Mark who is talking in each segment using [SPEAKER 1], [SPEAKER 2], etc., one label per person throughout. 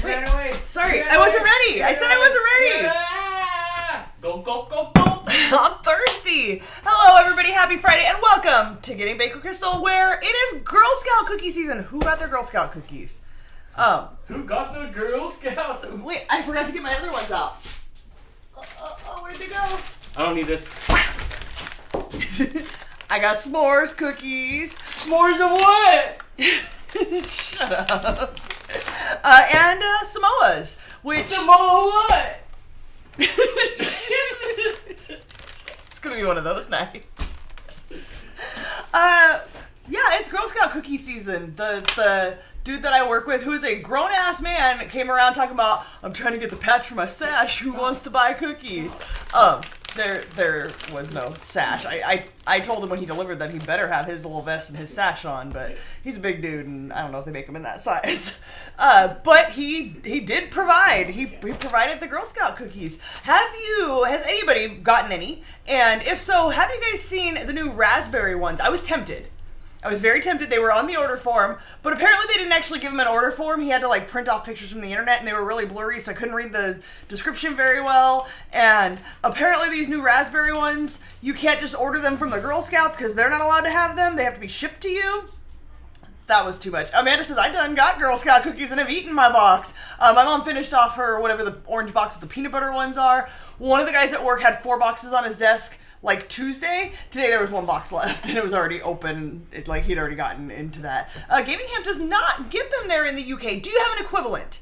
[SPEAKER 1] Wait, sorry,
[SPEAKER 2] Get
[SPEAKER 1] I wasn't
[SPEAKER 2] away.
[SPEAKER 1] ready. I said I wasn't ready.
[SPEAKER 2] Yeah. Go, go, go, go.
[SPEAKER 1] I'm thirsty. Hello, everybody. Happy Friday, and welcome to Getting Baked with Crystal, where it is Girl Scout cookie season. Who got their Girl Scout cookies?
[SPEAKER 2] Who got the Girl Scouts?
[SPEAKER 1] Wait, I forgot to get my other ones out. Where'd they go?
[SPEAKER 2] I don't need this.
[SPEAKER 1] I got s'mores cookies.
[SPEAKER 2] S'mores of what?
[SPEAKER 1] Shut up. And Samoas, which...
[SPEAKER 2] Samoa what?
[SPEAKER 1] It's gonna be one of those nights. Yeah, it's Girl Scout cookie season. The dude that I work with, who is a grown-ass man, came around talking about, I'm trying to get the patch for my sash. Who wants to buy cookies? There was no sash. I told him when he delivered that he better have his little vest and his sash on, but he's a big dude, and I don't know if they make him in that size. But he did provide. He provided the Girl Scout cookies. Has anybody gotten any? And if so, have you guys seen the new raspberry ones? I was tempted. I was very tempted. They were on the order form, but apparently they didn't actually give him an order form. He had to like print off pictures from the internet, and they were really blurry, so I couldn't read the description very well. And apparently these new raspberry ones, you can't just order them from the Girl Scouts because they're not allowed to have them. They have to be shipped to you. That was too much. Amanda says, I done got Girl Scout cookies and have eaten my box. My mom finished off her, whatever the orange box with the peanut butter ones are. One of the guys at work had 4 boxes on his desk, like Tuesday. Today there was 1 box left, and it was already open. He'd already gotten into that. Gamingham does not get them there in the UK. Do you have an equivalent?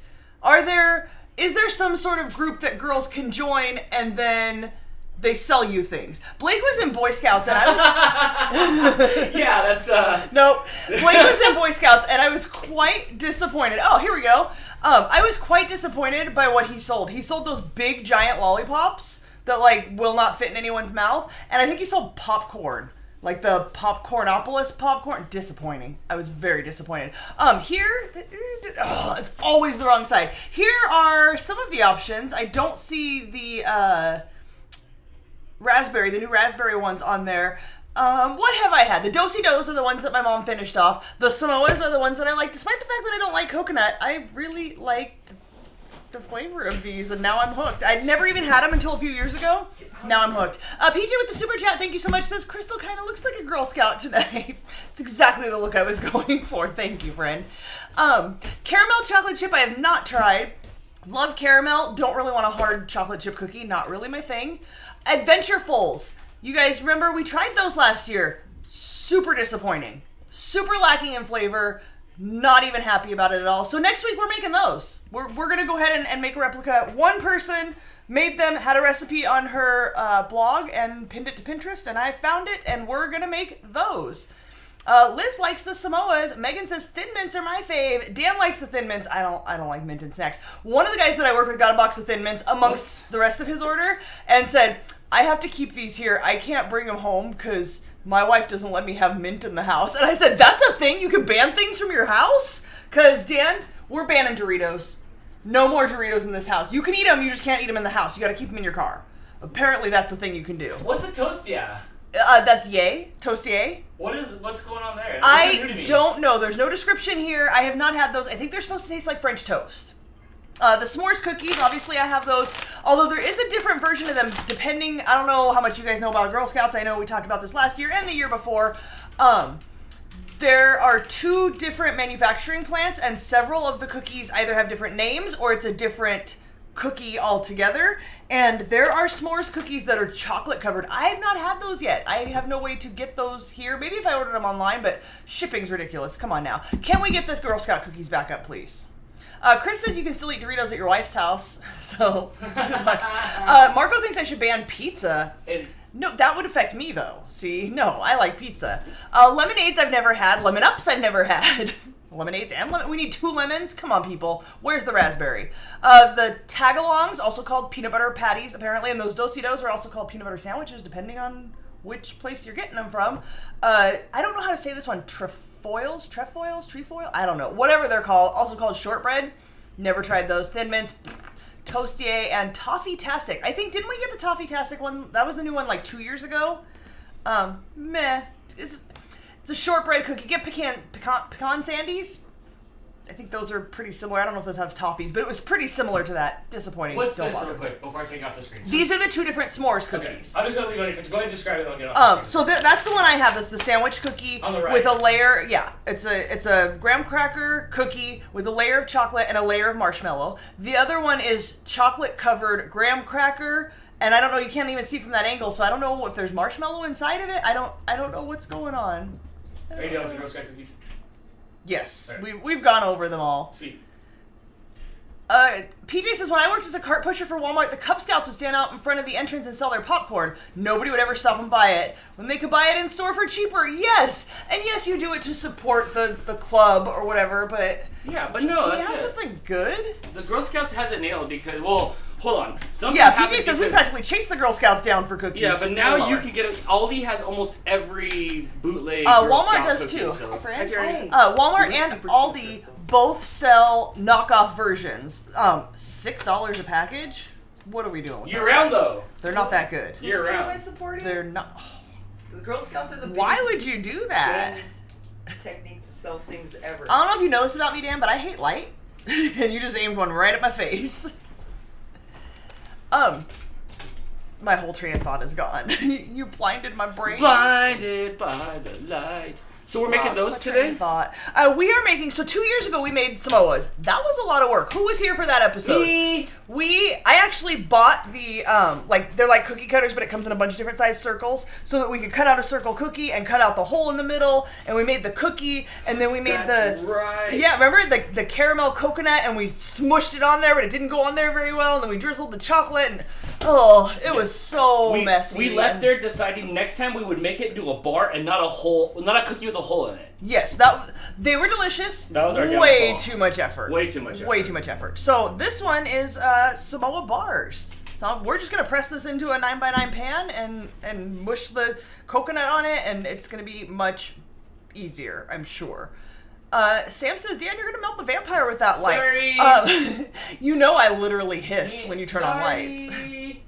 [SPEAKER 1] Is there some sort of group that girls can join and then they sell you things? Blake was in Boy Scouts, and I was...
[SPEAKER 2] Yeah, that's,
[SPEAKER 1] Nope. Blake was in Boy Scouts, and I was quite disappointed. Oh, here we go. I was quite disappointed by what he sold. He sold those big, giant lollipops that, like, will not fit in anyone's mouth, and I think he sold popcorn. Like the Popcornopolis popcorn. Disappointing. I was very disappointed. It's always the wrong side. Here are some of the options. I don't see the, the new raspberry ones on there. What have I had? The Do-si-dos are the ones that my mom finished off. The Samoas are the ones that I like. Despite the fact that I don't like coconut, I really liked the flavor of these, and now I'm hooked. I'd never even had them until a few years ago. Now I'm hooked. PJ with the super chat, thank you so much, says, Crystal kind of looks like a Girl Scout tonight. It's exactly the look I was going for. Thank you, friend. Caramel chocolate chip I have not tried. Love caramel. Don't really want a hard chocolate chip cookie. Not really my thing. Adventurefuls. You guys remember we tried those last year. Super disappointing. Super lacking in flavor. Not even happy about it at all. So next week we're making those. We're going to go ahead and make a replica. One person made them, had a recipe on her blog and pinned it to Pinterest, and I found it, and we're going to make those. Liz likes the Samoas. Megan says Thin Mints are my fave. Dan likes the Thin Mints. I don't like mint and snacks. One of the guys that I work with got a box of Thin Mints amongst the rest of his order and said, I have to keep these here. I can't bring them home because my wife doesn't let me have mint in the house. And I said, that's a thing? You can ban things from your house? Because, Dan, we're banning Doritos. No more Doritos in this house. You can eat them, you just can't eat them in the house. You got to keep them in your car. Apparently that's a thing you can do.
[SPEAKER 2] what's a toastia?
[SPEAKER 1] That's yay. Toastier.
[SPEAKER 2] What's going on there?
[SPEAKER 1] I don't know. There's no description here. I have not had those. I think they're supposed to taste like French toast. The s'mores cookies, obviously I have those. Although there is a different version of them depending, I don't know how much you guys know about Girl Scouts. I know we talked about this last year and the year before. There are 2 different manufacturing plants, and several of the cookies either have different names or it's a different cookie altogether. And there are s'mores cookies that are chocolate covered. I have not had those yet. I have no way to get those here. Maybe if I ordered them online, but shipping's ridiculous. Come on now. Can we get this Girl Scout cookies back up, please? Chris says you can still eat Doritos at your wife's house, so good luck. Marco thinks I should ban pizza. No, that would affect me, though. See? No, I like pizza. Lemonades I've never had. Lemon Ups I've never had. Lemonades and lemon. We need 2 lemons? Come on, people. Where's the raspberry? The tagalongs, also called peanut butter patties, apparently, and those Do-si-dos are also called peanut butter sandwiches, depending on which place you're getting them from. I don't know how to say this one. Trefoil? I don't know. Whatever they're called. Also called shortbread. Never tried those. Thin Mints, Toastier, and Toffee-tastic. I think, didn't we get the Toffee-tastic one? That was the new one like 2 years ago. Meh. It's a shortbread cookie. Get pecan sandies. I think those are pretty similar. I don't know if those have toffees, but it was pretty similar to that. Disappointing.
[SPEAKER 2] What's this real quick before I take off the screen?
[SPEAKER 1] These are the two different s'mores cookies.
[SPEAKER 2] Okay. I'm just going to leave it on. Go ahead and describe it and I'll get off the
[SPEAKER 1] So
[SPEAKER 2] screen.
[SPEAKER 1] that's the one I have. It's the sandwich cookie
[SPEAKER 2] on the right.
[SPEAKER 1] with a layer. Yeah, it's a graham cracker cookie with a layer of chocolate and a layer of marshmallow. The other one is chocolate covered graham cracker. And I don't know, you can't even see from that angle, so I don't know if there's marshmallow inside of it. I don't know what's going on.
[SPEAKER 2] Are you done with the Girl Scout cookies?
[SPEAKER 1] Yes,
[SPEAKER 2] right.
[SPEAKER 1] we've gone over them all.
[SPEAKER 2] Sweet.
[SPEAKER 1] PJ says, when I worked as a cart pusher for Walmart, the Cub Scouts would stand out in front of the entrance and sell their popcorn. Nobody would ever stop and buy it. When they could buy it in store for cheaper, yes! And yes, you do it to support the club or whatever, but...
[SPEAKER 2] Yeah, but
[SPEAKER 1] can
[SPEAKER 2] no,
[SPEAKER 1] you
[SPEAKER 2] that's
[SPEAKER 1] have
[SPEAKER 2] it.
[SPEAKER 1] something good?
[SPEAKER 2] The Girl Scouts has it nailed because, well, hold on. Something
[SPEAKER 1] Yeah,
[SPEAKER 2] happened
[SPEAKER 1] PJ says we
[SPEAKER 2] because-
[SPEAKER 1] practically chased the Girl Scouts down for cookies.
[SPEAKER 2] Yeah, but now
[SPEAKER 1] Oh,
[SPEAKER 2] you
[SPEAKER 1] Lord.
[SPEAKER 2] can get it. Aldi has almost every bootleg Girl
[SPEAKER 1] Walmart
[SPEAKER 2] Scout
[SPEAKER 1] does
[SPEAKER 2] cookie,
[SPEAKER 1] too.
[SPEAKER 2] So.
[SPEAKER 1] Hi, friend.
[SPEAKER 2] Hi, Jerry.
[SPEAKER 3] Hey.
[SPEAKER 1] Walmart
[SPEAKER 3] You look
[SPEAKER 1] and
[SPEAKER 3] super cute,
[SPEAKER 1] Aldi
[SPEAKER 3] Crystal.
[SPEAKER 1] both sell knockoff versions. $6 a package? What are we doing with
[SPEAKER 2] Year
[SPEAKER 1] our
[SPEAKER 2] round,
[SPEAKER 1] lives?
[SPEAKER 2] though.
[SPEAKER 1] They're not that good.
[SPEAKER 2] Year
[SPEAKER 3] Whose team am I
[SPEAKER 2] round.
[SPEAKER 3] supporting?
[SPEAKER 1] They're not...
[SPEAKER 3] The Girl Scouts are the biggest
[SPEAKER 1] Why would you do that?
[SPEAKER 3] technique to sell things ever.
[SPEAKER 1] I don't know if you know this about me, Dan, but I hate light. And you just aimed one right at my face. My whole train of thought is gone. You blinded my brain.
[SPEAKER 2] Blinded by the light. So we're making those
[SPEAKER 1] Lost my train
[SPEAKER 2] today?
[SPEAKER 1] of thought. We are making, so 2 years ago we made Samoas. That was a lot of work. Who was here for that episode?
[SPEAKER 2] Me.
[SPEAKER 1] I actually bought the, they're like cookie cutters, but it comes in a bunch of different size circles so that we could cut out a circle cookie and cut out the hole in the middle, and we made the cookie, and then we made
[SPEAKER 2] That's right.
[SPEAKER 1] Yeah, remember the caramel coconut, and we smushed it on there, but it didn't go on there very well, and then we drizzled the chocolate, and it was so messy.
[SPEAKER 2] We left there deciding next time we would make it into a bar and not a cookie with a hole in it.
[SPEAKER 1] Yes, they were delicious.
[SPEAKER 2] That was our
[SPEAKER 1] way
[SPEAKER 2] downfall.
[SPEAKER 1] too much effort.
[SPEAKER 2] Way too much effort.
[SPEAKER 1] Way too much effort. So this one is Samoa Bars. So we're just gonna press this into a 9x9 pan and mush the coconut on it, and it's gonna be much easier, I'm sure. Sam says, Dan, you're gonna melt the vampire with that light.
[SPEAKER 2] Sorry.
[SPEAKER 1] You know I literally hiss when you turn on lights.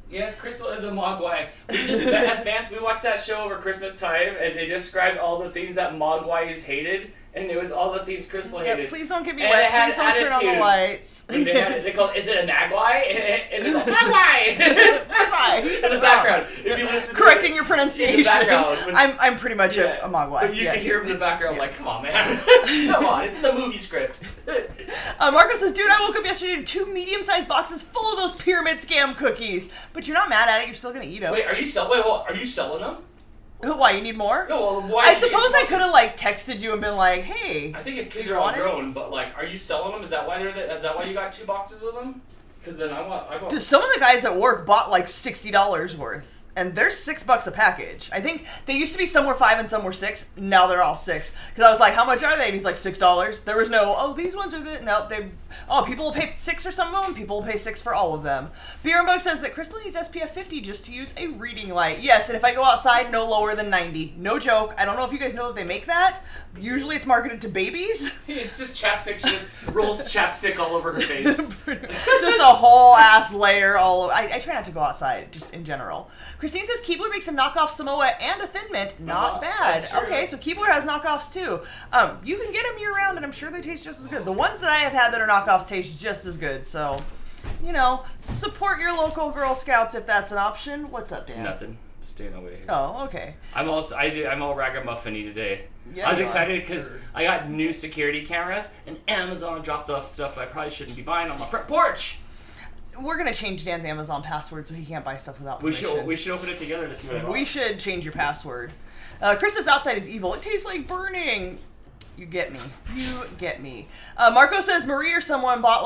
[SPEAKER 2] Yes, Crystal is a Mogwai. We just at fans. We watched that show over Christmas time, and they described all the things that Mogwais hated, and it was all the things Crystal
[SPEAKER 1] Yeah,
[SPEAKER 2] hated.
[SPEAKER 1] please don't get me
[SPEAKER 2] And
[SPEAKER 1] wet.
[SPEAKER 2] it had
[SPEAKER 1] Please don't turn on the
[SPEAKER 2] attitude.
[SPEAKER 1] lights.
[SPEAKER 2] And they called, is it a Magwai? And they go, Mogwai!
[SPEAKER 1] Mogwai. He said
[SPEAKER 2] In
[SPEAKER 1] it
[SPEAKER 2] the
[SPEAKER 1] wrong.
[SPEAKER 2] background. If you listen to
[SPEAKER 1] Correcting
[SPEAKER 2] it,
[SPEAKER 1] your pronunciation.
[SPEAKER 2] in the background. When-
[SPEAKER 1] I'm pretty much
[SPEAKER 2] Yeah,
[SPEAKER 1] a Mogwai.
[SPEAKER 2] But you
[SPEAKER 1] yes.
[SPEAKER 2] can hear him in the background like, come on, man. Come on, it's in the movie script.
[SPEAKER 1] Marcus says, dude, I woke up yesterday to 2 medium-sized boxes full of those pyramid scam cookies. But you're not mad at it. You're still going to eat them.
[SPEAKER 2] Wait, are you selling them?
[SPEAKER 1] Why, you need more?
[SPEAKER 2] No, well, why?
[SPEAKER 1] I suppose I could have, texted you and been like, hey.
[SPEAKER 2] I think it's because
[SPEAKER 1] do you
[SPEAKER 2] they're all
[SPEAKER 1] want any?
[SPEAKER 2] grown, but are you selling them? Is that why is that why you got 2 boxes of them? Because then I want.
[SPEAKER 1] Dude, some of the guys at work bought $60 worth. And they're $6 a package. I think they used to be some were 5 and some were 6. Now they're all 6. Because I was like, how much are they? And he's like, $6. There was no, these ones are the, no, people will pay 6 for some of them. People will pay 6 for all of them. Beer and Bug says that Crystal needs SPF 50 just to use a reading light. Yes, and if I go outside, no lower than 90. No joke. I don't know if you guys know that they make that. Usually it's marketed to babies.
[SPEAKER 2] It's just chapstick. She just rolls chapstick all over her face.
[SPEAKER 1] Just a whole ass layer all over. I try not to go outside, just in general. Christine says Keebler makes a knockoff Samoa and a Thin Mint. Not bad.
[SPEAKER 2] that's true.
[SPEAKER 1] Okay, so Keebler has knockoffs too. You can get them year round, and I'm sure they taste just as good. The ones that I have had that are knockoffs taste just as good. So, support your local Girl Scouts if that's an option. What's up, Dan?
[SPEAKER 2] Nothing. Staying away here.
[SPEAKER 1] Oh, okay.
[SPEAKER 2] I'm all ragamuffin-y today.
[SPEAKER 1] Yeah,
[SPEAKER 2] I was
[SPEAKER 1] you are.
[SPEAKER 2] excited because I got new security cameras, and Amazon dropped off stuff I probably shouldn't be buying on my front porch.
[SPEAKER 1] We're gonna change Dan's Amazon password so he can't buy stuff without
[SPEAKER 2] We
[SPEAKER 1] permission.
[SPEAKER 2] should open it together to see what I bought.
[SPEAKER 1] We should change your password. Chris says outside is evil. It tastes like burning. You get me. You get me. Marco says Marie or someone bought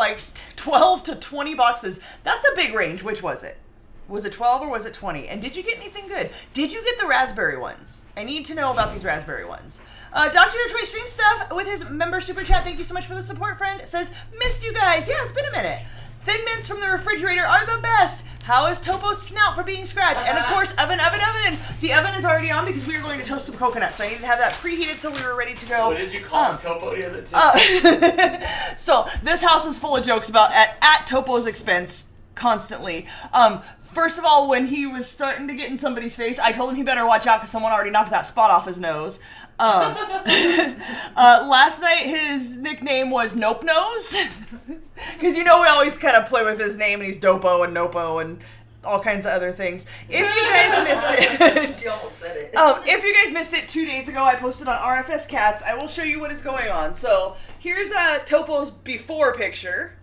[SPEAKER 1] 12 to 20 boxes. That's a big range. Which was it? Was it 12 or was it 20? And did you get anything good? Did you get the raspberry ones? I need to know about these raspberry ones. Dr. Detroit Stream Stuff with his member super chat. Thank you so much for the support, friend. Says, missed you guys. Yeah, it's been a minute. Thin Mints from the refrigerator are the best. How is Topo's snout for being scratched? And of course, oven. The oven is already on because we are going to toast some coconut. So I need to have that preheated so we were ready to go.
[SPEAKER 2] What did you call Topo the other time?
[SPEAKER 1] So this house is full of jokes about at Topo's expense constantly. First of all, when he was starting to get in somebody's face, I told him he better watch out because someone already knocked that spot off his nose. Last night his nickname was Nope Nose. Because we always kind of play with his name, and he's Dopo and Nopo and all kinds of other things. If you guys missed it,
[SPEAKER 3] She almost said it.
[SPEAKER 1] if you guys missed it 2 days ago, I posted on RFS Cats. I will show you what is going on. So here's Topo's before picture.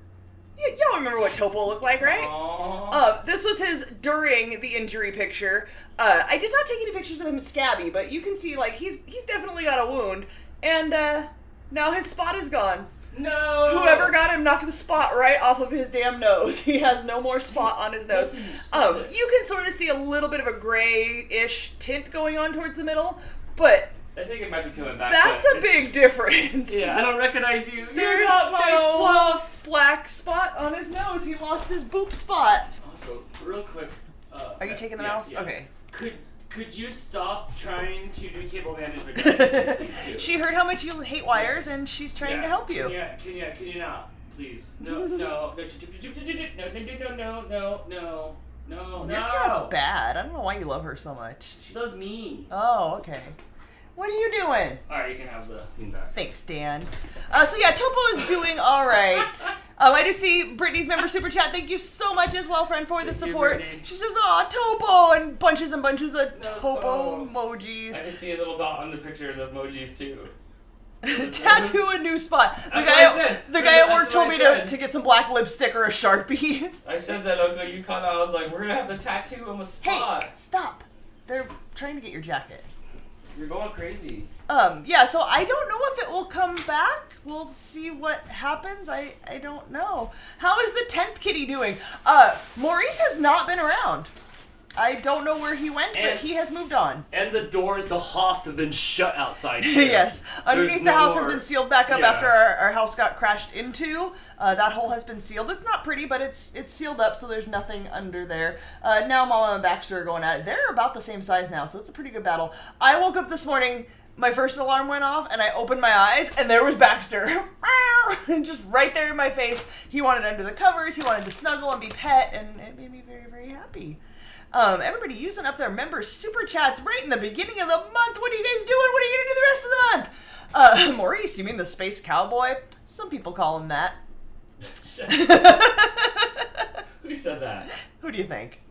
[SPEAKER 1] Y'all remember what Topo looked like, right? This was his during the injury picture. I did not take any pictures of him scabby, but you can see he's definitely got a wound, and now his spot is gone.
[SPEAKER 2] No.
[SPEAKER 1] Whoever got him knocked the spot right off of his damn nose. He has no more spot on his nose. You can sort of see a little bit of a grayish tint going on towards the middle, but
[SPEAKER 2] I think it might be coming back.
[SPEAKER 1] that's a big difference.
[SPEAKER 2] Yeah, I don't recognize you. You're
[SPEAKER 1] There's
[SPEAKER 2] not my
[SPEAKER 1] no
[SPEAKER 2] fluff.
[SPEAKER 1] black spot on his nose. He lost his boop spot.
[SPEAKER 2] Also, real quick.
[SPEAKER 1] Are you taking the
[SPEAKER 2] yeah,
[SPEAKER 1] mouse?
[SPEAKER 2] yeah.
[SPEAKER 1] Okay.
[SPEAKER 2] Could you stop trying to do cable management? Please do.
[SPEAKER 1] She heard how much you hate wires, and she's trying to help you.
[SPEAKER 2] Can you not? Please. No. No. No.
[SPEAKER 1] Your cat's bad. I don't know why you love her so much.
[SPEAKER 2] She loves me.
[SPEAKER 1] Oh, okay. What are you doing?
[SPEAKER 2] Alright, you can have the bean back.
[SPEAKER 1] Thanks, Dan. Topo is doing all right. I do see Brittany's member super chat. Thank you so much as well, friend, for the
[SPEAKER 2] Thank you,
[SPEAKER 1] support.
[SPEAKER 2] Brittany.
[SPEAKER 1] She says, "Aw, Topo," and bunches of Topo
[SPEAKER 2] phone.
[SPEAKER 1] emojis.
[SPEAKER 2] I can see his little dot on the picture of the emojis too.
[SPEAKER 1] Tattoo a new spot.
[SPEAKER 2] That's what I said.
[SPEAKER 1] The guy at work
[SPEAKER 2] That's
[SPEAKER 1] told
[SPEAKER 2] what
[SPEAKER 1] me
[SPEAKER 2] I
[SPEAKER 1] to
[SPEAKER 2] said.
[SPEAKER 1] get some black lipstick or a Sharpie.
[SPEAKER 2] I said that, Uncle. You caught out. I was like, we're gonna have to tattoo him a
[SPEAKER 1] Hey,
[SPEAKER 2] spot.
[SPEAKER 1] stop. They're trying to get your jacket.
[SPEAKER 2] You're going crazy.
[SPEAKER 1] So I don't know if it will come back. We'll see what happens. I don't know. How is the 10th kitty doing? Maurice has not been around. I don't know where he went, but he has moved on.
[SPEAKER 2] And the doors, the hoth have been shut outside too.
[SPEAKER 1] Yes. Underneath the house has been sealed back up after our house got crashed into. That hole has been sealed. It's not pretty, but it's sealed up, so there's nothing under there. Now Mama and Baxter are going at it. They're about the same size now, so it's a pretty good battle. I woke up this morning, my first alarm went off, and I opened my eyes, and there was Baxter. Just right there in my face. He wanted under the covers, he wanted to snuggle and be pet, and it made me very, very happy. Everybody using up their members' super chats right in the beginning of the month. What are you guys doing? What are you going to do the rest of the month? Maurice, you mean the space cowboy? Some people call him that.
[SPEAKER 2] Who said that?
[SPEAKER 1] Who do you think?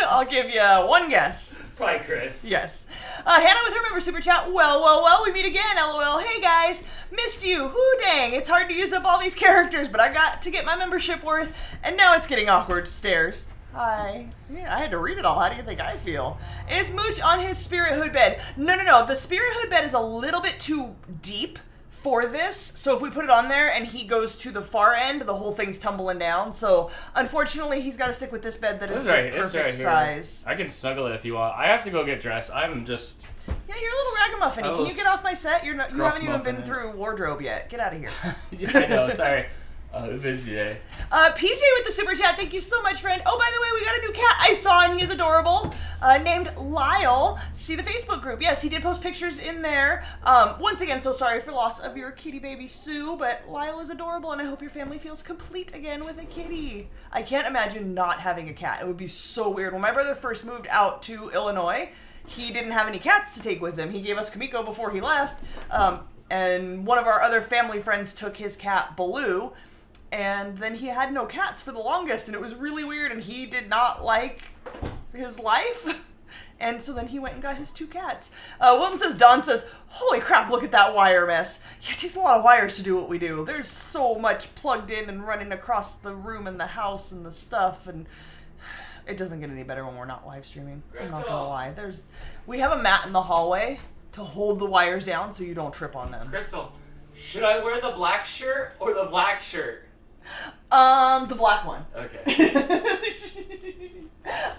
[SPEAKER 1] I'll give you one guess.
[SPEAKER 2] Probably Chris.
[SPEAKER 1] Yes. Hannah with her member super chat. Well, we meet again. LOL. Hey guys, missed you. Whoo dang, it's hard to use up all these characters, but I got to get my membership worth, and now it's getting awkward. Stares. Hi. Yeah, I had to read it all. How do you think I feel? Is Mooch on his spirit hood bed? No. The spirit hood bed is a little bit too deep for this. So if we put it on there and he goes to the far end, the whole thing's tumbling down. So unfortunately, he's got to stick with this bed that is the perfect size.
[SPEAKER 2] I can snuggle it if you want. I have to go get dressed. I'm just...
[SPEAKER 1] Yeah, you're a little ragamuffin-y. Can you get off my set? You haven't even been through wardrobe yet. Get out of here.
[SPEAKER 2] I know, sorry. Busy day.
[SPEAKER 1] PJ with the super chat. Thank you so much, friend. Oh, by the way, we got a new cat I saw, and he is adorable. Named Lyle. See the Facebook group. Yes, he did post pictures in there. Once again, so sorry for loss of your kitty baby Sue, but Lyle is adorable, and I hope your family feels complete again with a kitty. I can't imagine not having a cat. It would be so weird. When my brother first moved out to Illinois, he didn't have any cats to take with him. He gave us Kamiko before he left, and one of our other family friends took his cat, Baloo, and then he had no cats for the longest, and it was really weird, and he did not like his life. And so then he went and got his 2 cats. Wilton says, Don says, holy crap, look at that wire mess. Yeah, it takes a lot of wires to do what we do. There's so much plugged in and running across the room and the house and the stuff, and it doesn't get any better when we're not live streaming.
[SPEAKER 2] Crystal.
[SPEAKER 1] I'm not gonna lie. We have a mat in the hallway to hold the wires down so you don't trip on them.
[SPEAKER 2] Crystal, should I wear the black shirt or the black shirt?
[SPEAKER 1] The black one.
[SPEAKER 2] Okay.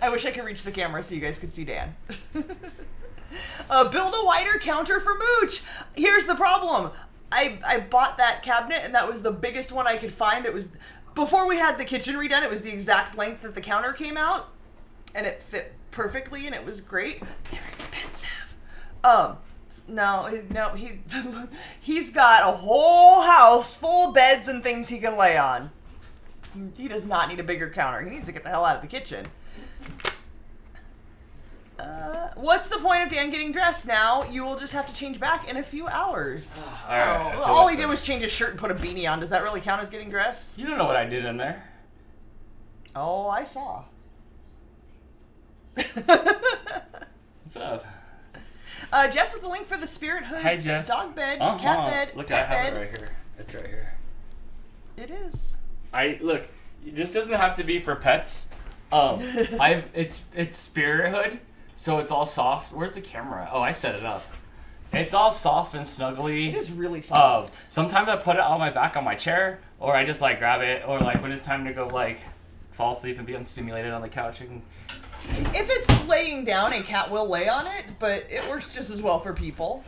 [SPEAKER 1] I wish I could reach the camera so you guys could see Dan. Build a wider counter for Mooch. Here's the problem. I bought that cabinet, and that was the biggest one I could find. It was, before we had the kitchen redone, it was the exact length that the counter came out, and it fit perfectly, and it was great. They're expensive. No, he's got a whole house full of beds and things he can lay on. He does not need a bigger counter. He needs to get the hell out of the kitchen. What's the point of Dan getting dressed now? You will just have to change back in a few hours.
[SPEAKER 2] All right.
[SPEAKER 1] All he did was change his shirt and put a beanie on. Does that really count as getting dressed?
[SPEAKER 2] You don't know what I did in there.
[SPEAKER 1] Oh, I saw.
[SPEAKER 2] What's up?
[SPEAKER 1] Jess with the link for the Spirit Hoods
[SPEAKER 2] Hi, Jess.
[SPEAKER 1] dog bed, cat bed,
[SPEAKER 2] Look,
[SPEAKER 1] pet
[SPEAKER 2] I have
[SPEAKER 1] bed.
[SPEAKER 2] it right here. It's right here.
[SPEAKER 1] It is.
[SPEAKER 2] Look. This doesn't have to be for pets. It's Spirit Hood, so it's all soft. Where's the camera? Oh, I set it up. It's all soft and snuggly.
[SPEAKER 1] It is really soft.
[SPEAKER 2] Sometimes I put it on my back on my chair, or I just like grab it, or like when it's time to go like fall asleep and be unstimulated on the couch.
[SPEAKER 1] If it's laying down, a cat will lay on it, but it works just as well for people.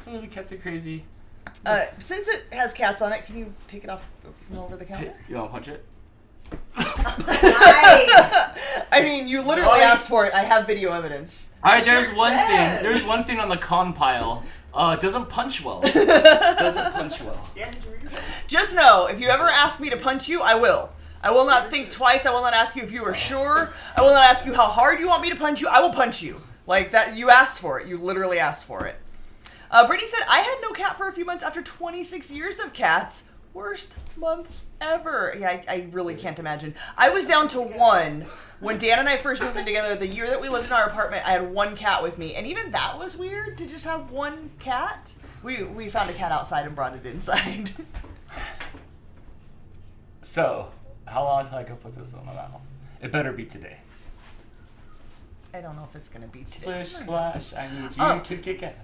[SPEAKER 2] Oh, the cats are crazy.
[SPEAKER 1] Since it has cats on it, can you take it off from over the counter?
[SPEAKER 2] Hey, you want to punch it?
[SPEAKER 3] Nice.
[SPEAKER 1] I mean, you literally asked for it. I have video evidence.
[SPEAKER 2] All right, there's
[SPEAKER 3] Sure
[SPEAKER 2] one
[SPEAKER 3] said.
[SPEAKER 2] thing. There's one thing on the con pile. It doesn't punch well. Doesn't punch well.
[SPEAKER 3] Dan, did you read it?
[SPEAKER 1] Just know, if you ever ask me to punch you, I will. I will not think twice. I will not ask you if you are sure. I will not ask you how hard you want me to punch you. I will punch you. Like that, you asked for it. You literally asked for it. Brittany said, I had no cat for a few months after 26 years of cats. Worst months ever. Yeah, I really can't imagine. I was down to one when Dan and I first moved in together. The year that we lived in our apartment, I had one cat with me. And even that was weird to just have one cat. We found a cat outside and brought it inside.
[SPEAKER 2] So, how long until I can put this in my mouth? It better be today.
[SPEAKER 1] I don't know if it's gonna be today.
[SPEAKER 2] Splish splash, I need you to kick ass.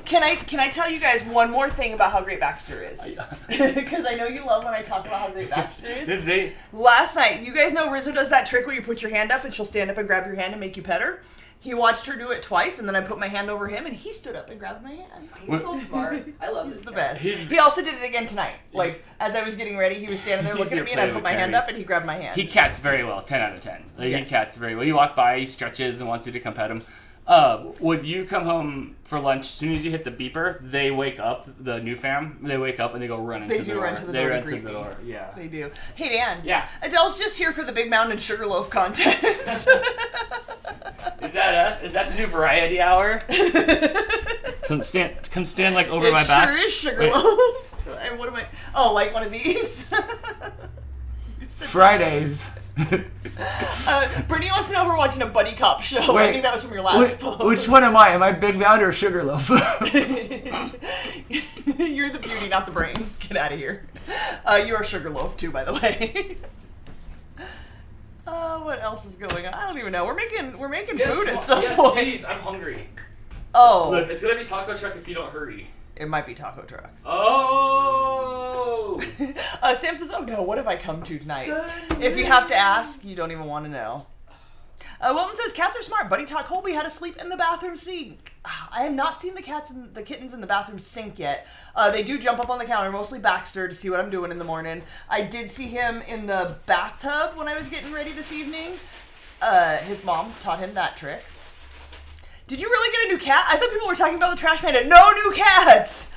[SPEAKER 1] Can I tell you guys one more thing about how great Baxter is? Because I know you love when I talk about how great Baxter is.
[SPEAKER 2] Did they?
[SPEAKER 1] Last night, you guys know Rizzo does that trick where you put your hand up and she'll stand up and grab your hand and make you pet her. He watched her do it twice, and then I put my hand over him, and he stood up and grabbed my hand.
[SPEAKER 3] He's so smart. I love
[SPEAKER 1] He's
[SPEAKER 3] this
[SPEAKER 1] the
[SPEAKER 3] guy.
[SPEAKER 1] best. He also did it again tonight. Like, as I was getting ready, he was standing there
[SPEAKER 2] He's
[SPEAKER 1] looking at
[SPEAKER 2] your
[SPEAKER 1] me, and I
[SPEAKER 2] play
[SPEAKER 1] put my
[SPEAKER 2] with
[SPEAKER 1] hand
[SPEAKER 2] Terry.
[SPEAKER 1] up, and he grabbed my hand.
[SPEAKER 2] He cats very well, 10 out of 10. Like,
[SPEAKER 1] Yes.
[SPEAKER 2] He cats very well. You walk by, he stretches and wants you to come pet him. When you come home for lunch, as soon as you hit the beeper, they wake up, the new fam, they wake up and they go run into the door.
[SPEAKER 1] They do run to the
[SPEAKER 2] They
[SPEAKER 1] door to
[SPEAKER 2] run
[SPEAKER 1] greet
[SPEAKER 2] to the
[SPEAKER 1] me.
[SPEAKER 2] door, yeah.
[SPEAKER 1] They do. Hey, Dan.
[SPEAKER 2] Yeah.
[SPEAKER 1] Adele's just here for the Big Mountain Sugarloaf content.
[SPEAKER 2] Is that us? Is that the new variety hour? come stand like over
[SPEAKER 1] It
[SPEAKER 2] my back.
[SPEAKER 1] sure is Sugarloaf. And what am I? Oh, like one of these?
[SPEAKER 2] Fridays.
[SPEAKER 1] Brittany wants to know if we're watching a buddy cop show. I
[SPEAKER 2] Wait,
[SPEAKER 1] think that was from your last post.
[SPEAKER 2] Which one am I? Am I Big Mountain or Sugarloaf?
[SPEAKER 1] You're the beauty, not the brains. Get out of here. You are Sugarloaf too, by the way. What else is going on? I don't even know. We're making food at some point.
[SPEAKER 2] Please, I'm hungry.
[SPEAKER 1] Oh,
[SPEAKER 2] Look, it's gonna be taco truck if you don't hurry.
[SPEAKER 1] it might be taco truck.
[SPEAKER 2] Oh.
[SPEAKER 1] Sam says, "Oh no, what have I come to tonight?" If you have to ask, you don't even want to know. Wilton says, "Cats are smart. Buddy taught Colby how to sleep in the bathroom sink." I have not seen the kittens in the bathroom sink yet. They do jump up on the counter, mostly Baxter, to see what I'm doing in the morning. I did see him in the bathtub when I was getting ready this evening. His mom taught him that trick. Did you really get a new cat? I thought people were talking about the trash panda. No new cats!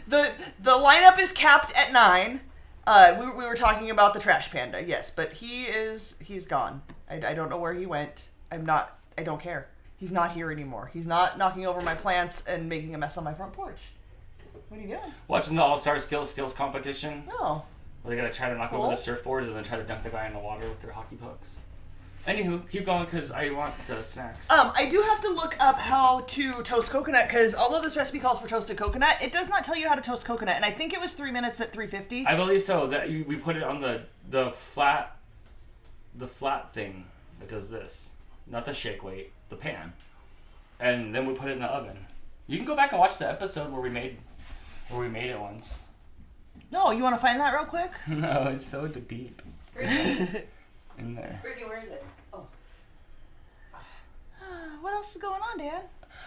[SPEAKER 1] the lineup is capped at 9. We were talking about the trash panda, yes, but he's gone. I don't know where he went. I don't care. He's not here anymore. He's not knocking over my plants and making a mess on my front porch. What are you doing?
[SPEAKER 2] Watching the All-Star skills competition.
[SPEAKER 1] Oh.
[SPEAKER 2] Where they gotta try to knock over the surfboards and then try to dunk the guy in the water with their hockey pucks. Anywho, keep going because I want snacks.
[SPEAKER 1] I do have to look up how to toast coconut because although this recipe calls for toasted coconut, it does not tell you how to toast coconut, and I think it was 3 minutes at 350.
[SPEAKER 2] I believe so. That we put it on the flat thing that does this, not the shake weight, the pan, and then we put it in the oven. You can go back and watch the episode where we made it once.
[SPEAKER 1] No, you want to find that real quick?
[SPEAKER 2] No, it's so deep
[SPEAKER 3] Brittany,
[SPEAKER 2] in there.
[SPEAKER 3] Brittany, where is it? Oh.
[SPEAKER 1] What else is going on, Dan?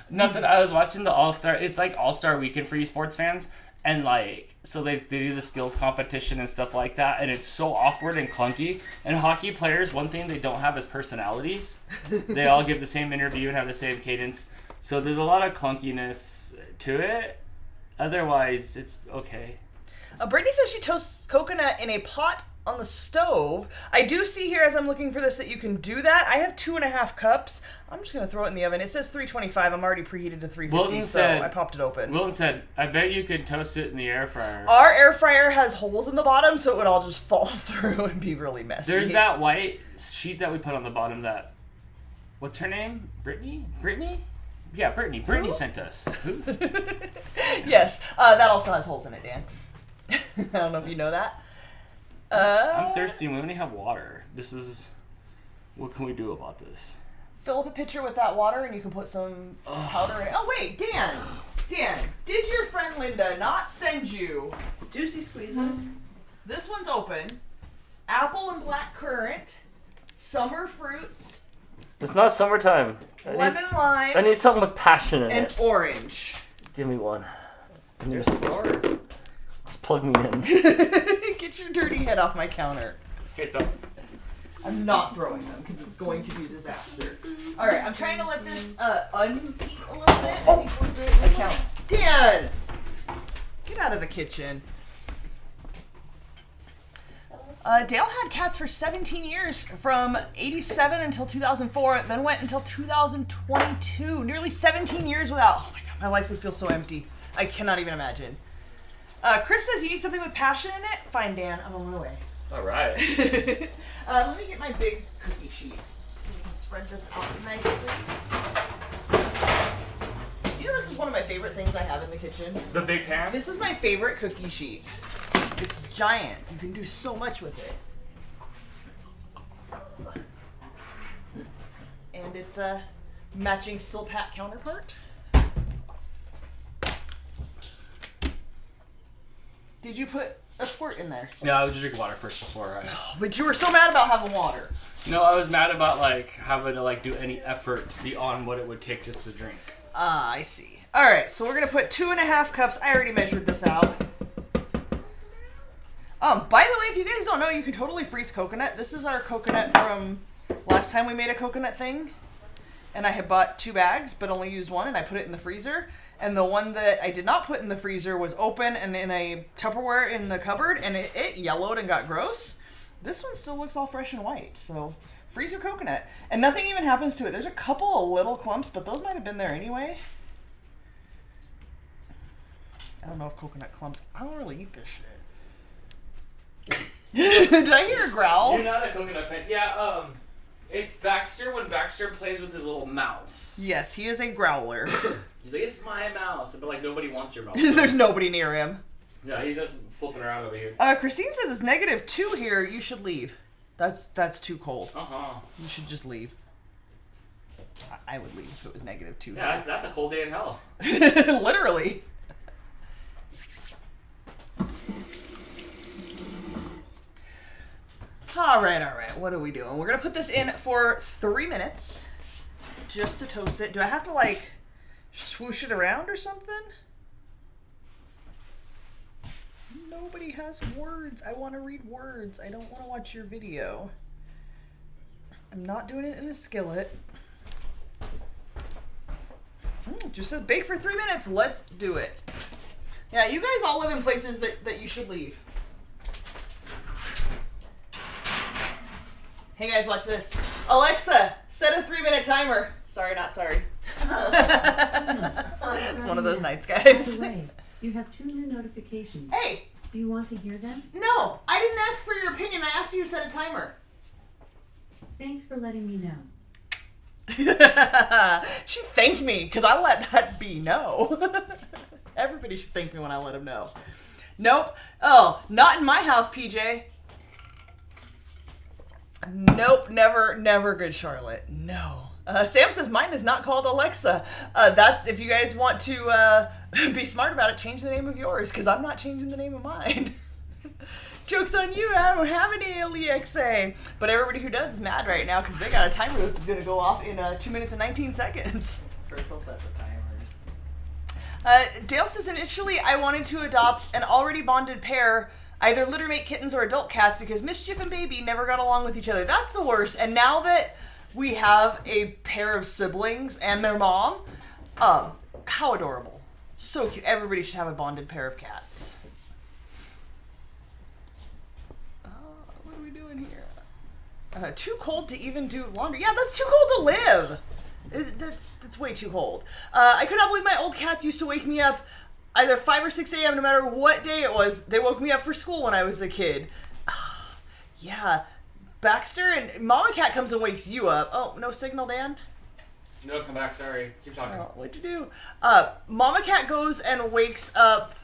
[SPEAKER 2] Nothing. I was watching the All-Star. It's like All-Star weekend for you sports fans. And like, so they do the skills competition and stuff like that. And it's so awkward and clunky. And hockey players, one thing they don't have is personalities. They all give the same interview and have the same cadence. So there's a lot of clunkiness to it. Otherwise, it's okay.
[SPEAKER 1] Brittany says she toasts coconut in a pot on the stove. I do see here as I'm looking for this that you can do that. I have 2.5 cups. I'm just gonna throw it in the oven. It says 325. I'm already preheated to 350, so I popped it open.
[SPEAKER 2] Wilton said, I bet you could toast it in the air fryer.
[SPEAKER 1] Our air fryer has holes in the bottom, so it would all just fall through and be really messy.
[SPEAKER 2] There's that white sheet that we put on the bottom that, what's her name? Brittany? Yeah, Brittany. Brittany sent us. Who?
[SPEAKER 1] Yes, that also has holes in it, Dan. I don't know if you know that.
[SPEAKER 2] I'm thirsty and we only have water. What can we do about this?
[SPEAKER 1] Fill up a pitcher with that water and you can put some powder in it. Oh wait, Dan, did your friend Linda not send you
[SPEAKER 3] Juicy squeezes.
[SPEAKER 1] This one's open. Apple and black currant, summer fruits,
[SPEAKER 4] It's not summertime.
[SPEAKER 1] lemon lime,
[SPEAKER 4] I need something with passion in
[SPEAKER 1] and
[SPEAKER 4] it.
[SPEAKER 1] orange.
[SPEAKER 4] Give me one.
[SPEAKER 3] There's the door.
[SPEAKER 4] Just plug me in.
[SPEAKER 1] Get your dirty head off my counter.
[SPEAKER 2] Okay, so
[SPEAKER 1] I'm not throwing them because it's going to be a disaster. All right, I'm trying to let this unheat a little bit. Oh, it counts. Dan, get out of the kitchen. Dale had cats for 17 years, from 87 until 2004, then went until 2022. Nearly 17 years without. Oh my god, my life would feel so empty. I cannot even imagine. Chris says you need something with passion in it. Fine, Dan, I'm on my way.
[SPEAKER 2] all right.
[SPEAKER 1] Let me get my big cookie sheet so we can spread this out nicely. You know, this is one of my favorite things I have in the kitchen.
[SPEAKER 2] The big pan.
[SPEAKER 1] This is my favorite cookie sheet. It's giant. You can do so much with it. And it's a matching Silpat counterpart. Did you put a squirt in there?
[SPEAKER 2] Yeah, I was just drinking water first before I.
[SPEAKER 1] But you were so mad about having water.
[SPEAKER 2] No, I was mad about having to do any effort beyond what it would take just to drink.
[SPEAKER 1] Ah, I see. All right, so we're gonna put 2.5 cups. I already measured this out. By the way, if you guys don't know, you can totally freeze coconut. This is our coconut from last time we made a coconut thing. And I had bought 2 bags, but only used one, and I put it in the freezer. And the one that I did not put in the freezer was open and in a Tupperware in the cupboard, and it yellowed and got gross. This one still looks all fresh and white, so freeze your coconut. And nothing even happens to it. There's a couple of little clumps, but those might have been there anyway. I don't know if coconut clumps. I don't really eat this shit. Did I hear a growl?
[SPEAKER 2] You're not a coconut fan. Yeah, it's Baxter when Baxter plays with his little mouse.
[SPEAKER 1] Yes, he is a growler.
[SPEAKER 2] He's like, it's my mouse. But nobody wants your mouse.
[SPEAKER 1] There's nobody near him.
[SPEAKER 2] Yeah, he's just flipping around over here.
[SPEAKER 1] Christine says it's -2 here. You should leave. That's too cold.
[SPEAKER 2] Uh-huh.
[SPEAKER 1] You should just leave. I would leave if it was -2.
[SPEAKER 2] Yeah, that's a cold day in hell.
[SPEAKER 1] Literally. All right. What are we doing? We're going to put this in for 3 minutes just to toast it. Do I have to, swoosh it around or something? Nobody has words. I want to read words. I don't want to watch your video. I'm not doing it in a skillet. Just says bake for 3 minutes. Let's do it. Yeah, you guys all live in places that you should leave. Hey guys, watch this. Alexa, set a 3-minute timer. Sorry, not sorry. It's one of those nights, guys.
[SPEAKER 5] By the way, you have 2 new notifications.
[SPEAKER 1] Hey!
[SPEAKER 5] Do you want to hear them?
[SPEAKER 1] No, I didn't ask for your opinion. I asked you to set a timer.
[SPEAKER 5] Thanks for letting me know.
[SPEAKER 1] She thanked me because I let that be no. Everybody should thank me when I let them know. Nope. Oh, not in my house, PJ. Nope, never good Charlotte. No. Sam says mine is not called Alexa. That's if you guys want to be smart about it, change the name of yours, because I'm not changing the name of mine. Joke's on you, I don't have any Alexa. But everybody who does is mad right now because they got a timer that's going to go off in 2 minutes and 19 seconds.
[SPEAKER 3] First they'll set the timers.
[SPEAKER 1] Dale says initially I wanted to adopt an already bonded pair, either littermate kittens or adult cats, because Mischief and Baby never got along with each other. That's the worst. And now that we have a pair of siblings and their mom, how adorable. So cute. Everybody should have a bonded pair of cats. Too cold to even do laundry. Yeah, that's too cold to live. That's way too cold. I could not believe my old cats used to wake me up either 5 or 6 a.m. no matter what day it was. They woke me up for school when I was a kid. Yeah. Baxter and Mama Cat comes and wakes you up. Oh, no signal, Dan?
[SPEAKER 2] No, come back. Sorry. Keep talking.
[SPEAKER 1] Oh, what'd you do? Mama Cat goes and wakes up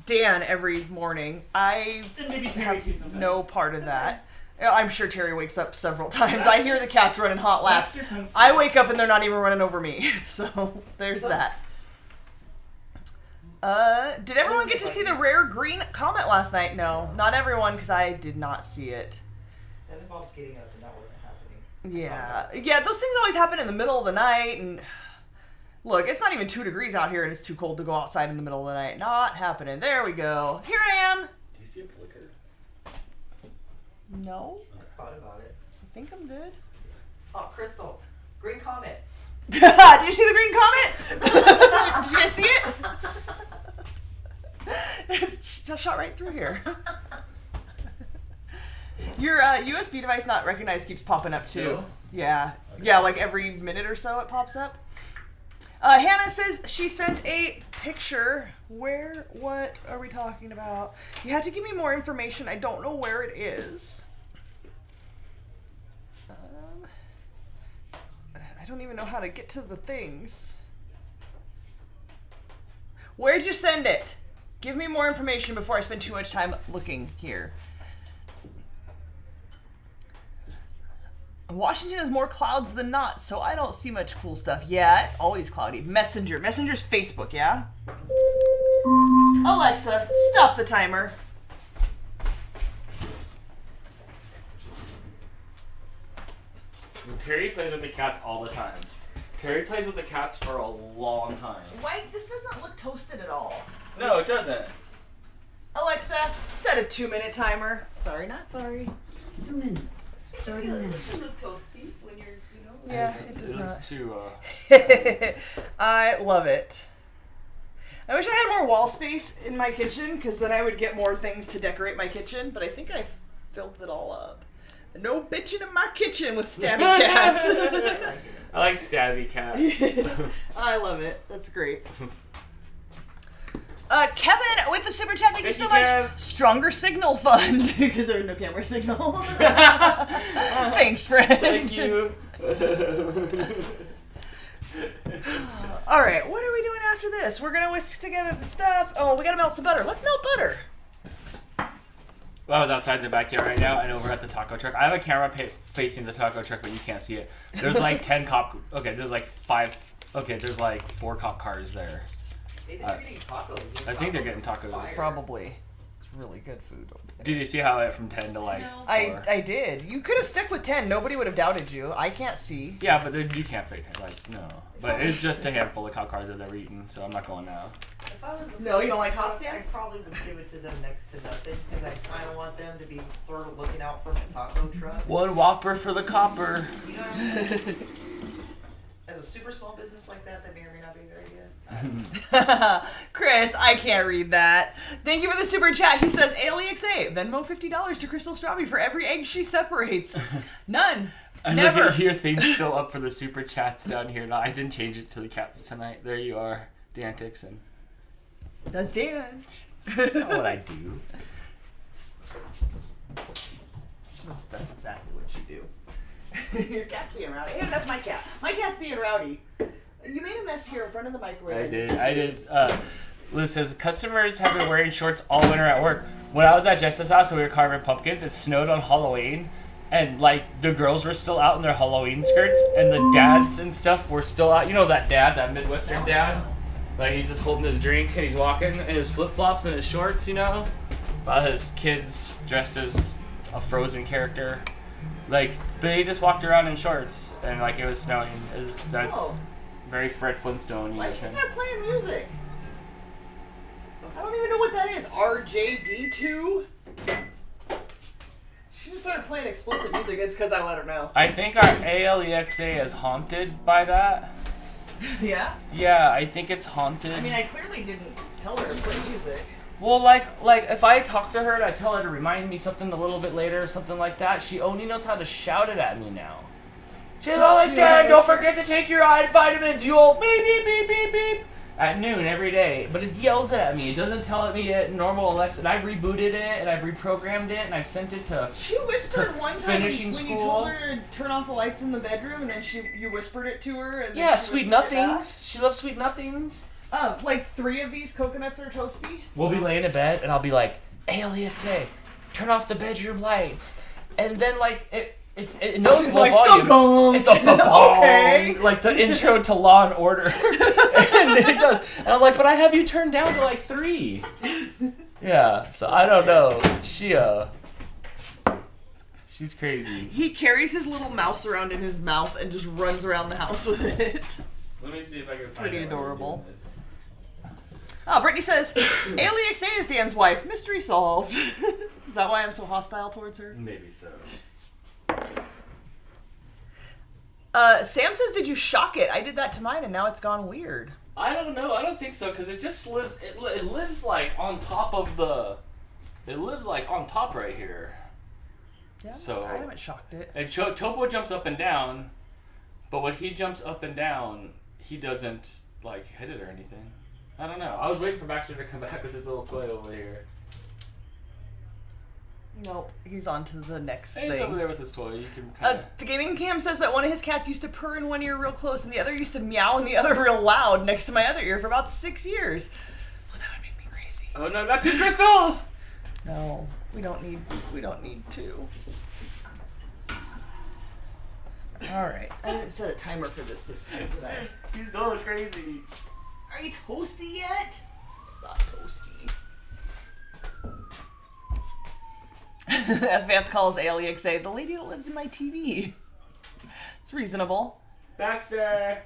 [SPEAKER 1] Dan every morning. I
[SPEAKER 2] And maybe
[SPEAKER 1] have
[SPEAKER 2] too sometimes.
[SPEAKER 1] no part of that. I'm sure Terry wakes up several times. I hear the cats running hot laps.
[SPEAKER 2] Baxter comes
[SPEAKER 1] I wake up and they're not even running over me. So there's that. Did everyone get to see the rare green comet last night? No, not everyone, because I did not see it.
[SPEAKER 3] That involved getting up, and that wasn't happening.
[SPEAKER 1] Yeah, those things always happen in the middle of the night, and look, it's not even 2 degrees out here, and it's too cold to go outside in the middle of the night. Not happening. There we go. Here I am.
[SPEAKER 2] Do you see a flicker?
[SPEAKER 1] No,
[SPEAKER 3] I thought about it.
[SPEAKER 1] I think I'm good.
[SPEAKER 3] Oh, Crystal. Green Comet.
[SPEAKER 1] Did you see the green comet? Did you guys see it? It just shot right through here. Your USB device not recognized keeps popping up too.
[SPEAKER 2] Still?
[SPEAKER 1] Yeah. Yeah, like every minute or so it pops up. Hannah says she sent a picture. What are we talking about? You have to give me more information. I don't know where it is. I don't even know how to get to the things. Where'd you send it? Give me more information before I spend too much time looking here. Washington has more clouds than not, so I don't see much cool stuff. Yeah, it's always cloudy. Messenger's Facebook, yeah? Alexa, stop the timer.
[SPEAKER 2] Terry plays with the cats all the time. Terry plays with the cats for a long time.
[SPEAKER 1] White, this doesn't look toasted at all.
[SPEAKER 2] No, it doesn't.
[SPEAKER 1] Alexa, set a 2-minute timer. Sorry, not sorry.
[SPEAKER 5] 2 minutes. Starting now.
[SPEAKER 3] look toasty when you're,
[SPEAKER 1] Yeah, it does
[SPEAKER 2] It
[SPEAKER 1] not.
[SPEAKER 2] looks too,
[SPEAKER 1] I love it. I wish I had more wall space in my kitchen, because then I would get more things to decorate my kitchen, but I think I filled it all up. No bitching in my kitchen with Stabby Cat.
[SPEAKER 2] I like Stabby Cat.
[SPEAKER 1] I love it. That's great. Kevin with the super chat, thank you so
[SPEAKER 2] Thank you,
[SPEAKER 1] much.
[SPEAKER 2] Kev.
[SPEAKER 1] Stronger signal fund, because there's no camera signal. Thanks, friend.
[SPEAKER 2] Thank you.
[SPEAKER 1] All right, what are we doing after this? We're gonna whisk together the stuff. Oh, we gotta melt some butter. Let's melt butter.
[SPEAKER 2] Well, I was outside in the backyard right now and over at the taco truck. I have a camera facing the taco truck, but you can't see it. There's like 10 cop. Okay, there's like 5. Okay, there's like 4 cop cars there.
[SPEAKER 3] Maybe they're getting tacos.
[SPEAKER 2] I think they're getting tacos.
[SPEAKER 1] Probably. It's really good food over there.
[SPEAKER 2] Did you see how it went from 10 to like 4?
[SPEAKER 1] I did. You could have stuck with 10. Nobody would have doubted you. I can't see.
[SPEAKER 2] Yeah, but then you can't fake it. Like, no. But it's just a handful of cop cars that they're eating, so I'm not going now.
[SPEAKER 3] If I was
[SPEAKER 1] No, you don't like hops, Dan?
[SPEAKER 3] I probably would give it to them next to nothing, because I kind of want them to be sort of looking out for my taco truck.
[SPEAKER 2] One Whopper for the copper.
[SPEAKER 3] You know what I mean? As a super small business like that, that may or may not be very good.
[SPEAKER 1] Chris, I can't read that. Thank you for the super chat. He says, ALEXA, Venmo $50 to Crystal Strawberry for every egg she separates. None.
[SPEAKER 2] And
[SPEAKER 1] Never.
[SPEAKER 2] look at your thing's still up for the super chats down here. No, I didn't change it to the cats tonight. There you are, Dan Tixon.
[SPEAKER 1] That's Dan.
[SPEAKER 2] That's not what I do.
[SPEAKER 1] That's exactly what you do. Your cat's being rowdy. Hey, that's my cat. My cat's being rowdy. You made a mess here in front of the microwave.
[SPEAKER 2] I did. Liz says, customers have been wearing shorts all winter at work. When I was at Jess's house and we were carving pumpkins, it snowed on Halloween. And, like, the girls were still out in their Halloween skirts. And the dads and stuff were still out. You know that dad, that Midwestern dad? Like, he's just holding his drink and he's walking in his flip-flops and his shorts, you know? While his kids dressed as a Frozen character. Like, they just walked around in shorts. And, like, it was snowing. That's very Fred Flintstone.
[SPEAKER 1] Why did she start playing music? I don't even know what that is. RJD2? She just started playing explicit music. It's because I let her know.
[SPEAKER 2] I think our ALEXA is haunted by that.
[SPEAKER 1] Yeah?
[SPEAKER 2] Yeah, I think it's haunted.
[SPEAKER 1] I mean, I clearly didn't tell her to play music.
[SPEAKER 2] Well, like if I talk to her and I tell her to remind me something a little bit later or something like that, she only knows how to shout it at me now. She's all like, Dad, don't forget to take your iron vitamins. You old beep, beep, beep, beep, beep. At noon every day. But it yells it at me. It doesn't tell me it normal Alexa. And I rebooted it and I've reprogrammed it and I've sent it to
[SPEAKER 1] She whispered one time when you
[SPEAKER 2] school.
[SPEAKER 1] told her to turn off the lights in the bedroom, and then you whispered it to her. And then
[SPEAKER 2] Yeah,
[SPEAKER 1] she
[SPEAKER 2] sweet
[SPEAKER 1] whispered it back.
[SPEAKER 2] nothings. She loves sweet nothings.
[SPEAKER 1] Like 3 of these coconuts are toasty.
[SPEAKER 2] We'll be laying in bed and I'll be like, hey, Alexa, turn off the bedroom lights. And then like it knows
[SPEAKER 1] She's
[SPEAKER 2] low
[SPEAKER 1] like,
[SPEAKER 2] volume.
[SPEAKER 1] "Gong."
[SPEAKER 2] It's a ba-bong,
[SPEAKER 1] Okay.
[SPEAKER 2] like the intro to Law and Order. And it does. And I'm like, but I have you turned down to like 3. Yeah, so I don't know. She's crazy.
[SPEAKER 1] He carries his little mouse around in his mouth and just runs around the house with it.
[SPEAKER 2] Let me see if I can find
[SPEAKER 1] Pretty
[SPEAKER 2] it while we're
[SPEAKER 1] adorable.
[SPEAKER 2] doing this.
[SPEAKER 1] Oh, Brittany says, Alexa is Dan's wife. Mystery solved. Is that why I'm so hostile towards her?
[SPEAKER 2] Maybe so.
[SPEAKER 1] Sam says, did you shock it? I did that to mine and now it's gone weird.
[SPEAKER 2] I don't know. I don't think so because it just lives. It lives like on top of the. It lives like on top right here.
[SPEAKER 1] Yeah,
[SPEAKER 2] So-
[SPEAKER 1] I haven't shocked it.
[SPEAKER 2] And Topo jumps up and down, but when he jumps up and down, he doesn't like hit it or anything. I don't know. I was waiting for Baxter to come back with his little toy over here.
[SPEAKER 1] Nope, he's on to the next
[SPEAKER 2] Hey, he's over
[SPEAKER 1] thing.
[SPEAKER 2] there with his toy. You can kind of.
[SPEAKER 1] The gaming cam says that one of his cats used to purr in one ear real close and the other used to meow in the other real loud next to my other ear for about 6 years. Well, that would make me crazy.
[SPEAKER 2] Oh no! Not 2 crystals.
[SPEAKER 1] No, we don't need 2. All right, I didn't set a timer for this time, did I?
[SPEAKER 2] He's going crazy.
[SPEAKER 1] Are you toasty yet? It's not toasty. Vance calls Alexa the lady that lives in my TV. It's reasonable.
[SPEAKER 2] Baxter.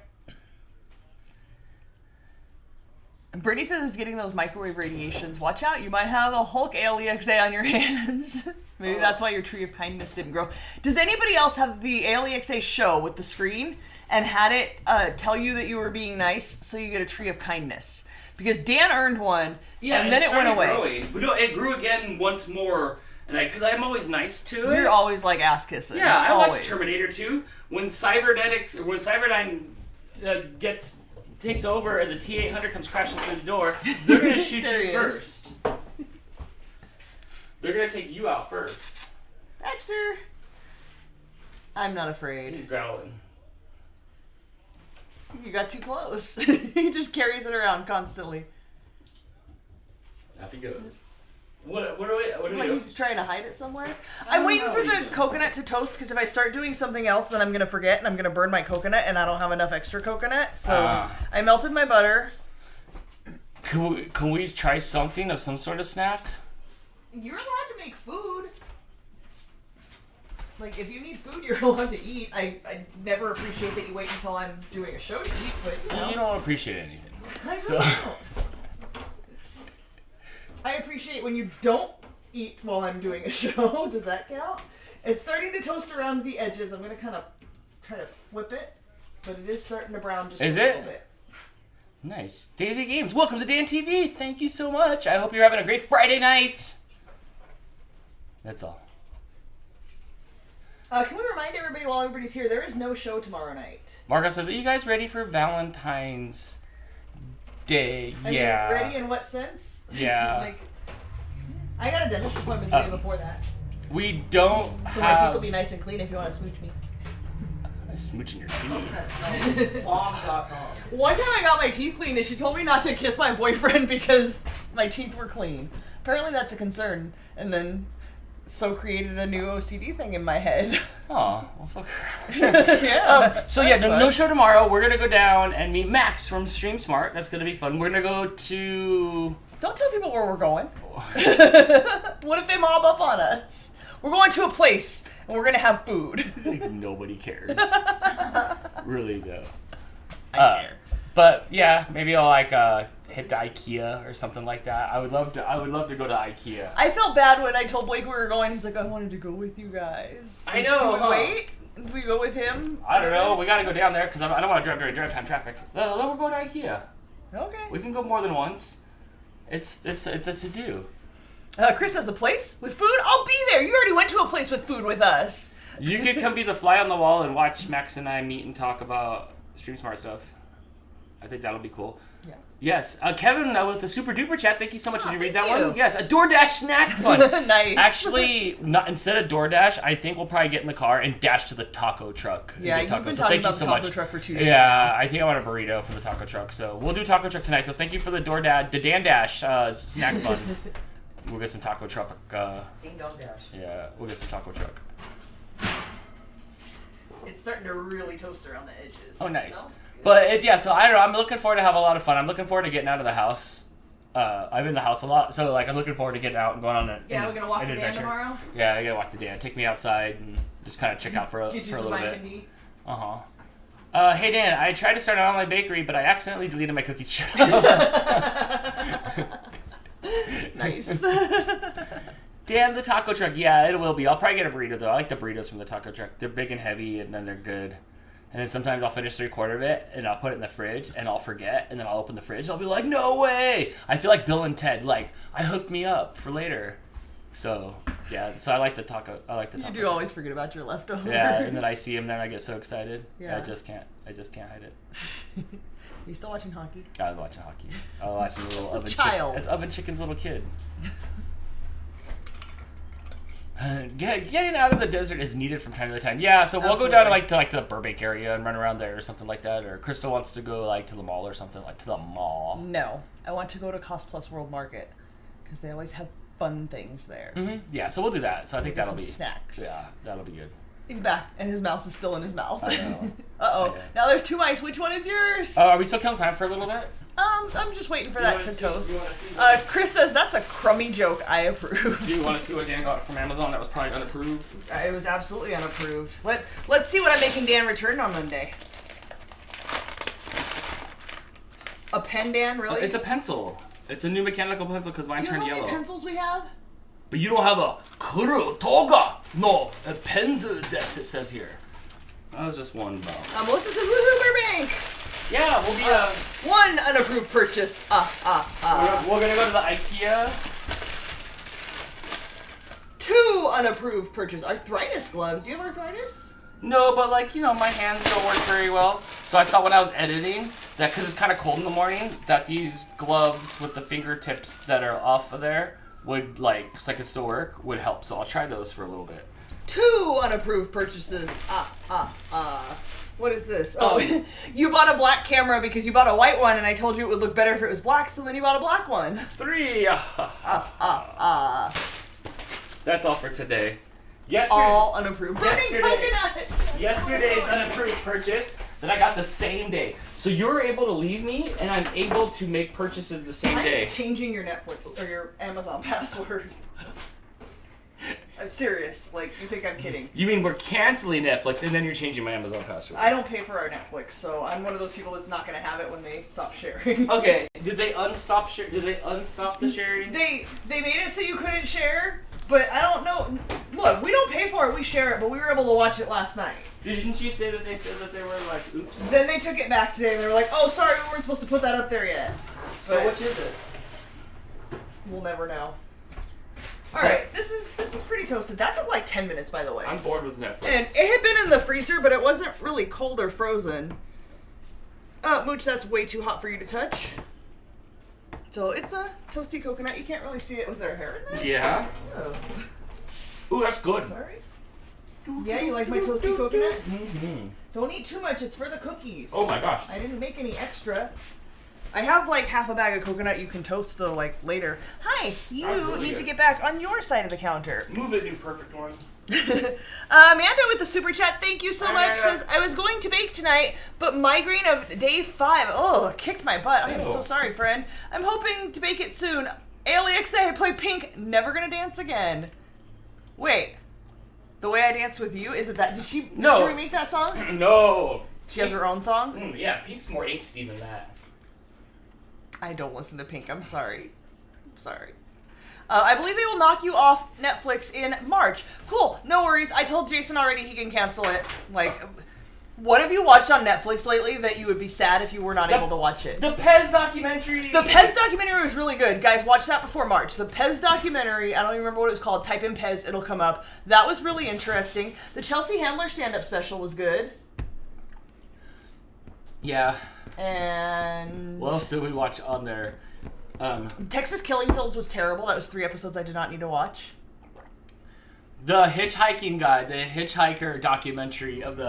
[SPEAKER 1] And Brittany says it's getting those microwave radiations. Watch out, you might have a Hulk Alexa on your hands. Maybe that's why your tree of kindness didn't grow. Does anybody else have the Alexa show with the screen and had it tell you that you were being nice so you get a tree of kindness? Because Dan earned one, and then it went away.
[SPEAKER 2] Growing. But no, it grew again once more. And because I'm always nice to it.
[SPEAKER 1] You're always like ass kissing.
[SPEAKER 2] Yeah, I
[SPEAKER 1] always.
[SPEAKER 2] watched Terminator 2. When Cyberdyne takes over and the T-800 comes crashing through the door, they're gonna shoot
[SPEAKER 1] There he
[SPEAKER 2] you
[SPEAKER 1] is.
[SPEAKER 2] first. They're gonna take you out first.
[SPEAKER 1] Baxter. I'm not
[SPEAKER 2] He's
[SPEAKER 1] afraid.
[SPEAKER 2] growling.
[SPEAKER 1] You got too close. He just carries it around constantly.
[SPEAKER 2] Off he goes. What do we
[SPEAKER 1] Like
[SPEAKER 2] do?
[SPEAKER 1] he's trying to hide it somewhere. I'm waiting for the coconut to toast because if I start doing something else, then I'm gonna forget and I'm gonna burn my coconut and I don't have enough extra coconut. So I melted my butter.
[SPEAKER 2] Can we try something of some sort of snack?
[SPEAKER 1] You're allowed to make food. Like if you need food, you're allowed to eat. I never appreciate that you wait until I'm doing a show to eat, but you know.
[SPEAKER 2] You don't appreciate anything.
[SPEAKER 1] I really
[SPEAKER 2] So-
[SPEAKER 1] don't. I appreciate when you don't eat while I'm doing a show. Does that count? It's starting to toast around the edges. I'm going to kind of try to flip it, but it is starting to brown just
[SPEAKER 2] Is
[SPEAKER 1] a little
[SPEAKER 2] it?
[SPEAKER 1] bit.
[SPEAKER 2] Nice. Daisy Games, welcome to Dan TV. Thank you so much. I hope you're having a great Friday night. That's all.
[SPEAKER 1] Can we remind everybody while everybody's here, there is no show tomorrow night.
[SPEAKER 2] Marco says, are you guys ready for Valentine's Day?
[SPEAKER 1] I mean,
[SPEAKER 2] Yeah.
[SPEAKER 1] ready in what sense?
[SPEAKER 2] Yeah.
[SPEAKER 1] Like, I got a dentist appointment the day before that.
[SPEAKER 2] We don't
[SPEAKER 1] So my teeth will
[SPEAKER 2] have...
[SPEAKER 1] be nice and clean if you want to smooch me.
[SPEAKER 2] Smooching your teeth.
[SPEAKER 3] Bomb.com.
[SPEAKER 1] One time I got my teeth cleaned and she told me not to kiss my boyfriend because my teeth were clean. Apparently that's a concern. And then so created a new OCD thing in my head.
[SPEAKER 2] Aw, well, fuck her.
[SPEAKER 1] Yeah.
[SPEAKER 2] So yeah, no show tomorrow. We're gonna go down and meet Max from Stream Smart. That's gonna be fun. We're gonna go to...
[SPEAKER 1] Don't tell people where we're going. What if they mob up on us? We're going to a place and we're gonna have food.
[SPEAKER 2] Like, nobody cares. Really though.
[SPEAKER 1] I care.
[SPEAKER 2] But yeah, maybe I'll like hit the IKEA or something like that. I would love to go to IKEA.
[SPEAKER 1] I felt bad when I told Blake we were going. He's like, I wanted to go with you guys.
[SPEAKER 2] I know,
[SPEAKER 1] Do we
[SPEAKER 2] huh?
[SPEAKER 1] wait? Do we go with him?
[SPEAKER 2] I don't know. We gotta go down there because I don't want to drive during drive time traffic. We'll go to IKEA.
[SPEAKER 1] Okay.
[SPEAKER 2] We can go more than once. It's a to-do.
[SPEAKER 1] Chris has a place with food. I'll be there. You already went to a place with food with us.
[SPEAKER 2] You could come be the fly on the wall and watch Max and I meet and talk about Stream Smart stuff. I think that'll be cool.
[SPEAKER 1] Yeah.
[SPEAKER 2] Yes. Kevin with the super duper chat. Thank you so much. Did you read that
[SPEAKER 1] thank
[SPEAKER 2] one?
[SPEAKER 1] you.
[SPEAKER 2] Yes. A DoorDash snack fun.
[SPEAKER 1] Nice.
[SPEAKER 2] Actually, instead of DoorDash, I think we'll probably get in the car and dash to the taco truck. and
[SPEAKER 1] Yeah,
[SPEAKER 2] get
[SPEAKER 1] you've been
[SPEAKER 2] tacos. So
[SPEAKER 1] talking
[SPEAKER 2] thank you
[SPEAKER 1] about
[SPEAKER 2] so
[SPEAKER 1] the taco
[SPEAKER 2] much.
[SPEAKER 1] truck for 2 days.
[SPEAKER 2] Yeah, I think I want a burrito from the taco truck. So we'll do taco truck tonight. So thank you for the Dan Dash snack fun. We'll get some taco truck.
[SPEAKER 3] Ding dong dash.
[SPEAKER 2] Yeah, we'll get some taco truck.
[SPEAKER 1] It's starting to really toast around the edges.
[SPEAKER 2] Oh, nice.
[SPEAKER 1] Smells good.
[SPEAKER 2] But yeah, so I don't know. I'm looking forward to have a lot of fun. I'm looking forward to getting out of the house. I'm in the house a lot, so like I'm looking forward to getting out and going on an
[SPEAKER 1] Yeah, we're gonna walk
[SPEAKER 2] an
[SPEAKER 1] the Dan
[SPEAKER 2] adventure.
[SPEAKER 1] tomorrow.
[SPEAKER 2] Yeah, I gotta walk the Dan. Take me outside and just kind of check out for a
[SPEAKER 1] Get you
[SPEAKER 2] for a
[SPEAKER 1] some
[SPEAKER 2] little
[SPEAKER 1] vitamin
[SPEAKER 2] bit.
[SPEAKER 1] D.
[SPEAKER 2] Hey Dan, I tried to start an online bakery, but I accidentally deleted my cookies.
[SPEAKER 1] Nice.
[SPEAKER 2] Dan, the taco truck. Yeah, it will be. I'll probably get a burrito though. I like the burritos from the taco truck. They're big and heavy, and then they're good. And then sometimes I'll finish 3/4 of it, and I'll put it in the fridge, and I'll forget, and then I'll open the fridge, and I'll be like, no way! I feel like Bill and Ted, like, I hooked me up for later. So, yeah, so I like the taco. I like the taco
[SPEAKER 1] You do
[SPEAKER 2] truck.
[SPEAKER 1] always forget about your leftovers.
[SPEAKER 2] Yeah, and then I see him there, and I get so excited.
[SPEAKER 1] Yeah.
[SPEAKER 2] I just can't hide it.
[SPEAKER 1] You still watching hockey?
[SPEAKER 2] I was watching hockey. I was watching a little
[SPEAKER 1] It's a
[SPEAKER 2] oven
[SPEAKER 1] child.
[SPEAKER 2] It's Oven Chicken's little kid. Getting out of the desert is needed from time to time. Yeah, so we'll go down to the Burbank area and run around there or something like that. Or Crystal wants to go like to the mall or something like to the mall.
[SPEAKER 1] No, I want to go to Cost Plus World Market because they always have fun things there.
[SPEAKER 2] Mm-hmm. Yeah, so we'll do that. So I think
[SPEAKER 1] Get
[SPEAKER 2] that'll
[SPEAKER 1] some
[SPEAKER 2] be
[SPEAKER 1] snacks.
[SPEAKER 2] Yeah, that'll be good.
[SPEAKER 1] He's back, and his mouse is still in his mouth.
[SPEAKER 2] I know.
[SPEAKER 1] Uh-oh.
[SPEAKER 2] Yeah.
[SPEAKER 1] Now there's 2 mice. Which one is yours?
[SPEAKER 2] Are we still killing time for a little bit?
[SPEAKER 1] I'm just waiting for that to toast.
[SPEAKER 2] You wanna see
[SPEAKER 1] Chris says that's a crummy joke. I approve.
[SPEAKER 2] do you want to see what Dan got from Amazon that was probably unapproved?
[SPEAKER 1] It was absolutely unapproved. Let's see what I'm making Dan return on Monday. A pen, Dan? Really?
[SPEAKER 2] It's a pencil. It's a new mechanical pencil because mine
[SPEAKER 1] Do you know
[SPEAKER 2] turned
[SPEAKER 1] how many
[SPEAKER 2] yellow.
[SPEAKER 1] pencils we have?
[SPEAKER 2] But you don't have a kuru toga. No, a pencil desu, it says here. That was just one about.
[SPEAKER 1] Melissa's in Woohoo Burbank.
[SPEAKER 2] Yeah, we'll be
[SPEAKER 1] One unapproved purchase.
[SPEAKER 2] we're gonna go to the IKEA.
[SPEAKER 1] 2 unapproved purchase. Arthritis gloves. Do you have arthritis?
[SPEAKER 2] No, but like, you know, my hands don't work very well. So I thought when I was editing that because it's kind of cold in the morning, that these gloves with the fingertips that are off of there would like, so I could still work, would help. So I'll try those for a little bit.
[SPEAKER 1] 2 unapproved purchases. What is this? Oh, you bought a black camera because you bought a white one, and I told you it would look better if it was black, so then you bought a black one.
[SPEAKER 2] 3. That's all for today.
[SPEAKER 1] All unapproved. Burning
[SPEAKER 2] Yesterday.
[SPEAKER 1] coconut!
[SPEAKER 2] Yesterday's unapproved purchase that I got the same day. So you're able to leave me, and I'm able to make purchases the same day.
[SPEAKER 1] I'm changing your Netflix or your Amazon password. I'm serious. Like, you think I'm kidding.
[SPEAKER 2] You mean we're canceling Netflix, and then you're changing my Amazon password?
[SPEAKER 1] I don't pay for our Netflix, so I'm one of those people that's not going to have it when they stop sharing.
[SPEAKER 2] Okay, did they unstop the sharing?
[SPEAKER 1] They made it so you couldn't share, but I don't know. Look, we don't pay for it, we share it, but we were able to watch it last night.
[SPEAKER 2] Didn't you say that they said that they were like, oops?
[SPEAKER 1] Then they took it back today and they were like, oh, sorry, we weren't supposed to put that up there yet.
[SPEAKER 2] So
[SPEAKER 1] But
[SPEAKER 2] which is it?
[SPEAKER 1] we'll never know. Alright, this is pretty toasted. That took like 10 minutes, by the way.
[SPEAKER 2] I'm bored with Netflix.
[SPEAKER 1] And it had been in the freezer, but it wasn't really cold or frozen. Mooch, that's way too hot for you to touch. So it's a toasty coconut. You can't really see it. Was there hair in there?
[SPEAKER 2] Yeah.
[SPEAKER 1] Oh.
[SPEAKER 2] Ooh, that's good.
[SPEAKER 1] Sorry. Yeah, you like my toasty coconut?
[SPEAKER 2] Mm-hmm.
[SPEAKER 1] Don't eat too much. It's for the cookies.
[SPEAKER 2] Oh my gosh.
[SPEAKER 1] I didn't make any extra. I have like half a bag of coconut you can toast though, like later. Hi, you
[SPEAKER 2] That was really
[SPEAKER 1] need
[SPEAKER 2] good.
[SPEAKER 1] to get back on your side of the counter.
[SPEAKER 2] Move it, you perfect one.
[SPEAKER 1] Amanda with the super chat, thank you so
[SPEAKER 2] Hi,
[SPEAKER 1] much.
[SPEAKER 2] Amanda.
[SPEAKER 1] Says I was going to bake tonight, but migraine of day 5. Oh, kicked my butt. I am so
[SPEAKER 2] Ew.
[SPEAKER 1] sorry, friend. I'm hoping to bake it soon. Alexa, I play Pink. Never gonna dance again. Wait, the way I danced with you, is it that? Did she remake that song?
[SPEAKER 2] No.
[SPEAKER 1] She has her own song.
[SPEAKER 2] Yeah, Pink's more angsty than that.
[SPEAKER 1] I don't listen to Pink. I'm sorry. I believe they will knock you off Netflix in March. Cool. No worries. I told Jason already he can cancel it. Like, What have you watched on Netflix lately that you would be sad if you were not able to watch it?
[SPEAKER 2] The Pez documentary.
[SPEAKER 1] The Pez documentary was really good. Guys, watch that before March. The Pez documentary, I don't even remember what it was called. Type in Pez, it'll come up. That was really interesting. The Chelsea Handler stand-up special was good.
[SPEAKER 2] Yeah.
[SPEAKER 1] And...
[SPEAKER 2] What else did we watch on there?
[SPEAKER 1] Texas Killing Fields was terrible. That was 3 episodes I did not need to watch.
[SPEAKER 2] The hitchhiking guy, the hitchhiker documentary of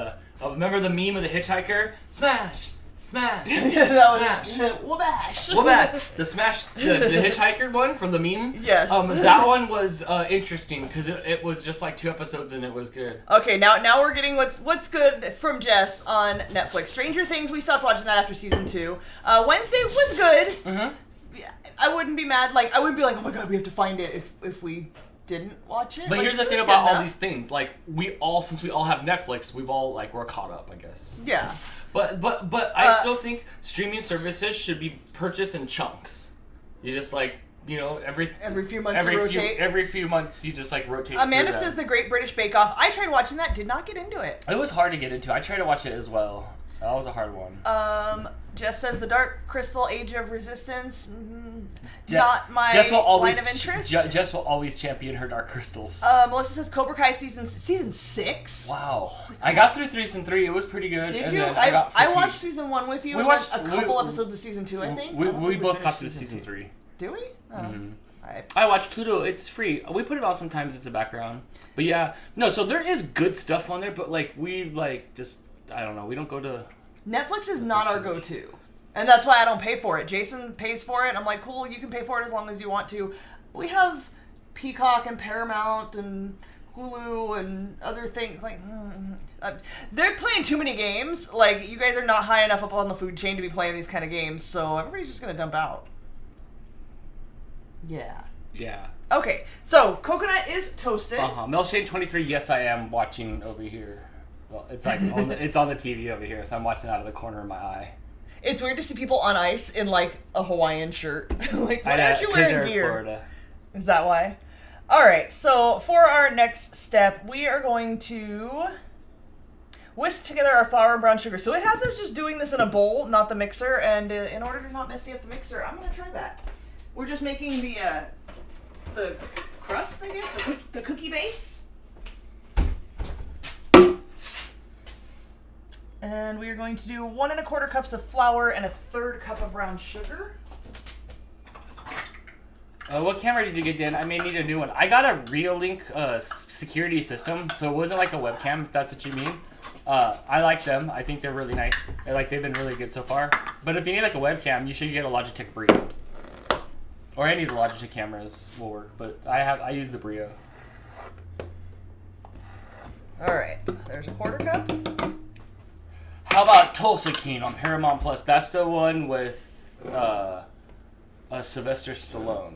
[SPEAKER 2] remember the meme of the hitchhiker? Smash! Smash! Smash!
[SPEAKER 1] Wabash!
[SPEAKER 2] Wabash! The smash, the hitchhiker one from the meme?
[SPEAKER 1] Yes.
[SPEAKER 2] That one was interesting because it was just like 2 episodes and it was good.
[SPEAKER 1] Okay, now we're getting what's good from Jess on Netflix. Stranger Things, we stopped watching that after season 2. Wednesday was good.
[SPEAKER 2] Mm-hmm.
[SPEAKER 1] I wouldn't be mad. Like, I wouldn't be like, oh my god, we have to find it if we didn't watch it.
[SPEAKER 2] But
[SPEAKER 1] like,
[SPEAKER 2] here's the thing about all these things. Like, since we all have Netflix, we're caught up, I guess.
[SPEAKER 1] Yeah.
[SPEAKER 2] But I still think streaming services should be purchased in chunks. You just every
[SPEAKER 1] few months you rotate.
[SPEAKER 2] Every few months you just rotate.
[SPEAKER 1] Amanda says The Great British Bake Off. I tried watching that, did not get into it.
[SPEAKER 2] It was hard to get into. I tried to watch it as well. That was a hard one.
[SPEAKER 1] Jess says The Dark Crystal Age of Resistance. Not my line of interest.
[SPEAKER 2] Jess will always champion her Dark Crystals.
[SPEAKER 1] Melissa says Cobra Kai season 6.
[SPEAKER 2] Wow. I got through season 3. It was pretty good.
[SPEAKER 1] Did
[SPEAKER 2] and
[SPEAKER 1] you?
[SPEAKER 2] then
[SPEAKER 1] I watched season 1 with you.
[SPEAKER 2] We
[SPEAKER 1] and
[SPEAKER 2] watched
[SPEAKER 1] a couple episodes of season 2, I think.
[SPEAKER 2] We both got to season 3.
[SPEAKER 1] Do we?
[SPEAKER 2] Mm-hmm.
[SPEAKER 1] Alright.
[SPEAKER 2] I watch Pluto. It's free. We put it on sometimes as a background. But yeah. No, so there is good stuff on there, but just, I don't know. We don't go to...
[SPEAKER 1] Netflix is not our go-to. And that's why I don't pay for it. Jason pays for it. I'm like, cool, you can pay for it as long as you want to. We have Peacock and Paramount and Hulu and other things. They're playing too many games. You guys are not high enough up on the food chain to be playing these kind of games, so everybody's just going to dump out. Yeah.
[SPEAKER 2] Yeah.
[SPEAKER 1] Okay, so coconut is toasted.
[SPEAKER 2] Melshane 23, yes, I am watching over here. Well, it's it's on the TV over here, so I'm watching out of the corner of my eye.
[SPEAKER 1] It's weird to see people on ice in a Hawaiian shirt. Why aren't you wearing gear?
[SPEAKER 2] Florida.
[SPEAKER 1] Is that why? All right. So for our next step, we are going to whisk together our flour and brown sugar. So it has us just doing this in a bowl, not the mixer. And in order to not messy up the mixer, I'm going to try that. We're just making the crust, I guess, the cookie base. And we are going to do 1 1/4 cups of flour and 1/3 cup of brown sugar.
[SPEAKER 2] What camera did you get, Dan? I may need a new one. I got a Reolink security system, so it wasn't like a webcam, if that's what you mean. I like them. I think they're really nice. They've been really good so far. But if you need a webcam, you should get a Logitech Brio. Or any of the Logitech cameras will work, but I use the Brio.
[SPEAKER 1] All right, there's 1/4 cup.
[SPEAKER 2] How about Tulsa King on Paramount Plus? That's the one with Sylvester Stallone.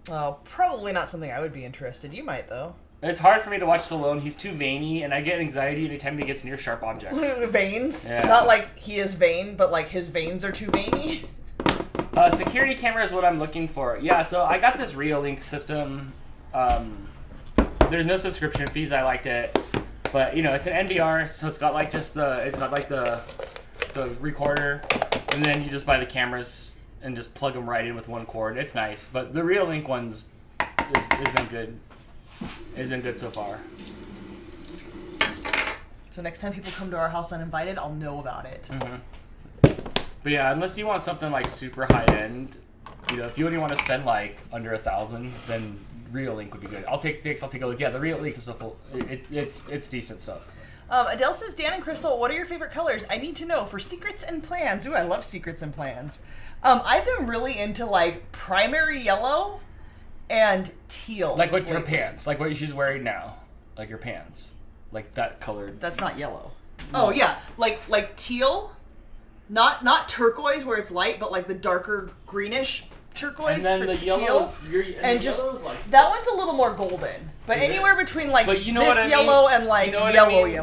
[SPEAKER 1] Oh, probably not something I would be interested. You might, though.
[SPEAKER 2] It's hard for me to watch Stallone. He's too veiny, and I get anxiety anytime he gets near sharp objects.
[SPEAKER 1] Veins?
[SPEAKER 2] Yeah.
[SPEAKER 1] Not like he is vain, but his veins are too veiny?
[SPEAKER 2] Security camera is what I'm looking for. Yeah, so I got this Reolink system. There's no subscription fees. I liked it. But, it's an NVR, so it's got the recorder, and then you just buy the cameras and just plug them right in with one cord. It's nice, but the Reolink one's has been good. It's been good so far.
[SPEAKER 1] So next time people come to our house uninvited, I'll know about it.
[SPEAKER 2] Mm-hmm. But yeah, unless you want something super high end, if you only want to spend under $1,000, then Reolink would be good. I'll take a look. Yeah, the Reolink is it's decent stuff.
[SPEAKER 1] Adele says, Dan and Crystal, what are your favorite colors? I need to know for secrets and plans. Ooh, I love secrets and plans. I've been really into primary yellow and teal.
[SPEAKER 2] Like what your pants, like what she's wearing now, like your pants, like that colored.
[SPEAKER 1] That's not yellow. Oh yeah, like teal, not turquoise where it's light, but the darker greenish turquoise.
[SPEAKER 2] And then
[SPEAKER 1] that's
[SPEAKER 2] the yellows,
[SPEAKER 1] teal. And just that one's a little more golden, but anywhere between this yellow and yellow.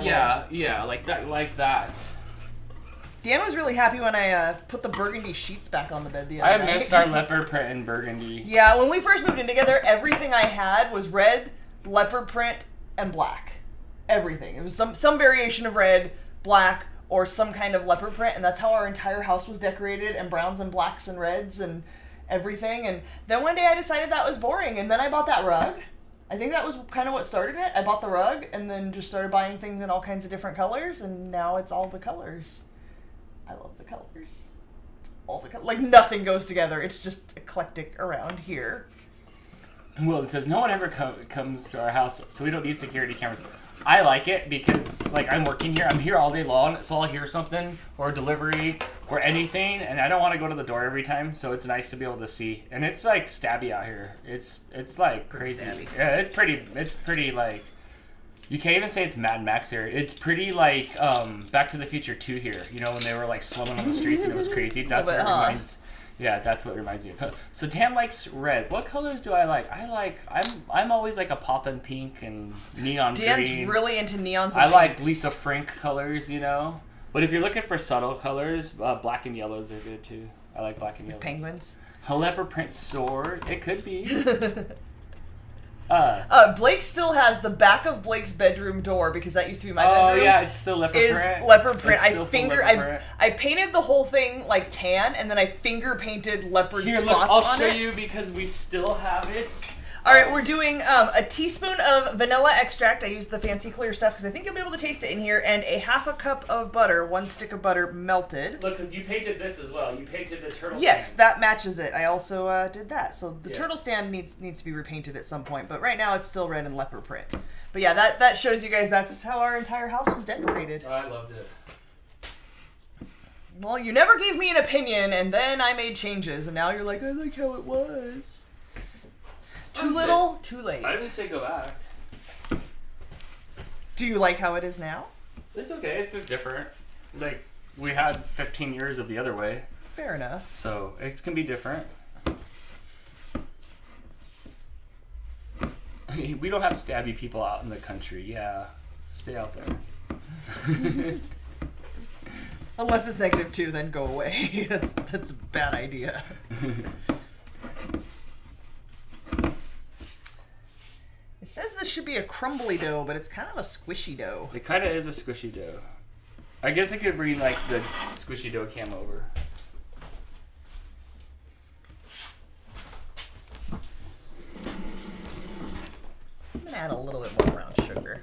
[SPEAKER 2] Yeah, like that.
[SPEAKER 1] Dan was really happy when I put the burgundy sheets back on the bed the other night.
[SPEAKER 2] I missed our leopard print and burgundy.
[SPEAKER 1] Yeah, when we first moved in together, everything I had was red, leopard print, and black. Everything. It was some variation of red, black, or some kind of leopard print, and that's how our entire house was decorated, and browns and blacks and reds and everything. And then one day I decided that was boring, and then I bought that rug. I think that was kind of what started it. I bought the rug and then just started buying things in all kinds of different colors, and now it's all the colors. I love the colors. It's all the colors. Like, nothing goes together. It's just eclectic around here.
[SPEAKER 2] Well, it says no one ever comes to our house, so we don't need security cameras. I like it because, like, I'm working here. I'm here all day long, so I'll hear something or delivery or anything, and I don't want to go to the door every time. So it's nice to be able to see. And it's like stabby out here. It's like crazy. Yeah, it's pretty like. You can't even say it's Mad Max here. It's pretty like Back to the Future 2 here. You know, when they were like slumming on the streets and it was crazy. That's what it reminds. Yeah, that's what reminds me of. So Dan likes red. What colors do I like? I'm always like a poppin' pink and neon green.
[SPEAKER 1] Dan's really into neons and
[SPEAKER 2] I like
[SPEAKER 1] pinks.
[SPEAKER 2] Lisa Frank colors, you know. But if you're looking for subtle colors, black and yellows are good too. I like black and yellows.
[SPEAKER 1] Penguins.
[SPEAKER 2] A leopard print sword. It could be.
[SPEAKER 1] Blake still has the back of Blake's bedroom door, because that used to be my bedroom.
[SPEAKER 2] Oh yeah, it's still leopard print.
[SPEAKER 1] Is leopard print.
[SPEAKER 2] It's still full leopard print.
[SPEAKER 1] I painted the whole thing like tan, and then I finger painted leopard
[SPEAKER 2] Here,
[SPEAKER 1] spots
[SPEAKER 2] look,
[SPEAKER 1] on it.
[SPEAKER 2] I'll show you because we still have it.
[SPEAKER 1] All right, we're doing a teaspoon of vanilla extract. I used the fancy clear stuff because I think you'll be able to taste it in here, and a half a cup of butter, 1 stick of butter melted.
[SPEAKER 2] Look, you painted this as well. You painted the turtle.
[SPEAKER 1] Yes,
[SPEAKER 2] stand.
[SPEAKER 1] that matches it. I also did that. So the
[SPEAKER 2] Yeah.
[SPEAKER 1] turtle stand needs to be repainted at some point, but right now it's still red and leopard print. But yeah, that shows you guys that's how our entire house was decorated.
[SPEAKER 2] Oh, I loved it.
[SPEAKER 1] Well, you never gave me an opinion, and then I made changes, and now you're like, I like how it was. Too little, too late.
[SPEAKER 2] I didn't say go back.
[SPEAKER 1] Do you like how it is now?
[SPEAKER 2] It's okay. It's just different. Like, we had 15 years of the other way,
[SPEAKER 1] Fair enough.
[SPEAKER 2] so it can be different. We don't have stabby people out in the country. Yeah, stay out there.
[SPEAKER 1] Unless it's -2, then go away. That's a bad idea. It says this should be a crumbly dough, but it's kind of a squishy dough.
[SPEAKER 2] It kind of is a squishy dough. I guess I could bring like the squishy dough cam over.
[SPEAKER 1] I'm gonna add a little bit more brown sugar.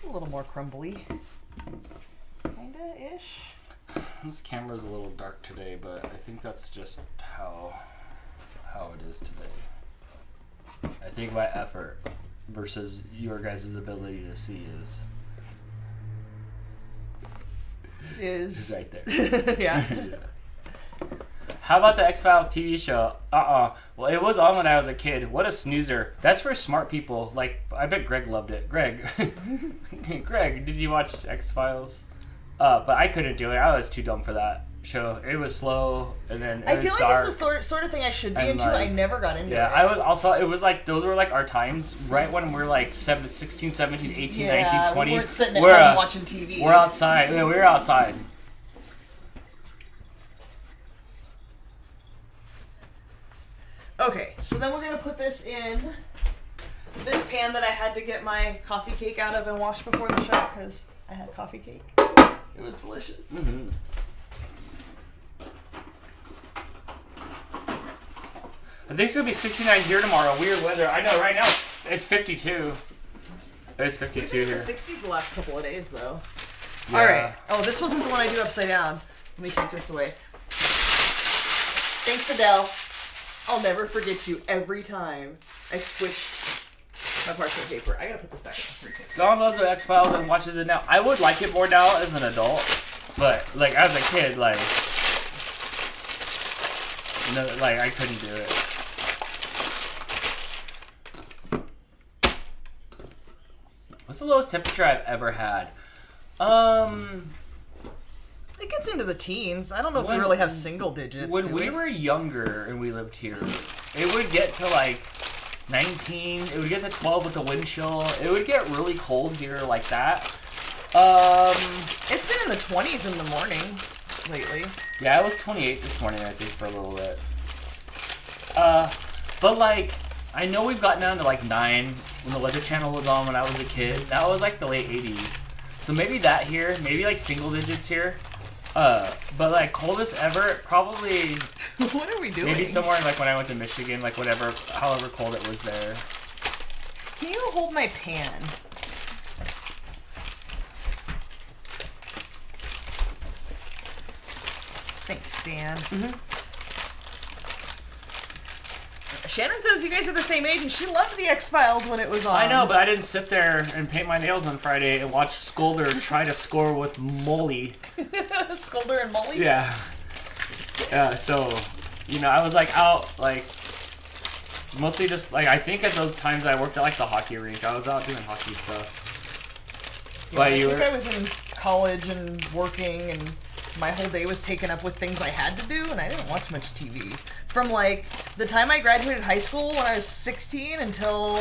[SPEAKER 1] A little more crumbly, kinda-ish.
[SPEAKER 2] This camera's a little dark today, but I think that's just how it is today. I think my effort versus your guys' ability to see is right there.
[SPEAKER 1] Yeah.
[SPEAKER 2] How about the X-Files TV show? Well, it was on when I was a kid. What a snoozer. That's for smart people. Like, I bet Greg loved it. Greg. Greg, did you watch X-Files? But I couldn't do it. I was too dumb for that show. It was slow, and then it
[SPEAKER 1] I
[SPEAKER 2] was
[SPEAKER 1] feel like
[SPEAKER 2] dark.
[SPEAKER 1] this is the sort of thing I should be
[SPEAKER 2] and,
[SPEAKER 1] into.
[SPEAKER 2] like,
[SPEAKER 1] I never got into
[SPEAKER 2] Yeah,
[SPEAKER 1] it.
[SPEAKER 2] I was also, it was like, those were like our times, right when we're like 16, 17, 18, 19, 20.
[SPEAKER 1] We weren't sitting at
[SPEAKER 2] We're,
[SPEAKER 1] home watching TV.
[SPEAKER 2] We're outside. Yeah, we were outside.
[SPEAKER 1] Okay, so then we're gonna put this in this pan that I had to get my coffee cake out of and wash before the show because I had coffee cake. It was delicious.
[SPEAKER 2] Mm-hmm. I think it's gonna be 69 here tomorrow. Weird weather. I know. Right now it's 52. It's 52
[SPEAKER 1] We've been in
[SPEAKER 2] here.
[SPEAKER 1] the 60s the last couple of days though.
[SPEAKER 2] Yeah.
[SPEAKER 1] All right. Oh, this wasn't the one I do upside down. Let me take this away. Thanks, Adele. I'll never forget you every time I squished my parchment paper. I gotta put this back in the fridge.
[SPEAKER 2] Dawn loves the X-Files and watches it now. I would like it more now as an adult, but like as a kid, like no, like I couldn't do it. What's the lowest temperature I've ever had?
[SPEAKER 1] It gets into the teens. I don't know if we
[SPEAKER 2] When-
[SPEAKER 1] really have single digits.
[SPEAKER 2] When
[SPEAKER 1] do
[SPEAKER 2] we were younger and we lived here, it would get to like 19. It would get to 12 with the wind chill. It would get really cold here like that.
[SPEAKER 1] It's been in the 20s in the morning lately.
[SPEAKER 2] Yeah, it was 28 this morning, I think, for a little bit. But like, I know we've gotten down to like 9 when the Weather Channel was on when I was a kid. That was like the late 80s. So maybe that here, maybe like single digits here. But like coldest ever, probably.
[SPEAKER 1] What are we doing?
[SPEAKER 2] Maybe somewhere like when I went to Michigan, like whatever, however cold it was there.
[SPEAKER 1] Can you hold my pan? Thanks, Dan. Shannon says you guys are the same age, and she loved the X-Files when it was on.
[SPEAKER 2] I know, but I didn't sit there and paint my nails on Friday and watch Skolder try to score with Molly.
[SPEAKER 1] Skolder and Molly?
[SPEAKER 2] Yeah. So, you know, I was like out, like, mostly just, like, I think at those times I worked at, like, the hockey rink. I was out doing hockey stuff.
[SPEAKER 1] Yeah, I think I was in college and working, and my whole day was taken up with things I had to do, and I didn't watch much TV. From, like, the time I graduated high school when I was 16 until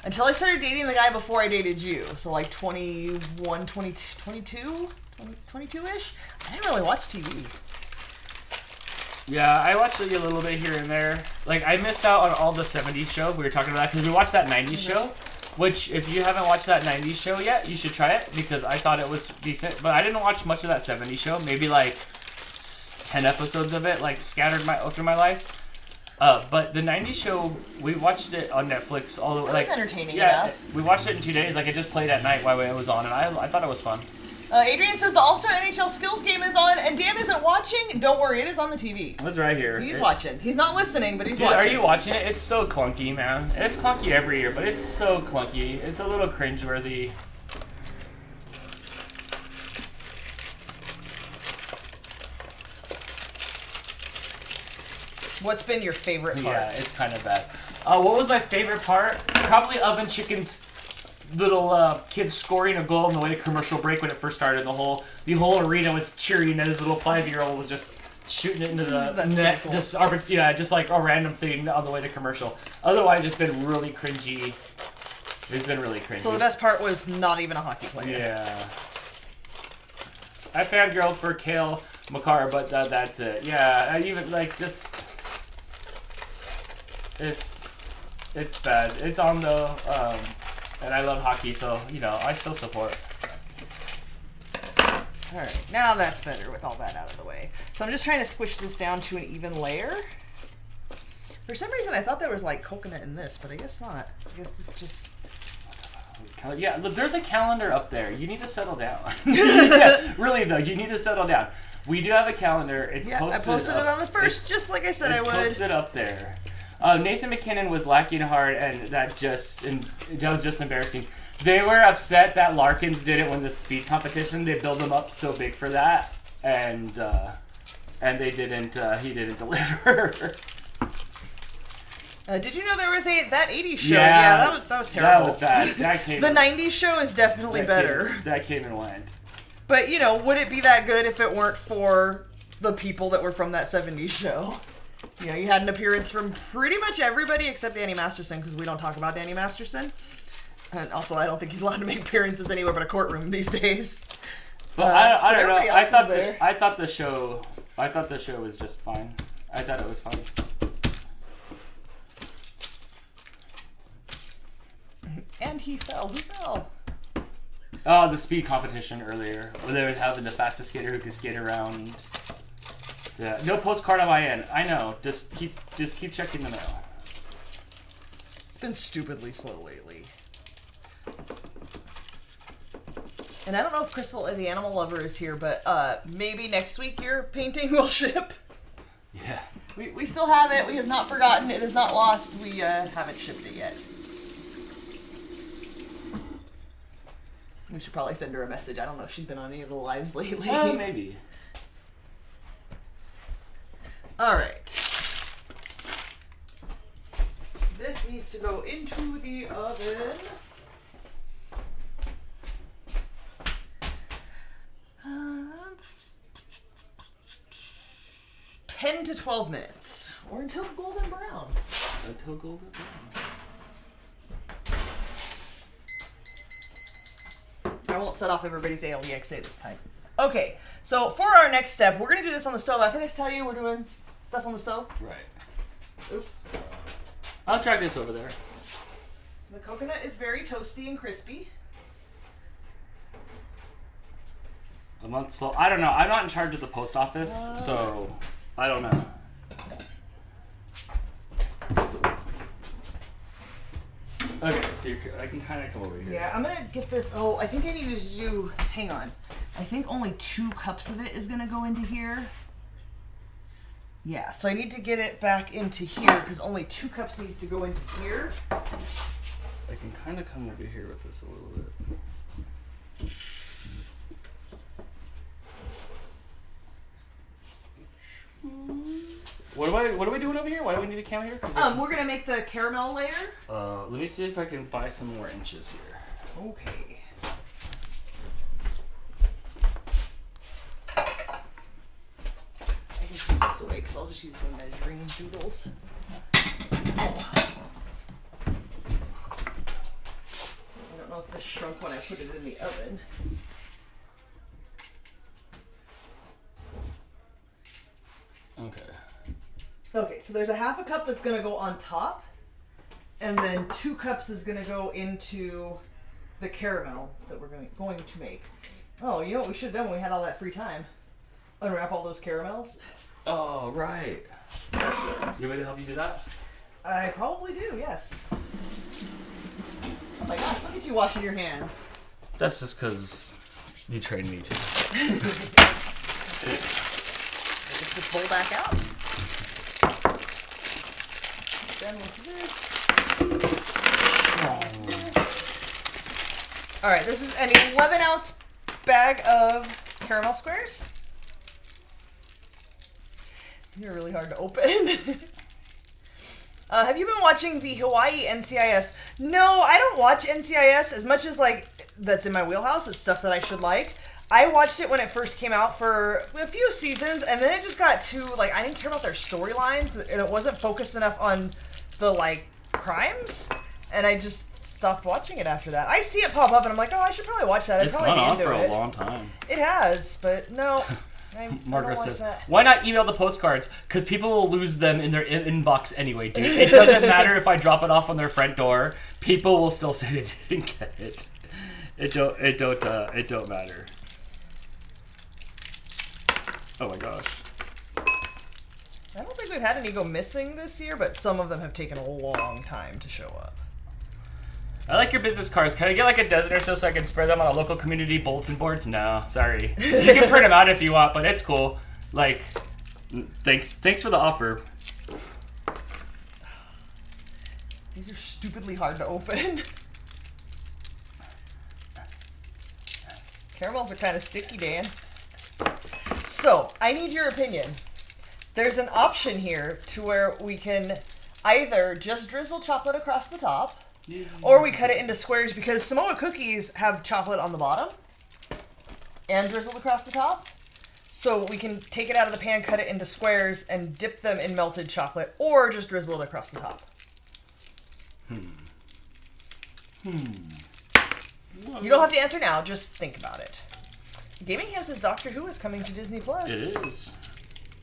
[SPEAKER 1] I started dating the guy before I dated you. So, like, 21, 22, 22-ish? I didn't really watch TV.
[SPEAKER 2] Yeah, I watched it a little bit here and there. Like, I missed out on all the 70s show. We were talking about that because we watched that 90s show. Which, if you haven't watched that 90s show yet, you should try it because I thought it was decent. But I didn't watch much of that 70s show. Maybe like 10 episodes of it, like scattered through my life. But the 90s show, we watched it on Netflix all the way.
[SPEAKER 1] That was entertaining enough.
[SPEAKER 2] We watched it in 2 days. Like it just played at night while it was on, and I thought it was fun.
[SPEAKER 1] Adrian says the All-Star NHL Skills game is on, and Dan isn't watching. Don't worry, it is on the TV.
[SPEAKER 2] It's right here.
[SPEAKER 1] He's watching. He's not listening, but he's
[SPEAKER 2] Dude,
[SPEAKER 1] watching.
[SPEAKER 2] are you watching it? It's so clunky, man. It's clunky every year, but it's so clunky. It's a little cringeworthy.
[SPEAKER 1] What's been your favorite part?
[SPEAKER 2] Yeah, it's kind of bad. What was my favorite part? Probably Oven Chicken's little kid scoring a goal on the way to commercial break when it first started. The whole arena was cheering, and his little 5-year-old was just shooting it into the net.
[SPEAKER 1] Cool.
[SPEAKER 2] Just like a random thing on the way to commercial. Otherwise, it's been really cringy. It's been really cringy.
[SPEAKER 1] So the best part was not even a hockey player.
[SPEAKER 2] Yeah. I fangirled for Kale McCarr, but that's it. Yeah, I even like just. It's bad. It's on though. And I love hockey, so, you know, I still support.
[SPEAKER 1] Alright, now that's better with all that out of the way. So I'm just trying to squish this down to an even layer. For some reason I thought there was like coconut in this, but I guess not. I guess it's just...
[SPEAKER 2] Yeah, look, there's a calendar up there. You need to settle down. Yeah, really though, you need to settle down. We do have a calendar. It's posted.
[SPEAKER 1] I posted it on the first, just like I said I would.
[SPEAKER 2] It's posted up there. Nathan McKinnon was lacking hard, and that was just embarrassing. They were upset that Larkins did it when the speed competition. They built him up so big for that, and they didn't. He didn't deliver.
[SPEAKER 1] Did you know there was that 80s show?
[SPEAKER 2] Yeah,
[SPEAKER 1] that was terrible.
[SPEAKER 2] That was bad. That came.
[SPEAKER 1] The 90s show is definitely better.
[SPEAKER 2] That came and went.
[SPEAKER 1] But you know, would it be that good if it weren't for the people that were from that 70s show? You know, you had an appearance from pretty much everybody except Danny Masterson, because we don't talk about Danny Masterson. And also, I don't think he's allowed to make appearances anywhere but a courtroom these days.
[SPEAKER 2] But I don't know. I thought the show was just fine. I thought it was fun.
[SPEAKER 1] And he fell. Who fell?
[SPEAKER 2] Oh, the speed competition earlier, where they were having the fastest skater who could skate around. Yeah, no postcard on my end. I know. Just keep checking the mail.
[SPEAKER 1] It's been stupidly slow lately. And I don't know if Crystal, the animal lover, is here, but maybe next week your painting will ship.
[SPEAKER 2] Yeah.
[SPEAKER 1] We still have it. We have not forgotten. It is not lost. We haven't shipped it yet. We should probably send her a message. I don't know if she's been on any of the lives lately.
[SPEAKER 2] Maybe.
[SPEAKER 1] Alright. This needs to go into the oven. 10 to 12 minutes. Or until golden brown.
[SPEAKER 2] Until golden.
[SPEAKER 1] I won't set off everybody's ALEXA this time. Okay, so for our next step, we're going to do this on the stove. I forgot to tell you we're doing stuff on the stove.
[SPEAKER 2] Right.
[SPEAKER 1] Oops.
[SPEAKER 2] I'll track this over there.
[SPEAKER 1] The coconut is very toasty and crispy.
[SPEAKER 2] A month slow. I don't know. I'm not in charge of the post office, so I don't know. Okay, so I can kind of come over here.
[SPEAKER 1] Yeah, I'm going to get this. Oh, I think I need to do. Hang on. I think only 2 cups of it is going to go into here. Yeah, so I need to get it back into here because only 2 cups needs to go into here.
[SPEAKER 2] I can kind of come over here with this a little bit. What are we doing over here? Why do we need a camera here?
[SPEAKER 1] We're gonna make the caramel layer.
[SPEAKER 2] Let me see if I can buy some more inches here.
[SPEAKER 1] Okay. I can keep this away because I'll just use the measuring doodles. Oh. I don't know if this shrunk when I put it in the oven.
[SPEAKER 2] Okay.
[SPEAKER 1] Okay, so there's a 1/2 cup that's going to go on top, and then 2 cups is going to go into the caramel that we're going to make. Oh, you know what we should have done when we had all that free time? Unwrap all those caramels.
[SPEAKER 2] Oh, right. You want me to help you do that?
[SPEAKER 1] I probably do, yes. Oh my gosh, look at you washing your hands.
[SPEAKER 2] That's just because you trained me to.
[SPEAKER 1] Get this bowl back out. Done with this. Alright, this is an 11-ounce bag of caramel squares. They're really hard to open. Have you been watching the Hawaii NCIS? No, I don't watch NCIS as much as, like, that's in my wheelhouse. It's stuff that I should like. I watched it when it first came out for a few seasons, and then it just got too, like, I didn't care about their storylines, and it wasn't focused enough on the, like, crimes, and I just stopped watching it after that. I see it pop up, and I'm like, oh, I should probably watch that. I'd
[SPEAKER 2] It's
[SPEAKER 1] probably
[SPEAKER 2] gone
[SPEAKER 1] be
[SPEAKER 2] on
[SPEAKER 1] into
[SPEAKER 2] for
[SPEAKER 1] it.
[SPEAKER 2] a long time.
[SPEAKER 1] It has, but no. I don't
[SPEAKER 2] Margaret
[SPEAKER 1] watch
[SPEAKER 2] says,
[SPEAKER 1] that.
[SPEAKER 2] why not email the postcards? Because people will lose them in their inbox anyway, dude. It doesn't matter if I drop it off on their front door. People will still say they didn't get it. It don't matter. Oh my gosh.
[SPEAKER 1] I don't think we've had any go missing this year, but some of them have taken a long time to show up.
[SPEAKER 2] I like your business cards. Can I get like a dozen or so I can spread them on a local community bulletin boards? No, sorry. You can print them out if you want, but it's cool. Like, thanks for the offer.
[SPEAKER 1] These are stupidly hard to open. Caramels are kind of sticky, Dan. So, I need your opinion. There's an option here to where we can either just drizzle chocolate across the top, or we cut it into squares because Samoa cookies have chocolate on the bottom and drizzled across the top. So we can take it out of the pan, cut it into squares, and dip them in melted chocolate, or just drizzle it across the top. You don't have to answer now, just think about it. Gaming Ham says Doctor Who is coming to Disney Plus.
[SPEAKER 2] It is.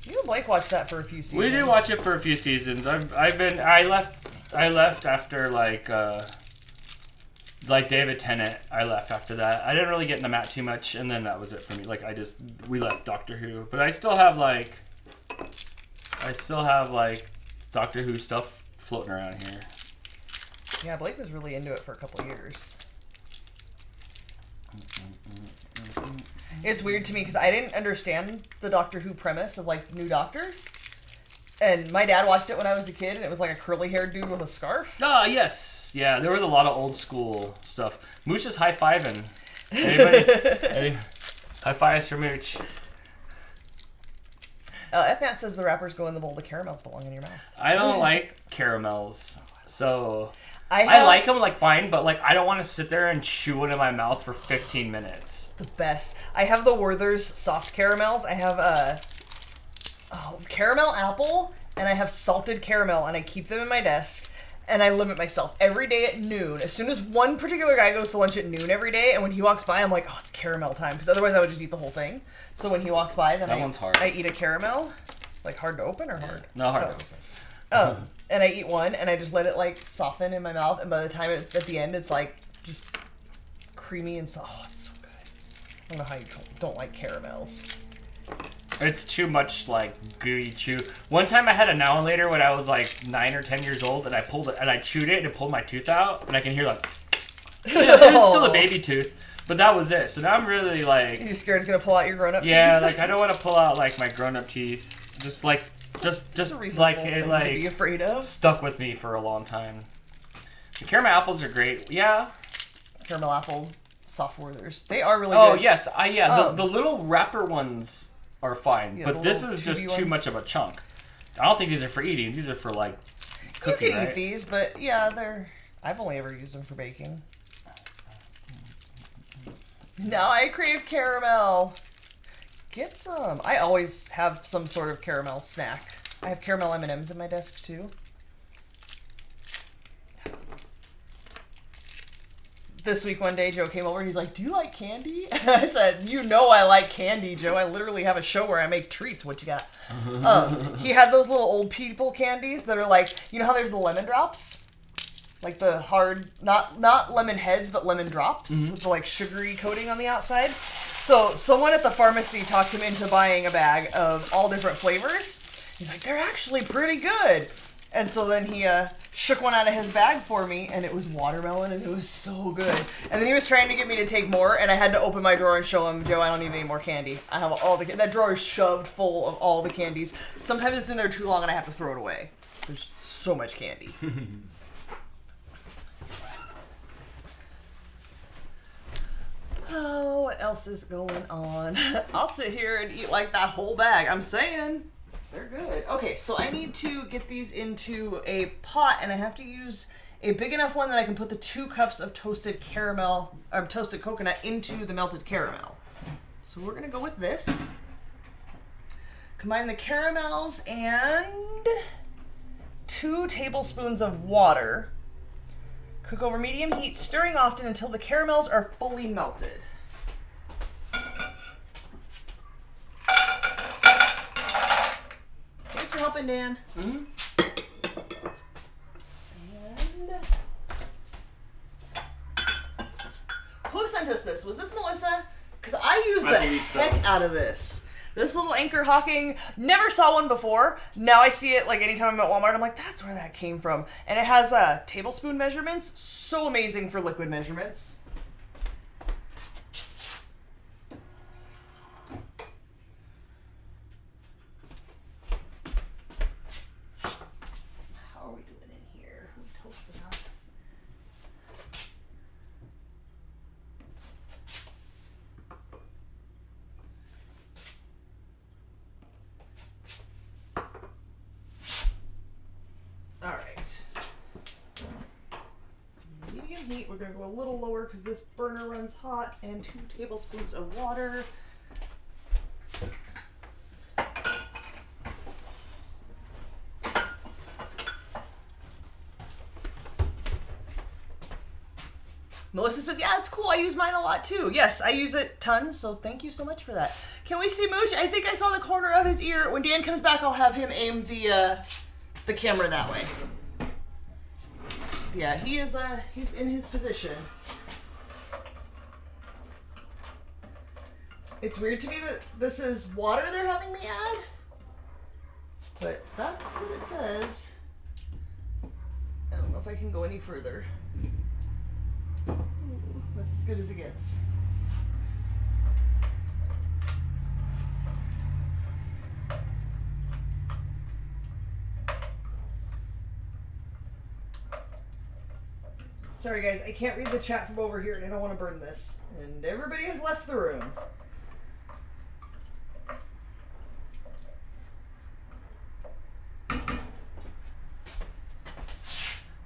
[SPEAKER 1] You and Blake watched that for a few seasons.
[SPEAKER 2] We did watch it for a few seasons. I left after like David Tennant. I left after that. I didn't really get into Matt too much, and then that was it for me. Like we left Doctor Who, but I still have like Doctor Who stuff floating around here.
[SPEAKER 1] Yeah, Blake was really into it for a couple years. It's weird to me because I didn't understand the Doctor Who premise of like new doctors. And my dad watched it when I was a kid, and it was like a curly-haired dude with a scarf.
[SPEAKER 2] Ah, yes. Yeah, there was a lot of old school stuff. Mooch is high-fiving. Anybody? High fives for Mooch.
[SPEAKER 1] F-Nat says the wrappers go in the bowl. The caramels belong in your mouth.
[SPEAKER 2] I don't like caramels, so
[SPEAKER 1] I
[SPEAKER 2] like them like fine, but like I don't want to sit there and chew it in my mouth for 15 minutes.
[SPEAKER 1] The best. I have the Werther's soft caramels. I have caramel apple and I have salted caramel, and I keep them in my desk. And I limit myself every day at noon. As soon as one particular guy goes to lunch at noon every day, and when he walks by, I'm like, oh, it's caramel time. Because otherwise I would just eat the whole thing. So when he walks by, then
[SPEAKER 2] One's hard.
[SPEAKER 1] I eat a caramel. Like hard to open or hard?
[SPEAKER 2] No, hard
[SPEAKER 1] Oh.
[SPEAKER 2] to open.
[SPEAKER 1] And I eat one, and I just let it like soften in my mouth. And by the time it's at the end, it's like just creamy and soft. Oh, it's so good. I don't know how you don't like caramels.
[SPEAKER 2] It's too much like gooey chew. One time I had a Now and Later when I was like 9 or 10 years old, and I pulled it and I chewed it and it pulled my tooth out, and I can hear like it was still a baby tooth, but that was it. So now I'm really like,
[SPEAKER 1] You're scared it's gonna pull out your grown-up
[SPEAKER 2] yeah,
[SPEAKER 1] teeth?
[SPEAKER 2] like I don't want to pull out like my grown-up teeth. Just like just
[SPEAKER 1] That's a reasonable
[SPEAKER 2] like
[SPEAKER 1] thing
[SPEAKER 2] it
[SPEAKER 1] to
[SPEAKER 2] like
[SPEAKER 1] be afraid of.
[SPEAKER 2] stuck with me for a long time. The caramel apples are great. Yeah.
[SPEAKER 1] Caramel apple soft Werthers. They are really
[SPEAKER 2] Oh
[SPEAKER 1] good.
[SPEAKER 2] yes, the little wrapper ones are fine,
[SPEAKER 1] Yeah,
[SPEAKER 2] but
[SPEAKER 1] the
[SPEAKER 2] this
[SPEAKER 1] little
[SPEAKER 2] is just
[SPEAKER 1] tubey
[SPEAKER 2] too
[SPEAKER 1] ones.
[SPEAKER 2] much of a chunk. I don't think these are for eating. These are for like
[SPEAKER 1] You
[SPEAKER 2] cooking,
[SPEAKER 1] can
[SPEAKER 2] right?
[SPEAKER 1] eat these, but yeah, I've only ever used them for baking. Now I crave caramel. Get some. I always have some sort of caramel snack. I have caramel M&Ms in my desk too. This week one day Joe came over and he's like, do you like candy? And I said, you know I like candy, Joe. I literally have a show where I make treats. What you got? He had those little old people candies that are like, you know how there's the lemon drops? Like the hard, not lemon heads, but lemon drops with the like sugary coating on the outside. So someone at the pharmacy talked him into buying a bag of all different flavors. He's like, they're actually pretty good. And so then he shook one out of his bag for me, and it was watermelon, and it was so good. And then he was trying to get me to take more, and I had to open my drawer and show him, Joe, I don't need any more candy. I have all that drawer is shoved full of all the candies. Sometimes it's in there too long, and I have to throw it away. There's so much candy. Oh, what else is going on? I'll sit here and eat like that whole bag. I'm saying. They're good. Okay, so I need to get these into a pot, and I have to use a big enough one that I can put the 2 cups of toasted caramel, or toasted coconut into the melted caramel. So we're gonna go with this. Combine the caramels and 2 tablespoons of water. Cook over medium heat, stirring often until the caramels are fully melted. Thanks for helping, Dan. And who sent us this? Was this Melissa? Because I used the
[SPEAKER 2] believe so.
[SPEAKER 1] heck out of this. This little anchor hawking, never saw one before. Now I see it like anytime I'm at Walmart. I'm like, that's where that came from. And it has tablespoon measurements. So amazing for liquid measurements. How are we doing in here? Who toasted up? Alright. Medium heat. We're going to go a little lower because this burner runs hot. And 2 tablespoons of water. Melissa says, yeah, it's cool. I use mine a lot too. Yes, I use it tons, so thank you so much for that. Can we see Mooch? I think I saw the corner of his ear. When Dan comes back, I'll have him aim the camera that way. Yeah, he's in his position. It's weird to me that this is water they're having me add, but that's what it says. I don't know if I can go any further. That's as good as it gets. Sorry guys, I can't read the chat from over here and I don't want to burn this. And everybody has left the room.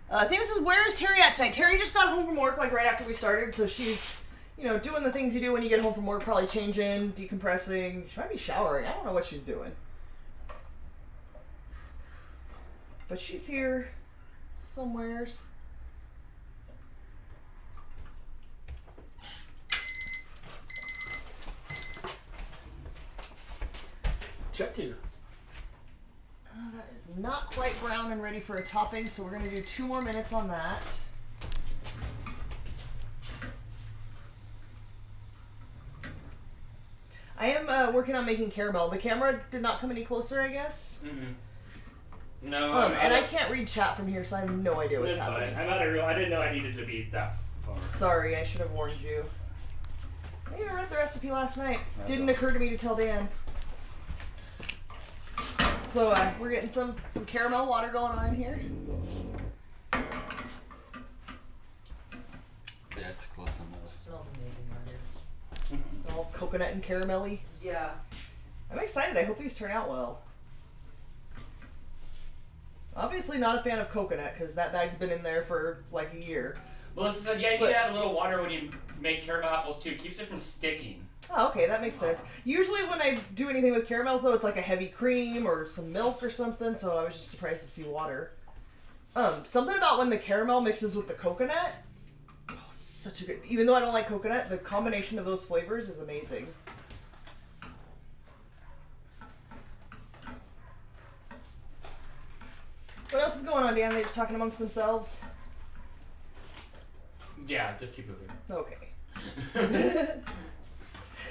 [SPEAKER 1] Athena says, where is Terry at tonight? Terry just got home from work like right after we started, so she's, doing the things you do when you get home from work, probably changing, decompressing. She might be showering. I don't know what she's doing. But she's here somewheres.
[SPEAKER 2] Check 2.
[SPEAKER 1] That is not quite brown and ready for a topping, so we're going to do 2 more minutes on that. I am working on making caramel. The camera did not come any closer, I guess.
[SPEAKER 2] No.
[SPEAKER 1] And I can't read chat from here, so I have no idea what's
[SPEAKER 2] It's
[SPEAKER 1] happening.
[SPEAKER 2] fine. I didn't know I needed to be that far.
[SPEAKER 1] Sorry, I should have warned you. I even read the recipe last night.
[SPEAKER 2] That's
[SPEAKER 1] Didn't occur to me to tell Dan. So we're getting some caramel water going on here.
[SPEAKER 2] Yeah, it's close on those.
[SPEAKER 3] Smells amazing right here.
[SPEAKER 1] All coconut and caramelly.
[SPEAKER 3] Yeah.
[SPEAKER 1] I'm excited. I hope these turn out well. Obviously not a fan of coconut because that bag's been in there for like a year.
[SPEAKER 2] Melissa said, yeah, you
[SPEAKER 1] But-
[SPEAKER 2] can add a little water when you make caramel apples too. Keeps it from sticking.
[SPEAKER 1] Oh, okay, that makes sense. Usually when I do anything with caramels, though, it's like a heavy cream or some milk or something, so I was just surprised to see water. Something about when the caramel mixes with the coconut, such a good... Even though I don't like coconut, the combination of those flavors is amazing. What else is going on, Dan? They just talking amongst themselves?
[SPEAKER 2] Yeah, just keep moving.
[SPEAKER 1] Okay.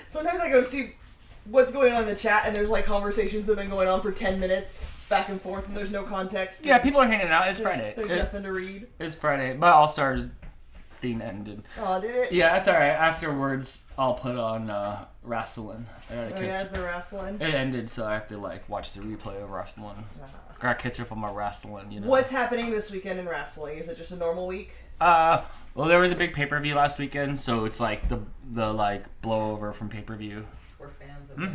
[SPEAKER 1] Sometimes I go to see what's going on in the chat, and there's like conversations that have been going on for 10 minutes back and forth, and there's no context.
[SPEAKER 2] Yeah, people are hanging out. It's
[SPEAKER 1] There's-
[SPEAKER 2] Friday.
[SPEAKER 1] There's nothing to read.
[SPEAKER 2] It's Friday. My All-Stars thing ended.
[SPEAKER 1] Oh, did it?
[SPEAKER 2] Yeah, that's alright. Afterwards, I'll put on wrestling.
[SPEAKER 1] Oh, yeah, is the wrestling?
[SPEAKER 2] It ended, so I have to like watch the replay of wrestling. Gotta catch up on my wrestling, you know.
[SPEAKER 1] What's happening this weekend in wrestling? Is it just a normal week?
[SPEAKER 2] Well, there was a big pay-per-view last weekend, so it's like the like blowover from pay-per-view.
[SPEAKER 3] We're fans of that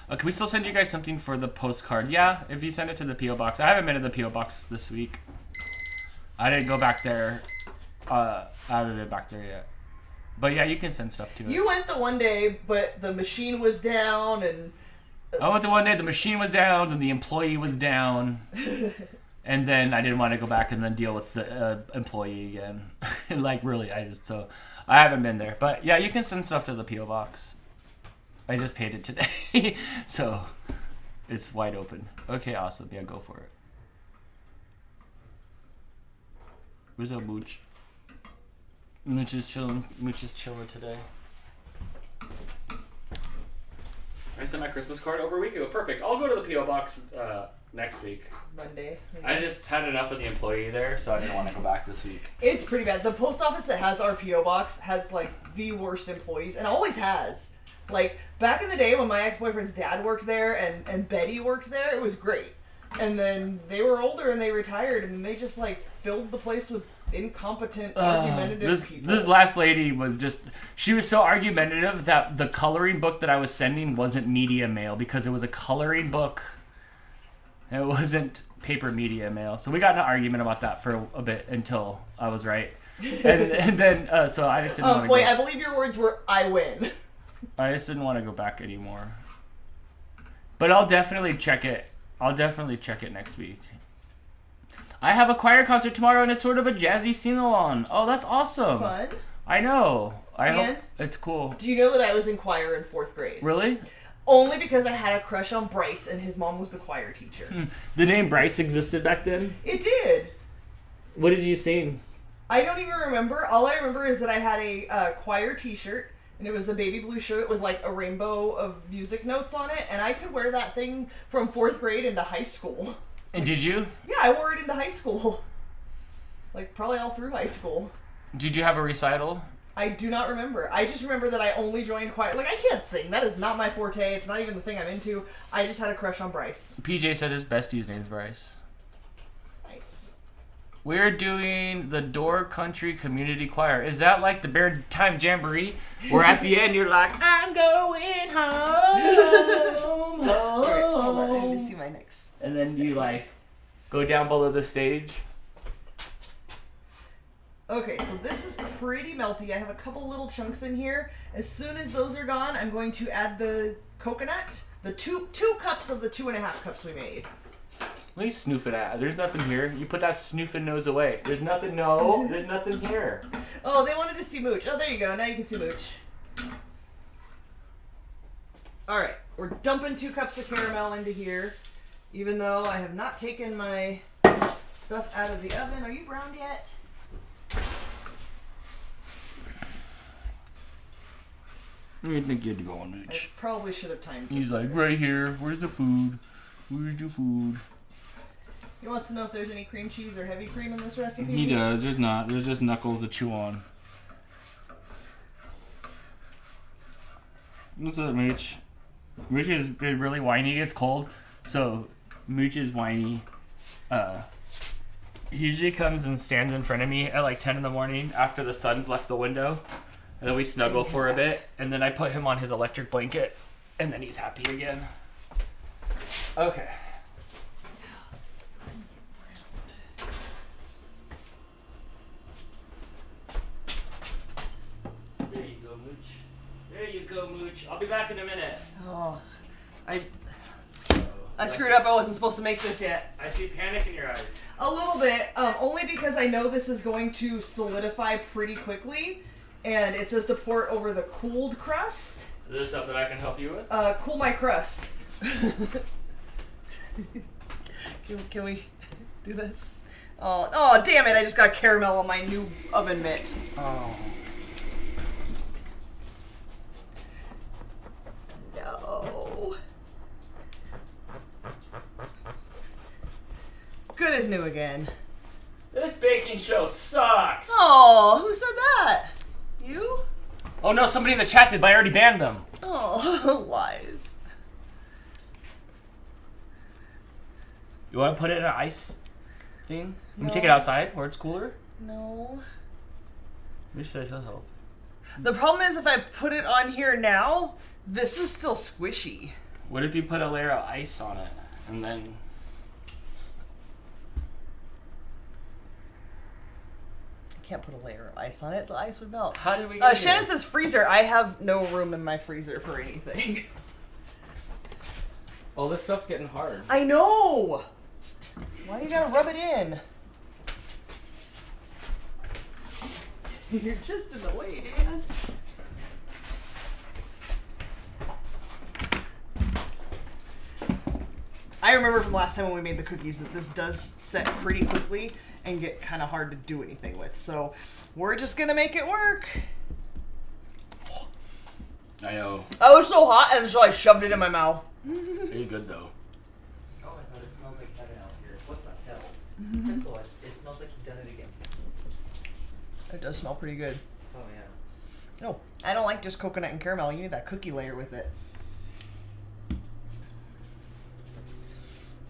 [SPEAKER 3] boy.
[SPEAKER 2] Can we still send you guys something for the postcard? Yeah, if you send it to the P.O. Box. I haven't been to the P.O. Box this week. I didn't go back there. I haven't been back there yet. But yeah, you can send stuff to it.
[SPEAKER 1] You went the one day, but the machine was down, and...
[SPEAKER 2] I went the one day, the machine was down, and the employee was down. And then I didn't want to go back and then deal with the employee again. Like, really, so I haven't been there. But yeah, you can send stuff to the P.O. Box. I just paid it today. So it's wide open. Okay, awesome. Yeah, go for it. Where's our Mooch? Mooch is chilling. Mooch is chilling today. I sent my Christmas card over a week ago. Perfect. I'll go to the P.O. Box next week.
[SPEAKER 1] Monday. Maybe.
[SPEAKER 2] I just had enough of the employee there, so I didn't want to go back this week.
[SPEAKER 1] It's pretty bad. The post office that has our P.O. Box has, like, the worst employees, and always has. Like, back in the day when my ex-boyfriend's dad worked there and Betty worked there, it was great. And then they were older and they retired, and they just, like, filled the place with incompetent, argumentative people.
[SPEAKER 2] This last lady was just... She was so argumentative that the coloring book that I was sending wasn't media mail because it was a coloring book. It wasn't paper media mail. So we got in an argument about that for a bit until I was right. And then, so I just didn't want to
[SPEAKER 1] Wait,
[SPEAKER 2] go.
[SPEAKER 1] I believe your words were, I win.
[SPEAKER 2] I just didn't want to go back anymore. But I'll definitely check it. I'll definitely check it next week. I have a choir concert tomorrow, and it's sort of a jazzy sing-along. Oh, that's awesome.
[SPEAKER 1] Fun.
[SPEAKER 2] I know. I
[SPEAKER 1] And-
[SPEAKER 2] hope it's cool.
[SPEAKER 1] Do you know that I was in choir in 4th grade?
[SPEAKER 2] Really?
[SPEAKER 1] Only because I had a crush on Bryce, and his mom was the choir teacher.
[SPEAKER 2] The name Bryce existed back then?
[SPEAKER 1] It did.
[SPEAKER 2] What did you sing?
[SPEAKER 1] I don't even remember. All I remember is that I had a choir t-shirt, and it was a baby blue shirt with like a rainbow of music notes on it, and I could wear that thing from 4th grade into high school.
[SPEAKER 2] And did you?
[SPEAKER 1] Yeah, I wore it into high school. Like, probably all through high school.
[SPEAKER 2] Did you have a recital?
[SPEAKER 1] I do not remember. I just remember that I only joined choir. Like, I can't sing. That is not my forte. It's not even the thing I'm into. I just had a crush on Bryce.
[SPEAKER 2] PJ said his bestie's name's Bryce.
[SPEAKER 1] Nice.
[SPEAKER 2] We're doing the Door Country Community Choir. Is that like the Bear Time Jamboree? Where at the end you're like, I'm going home, home.
[SPEAKER 1] Alright, hold on. I need to see my next.
[SPEAKER 2] And then you like go down below the stage.
[SPEAKER 1] Okay, so this is pretty melty. I have a couple little chunks in here. As soon as those are gone, I'm going to add the coconut. The two cups of the 2.5 cups we made.
[SPEAKER 2] Let me snoof it at. There's nothing here. You put that snoofing nose away. There's nothing. No, there's nothing here.
[SPEAKER 1] Oh, they wanted to see Mooch. Oh, there you go. Now you can see Mooch. Alright, we're dumping 2 cups of caramel into here. Even though I have not taken my stuff out of the oven. Are you browned yet?
[SPEAKER 2] Where do you think you're going,
[SPEAKER 1] I
[SPEAKER 2] Mooch?
[SPEAKER 1] probably should have timed this.
[SPEAKER 2] He's like, right here. Where's the food? Where's your food?
[SPEAKER 1] He wants to know if there's any cream cheese or heavy cream in this recipe.
[SPEAKER 2] He does. There's not. There's just knuckles to chew on. What's up, Mooch? Mooch is really whiny. He gets cold, so Mooch is whiny. He usually comes and stands in front of me at like 10 in the morning after the sun's left the window, and then we snuggle for a bit, and then I put him on his electric blanket, and then he's happy again. Okay. There you go, Mooch. There you go, Mooch. I'll be back in a minute.
[SPEAKER 1] Oh, I screwed up. I wasn't supposed to make this yet.
[SPEAKER 2] I see panic in your eyes.
[SPEAKER 1] A little bit, only because I know this is going to solidify pretty quickly, and it says to pour it over the cooled crust.
[SPEAKER 2] Is there something I can help you with?
[SPEAKER 1] Cool my crust. Can we do this? Oh, damn it! I just got caramel on my new oven mitt.
[SPEAKER 2] Oh.
[SPEAKER 1] No. Good as new again.
[SPEAKER 2] This baking show sucks.
[SPEAKER 1] Oh, who said that? You?
[SPEAKER 2] Oh no, somebody in the chat did, but I already banned them.
[SPEAKER 1] Oh, lies.
[SPEAKER 2] You want to put it in an ice thing? Let me
[SPEAKER 1] No.
[SPEAKER 2] take it outside where it's cooler.
[SPEAKER 1] No.
[SPEAKER 2] You said he'll help.
[SPEAKER 1] The problem is if I put it on here now, this is still squishy.
[SPEAKER 2] What if you put a layer of ice on it and then?
[SPEAKER 1] I can't put a layer of ice on it. The ice would melt.
[SPEAKER 2] How did we get
[SPEAKER 1] Shannon
[SPEAKER 2] here?
[SPEAKER 1] says freezer. I have no room in my freezer for anything.
[SPEAKER 2] Oh, this stuff's getting hard.
[SPEAKER 1] I know! Why you gotta rub it in? You're just in the way, Dan. I remember from last time when we made the cookies that this does set pretty quickly and get kind of hard to do anything with. So we're just gonna make it work.
[SPEAKER 2] I know.
[SPEAKER 1] I was so hot and so I shoved it in my mouth.
[SPEAKER 2] Are you good though?
[SPEAKER 3] Oh my god, it smells like heaven out here. What the hell? Crystal, it smells like you've done it again.
[SPEAKER 1] It does smell pretty good.
[SPEAKER 3] Oh yeah.
[SPEAKER 1] No, I don't like just coconut and caramel. You need that cookie layer with it.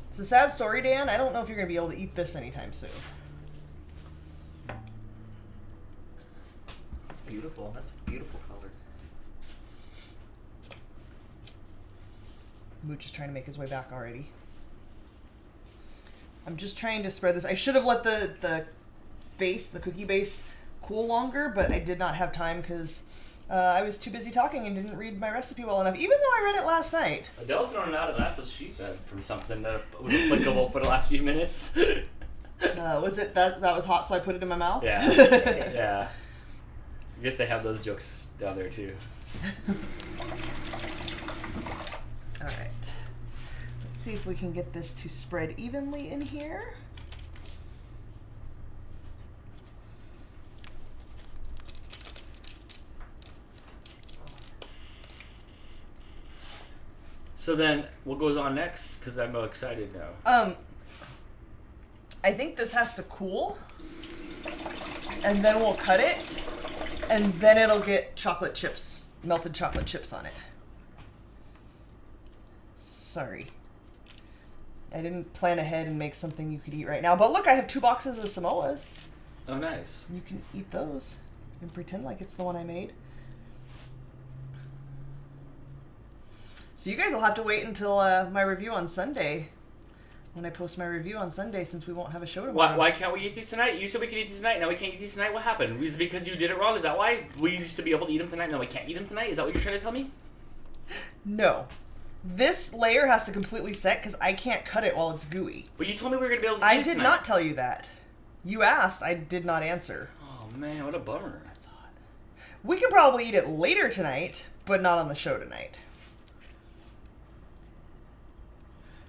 [SPEAKER 1] It's a sad story, Dan. I don't know if you're going to be able to eat this anytime soon.
[SPEAKER 3] It's beautiful. That's a beautiful color.
[SPEAKER 1] Mooch is trying to make his way back already. I'm just trying to spread this. I should have let the base, the cookie base, cool longer, but I did not have time because I was too busy talking and didn't read my recipe well enough, even though I read it last night.
[SPEAKER 2] Adele's running out of that's what she said from something that was applicable for the last few minutes.
[SPEAKER 1] Was it that was hot, so I put it in my mouth?
[SPEAKER 2] Yeah. Yeah. I guess they have those jokes down there too.
[SPEAKER 1] All right. Let's see if we can get this to spread evenly in here.
[SPEAKER 2] So then, what goes on next? Because I'm excited now.
[SPEAKER 1] I think this has to cool, and then we'll cut it, and then it'll get chocolate chips, melted chocolate chips on it. Sorry. I didn't plan ahead and make something you could eat right now. But look, I have 2 boxes of Samoas.
[SPEAKER 2] Oh, nice.
[SPEAKER 1] You can eat those and pretend like it's the one I made. So you guys will have to wait until my review on Sunday. When I post my review on Sunday, since we won't have a show tomorrow.
[SPEAKER 2] Why can't we eat these tonight? You said we could eat these tonight. Now we can't eat these tonight. What happened? Is it because you did it wrong? Is that why? We used to be able to eat them tonight. Now we can't eat them tonight? Is that what you're trying to tell me?
[SPEAKER 1] No. This layer has to completely set because I can't cut it while it's gooey.
[SPEAKER 2] But you told me we were gonna be able to.
[SPEAKER 1] I did not tell you that. You asked, I did not answer.
[SPEAKER 2] Oh man, what a bummer.
[SPEAKER 1] That's odd. We could probably eat it later tonight, but not on the show tonight.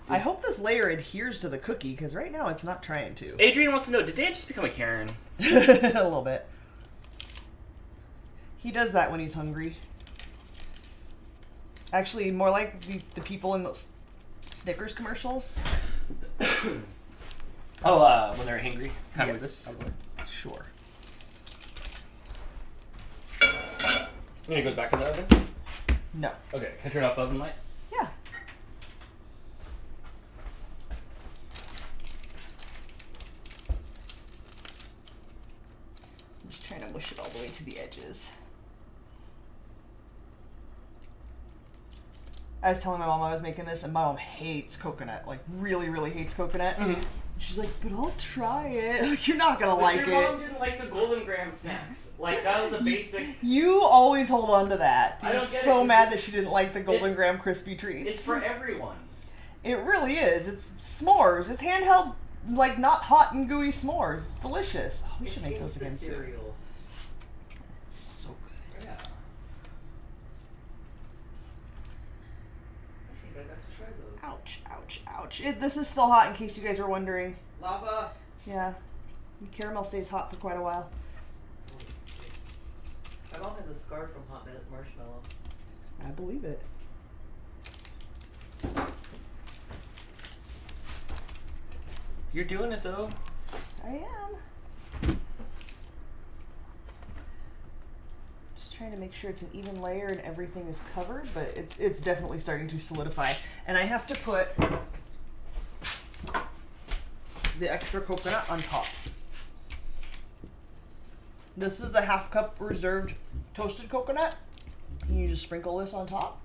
[SPEAKER 1] I hope this layer adheres to the cookie because right now it's not trying to.
[SPEAKER 2] Adrian wants to know: did Dan just become a Karen?
[SPEAKER 1] A little bit. He does that when he's hungry. Actually, more like the people in those Snickers commercials.
[SPEAKER 2] Oh, when they're hangry. Kind of
[SPEAKER 1] Yes.
[SPEAKER 2] like this.
[SPEAKER 1] Sure.
[SPEAKER 2] And it goes back in the oven?
[SPEAKER 1] No.
[SPEAKER 2] Okay, can I turn off the oven light?
[SPEAKER 1] Yeah. I'm just trying to mush it all the way to the edges. I was telling my mom I was making this, and my mom hates coconut. Like, really, really hates coconut.
[SPEAKER 2] Mm-hmm.
[SPEAKER 1] She's like, but I'll try it. You're not gonna like
[SPEAKER 2] your
[SPEAKER 1] it.
[SPEAKER 2] mom didn't like the golden graham snacks. Like, that was a basic...
[SPEAKER 1] You always hold on to that.
[SPEAKER 2] I
[SPEAKER 1] You're
[SPEAKER 2] don't get it,
[SPEAKER 1] so
[SPEAKER 2] 'cause
[SPEAKER 1] mad that she didn't like the golden graham crispy treats.
[SPEAKER 2] It's for everyone.
[SPEAKER 1] It really is. It's s'mores. It's handheld, like, not hot and gooey s'mores. It's delicious. Oh, we should make those again soon.
[SPEAKER 3] Cereal.
[SPEAKER 1] It's so good.
[SPEAKER 2] Yeah.
[SPEAKER 3] I think I got to try those.
[SPEAKER 1] Ouch, ouch, ouch. This is still hot in case you guys were wondering.
[SPEAKER 3] Lava.
[SPEAKER 1] Yeah. The caramel stays hot for quite a while.
[SPEAKER 3] My mom has a scar from hot marshmallow.
[SPEAKER 1] I believe it.
[SPEAKER 2] You're doing it, though.
[SPEAKER 1] I am. Just trying to make sure it's an even layer and everything is covered, but it's definitely starting to solidify. And I have to put the extra coconut on top. This is the half cup reserved toasted coconut. And you just sprinkle this on top.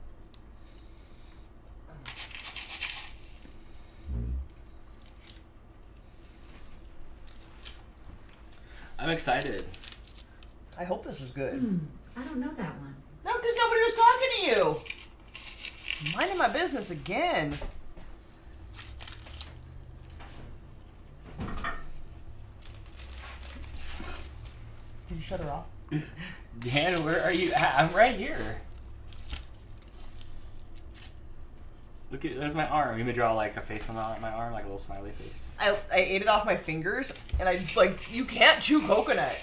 [SPEAKER 2] I'm excited.
[SPEAKER 1] I hope this is good.
[SPEAKER 5] I don't know that one.
[SPEAKER 1] That's because nobody was talking to you. Minding my business again. Did you shut her off?
[SPEAKER 2] Dan, where are you at? I'm right here. Look at, there's my arm. You may draw like a face on my arm, like a little smiley face.
[SPEAKER 1] I ate it off my fingers, and I just, like, you can't chew coconut.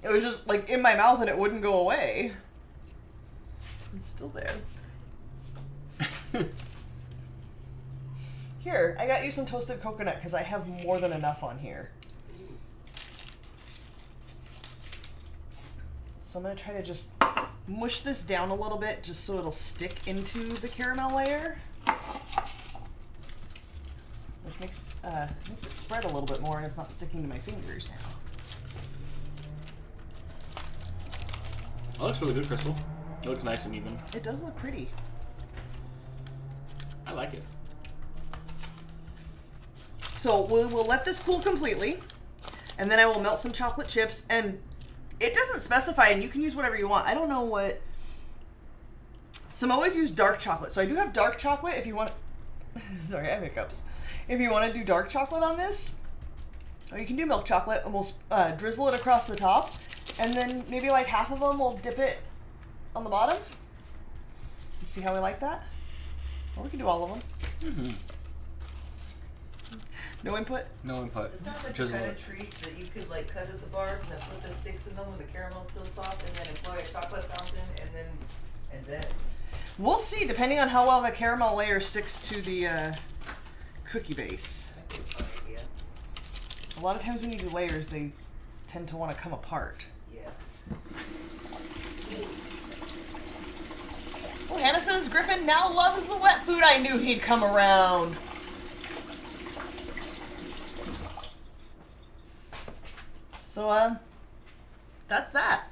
[SPEAKER 1] It was just, like, in my mouth, and it wouldn't go away. It's still there. Here, I got you some toasted coconut, because I have more than enough on here. So I'm going to try to just mush this down a little bit, just so it'll stick into the caramel layer. Which makes it spread a little bit more, and it's not sticking to my fingers now.
[SPEAKER 2] That looks really good, Crystal. It looks nice and even.
[SPEAKER 1] It does look pretty.
[SPEAKER 2] I like it.
[SPEAKER 1] So we'll let this cool completely, and then I will melt some chocolate chips, and it doesn't specify, and you can use whatever you want. I don't know what... Samoa's use dark chocolate, so I do have dark chocolate if you want... Sorry, I have hiccups. If you want to do dark chocolate on this, or you can do milk chocolate, and we'll drizzle it across the top, and then maybe like half of them we'll dip it on the bottom. You see how we like that? Or we can do all of them.
[SPEAKER 2] Mm-hmm.
[SPEAKER 1] No input?
[SPEAKER 2] No input.
[SPEAKER 3] It sounds like the
[SPEAKER 2] Drizzle
[SPEAKER 3] kind
[SPEAKER 2] it.
[SPEAKER 3] of treat that you could like cut at the bars and then put the sticks in them when the caramel's still soft, and then employ a chocolate fountain, and then.
[SPEAKER 1] We'll see, depending on how well the caramel layer sticks to the cookie base.
[SPEAKER 3] That'd be a fun idea.
[SPEAKER 1] A lot of times when you do layers, they tend to want to come apart.
[SPEAKER 3] Yeah.
[SPEAKER 1] Oh, Hannah says Griffin now loves the wet food. I knew he'd come around. So, that's that.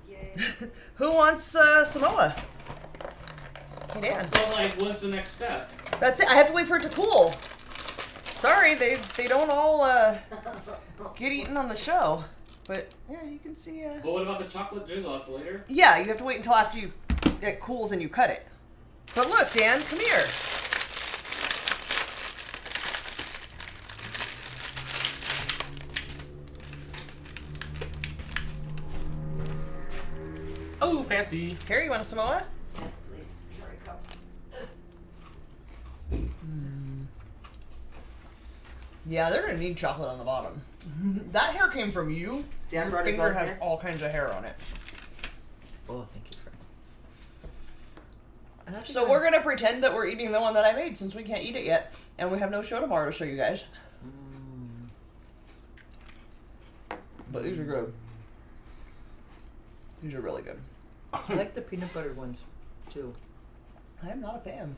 [SPEAKER 3] Yay.
[SPEAKER 1] Who wants Samoa? Hey, Dan.
[SPEAKER 2] So, like, what's the next step?
[SPEAKER 1] That's it. I have to wait for it to cool. Sorry, they don't all get eaten on the show. But, yeah, you can see...
[SPEAKER 2] But what about the chocolate drizzle? That's later?
[SPEAKER 1] Yeah, you have to wait until after it cools and you cut it. But look, Dan, come here.
[SPEAKER 2] Ooh, fancy.
[SPEAKER 1] Carrie, you want a Samoa?
[SPEAKER 3] Yes, please. Here I go.
[SPEAKER 1] Yeah, they're gonna need chocolate on the bottom. That hair came from you.
[SPEAKER 3] Dan
[SPEAKER 1] Your
[SPEAKER 3] brought his
[SPEAKER 1] finger
[SPEAKER 3] own
[SPEAKER 1] has
[SPEAKER 3] hair.
[SPEAKER 1] all kinds of hair on it.
[SPEAKER 3] Oh, thank you, friend.
[SPEAKER 1] So we're gonna pretend that we're eating the one that I made since we can't eat it yet, and we have no show tomorrow to show you guys. But these are good. These are really good.
[SPEAKER 3] I like the peanut butter ones, too.
[SPEAKER 1] I am not a fan.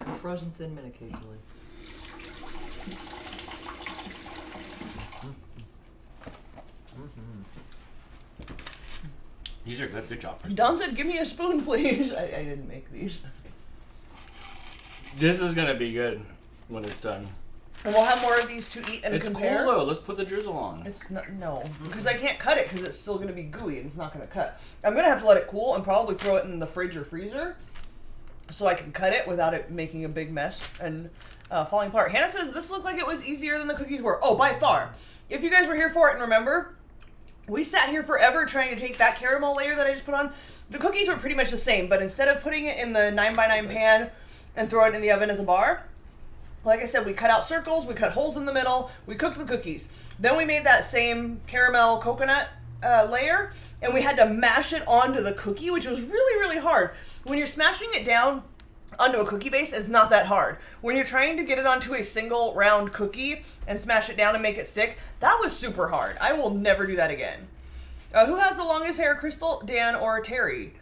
[SPEAKER 3] And frozen Thin Mint occasionally.
[SPEAKER 2] These are good. Good job.
[SPEAKER 1] Don said, "Give me a spoon, please." I didn't make these.
[SPEAKER 2] This is gonna be good when it's done.
[SPEAKER 1] And we'll have more of these to eat and
[SPEAKER 2] It's
[SPEAKER 1] compare.
[SPEAKER 2] cool though. Let's put the drizzle on.
[SPEAKER 1] It's not, no, because I can't cut it because it's still going to be gooey and it's not going to cut. I'm going to have to let it cool and probably throw it in the fridge or freezer so I can cut it without it making a big mess and falling apart. Hannah says this looked like it was easier than the cookies were. Oh, by far. If you guys were here for it and remember, we sat here forever trying to take that caramel layer that I just put on. The cookies were pretty much the same, but instead of putting it in the 9x9 pan and throw it in the oven as a bar, like I said, we cut out circles, we cut holes in the middle, we cooked the cookies. Then we made that same caramel coconut layer, and we had to mash it onto the cookie, which was really, really hard. When you're smashing it down onto a cookie base, it's not that hard. When you're trying to get it onto a single round cookie and smash it down and make it stick, that was super hard. I will never do that again. Who has the longest hair, Crystal, Dan, or Terry?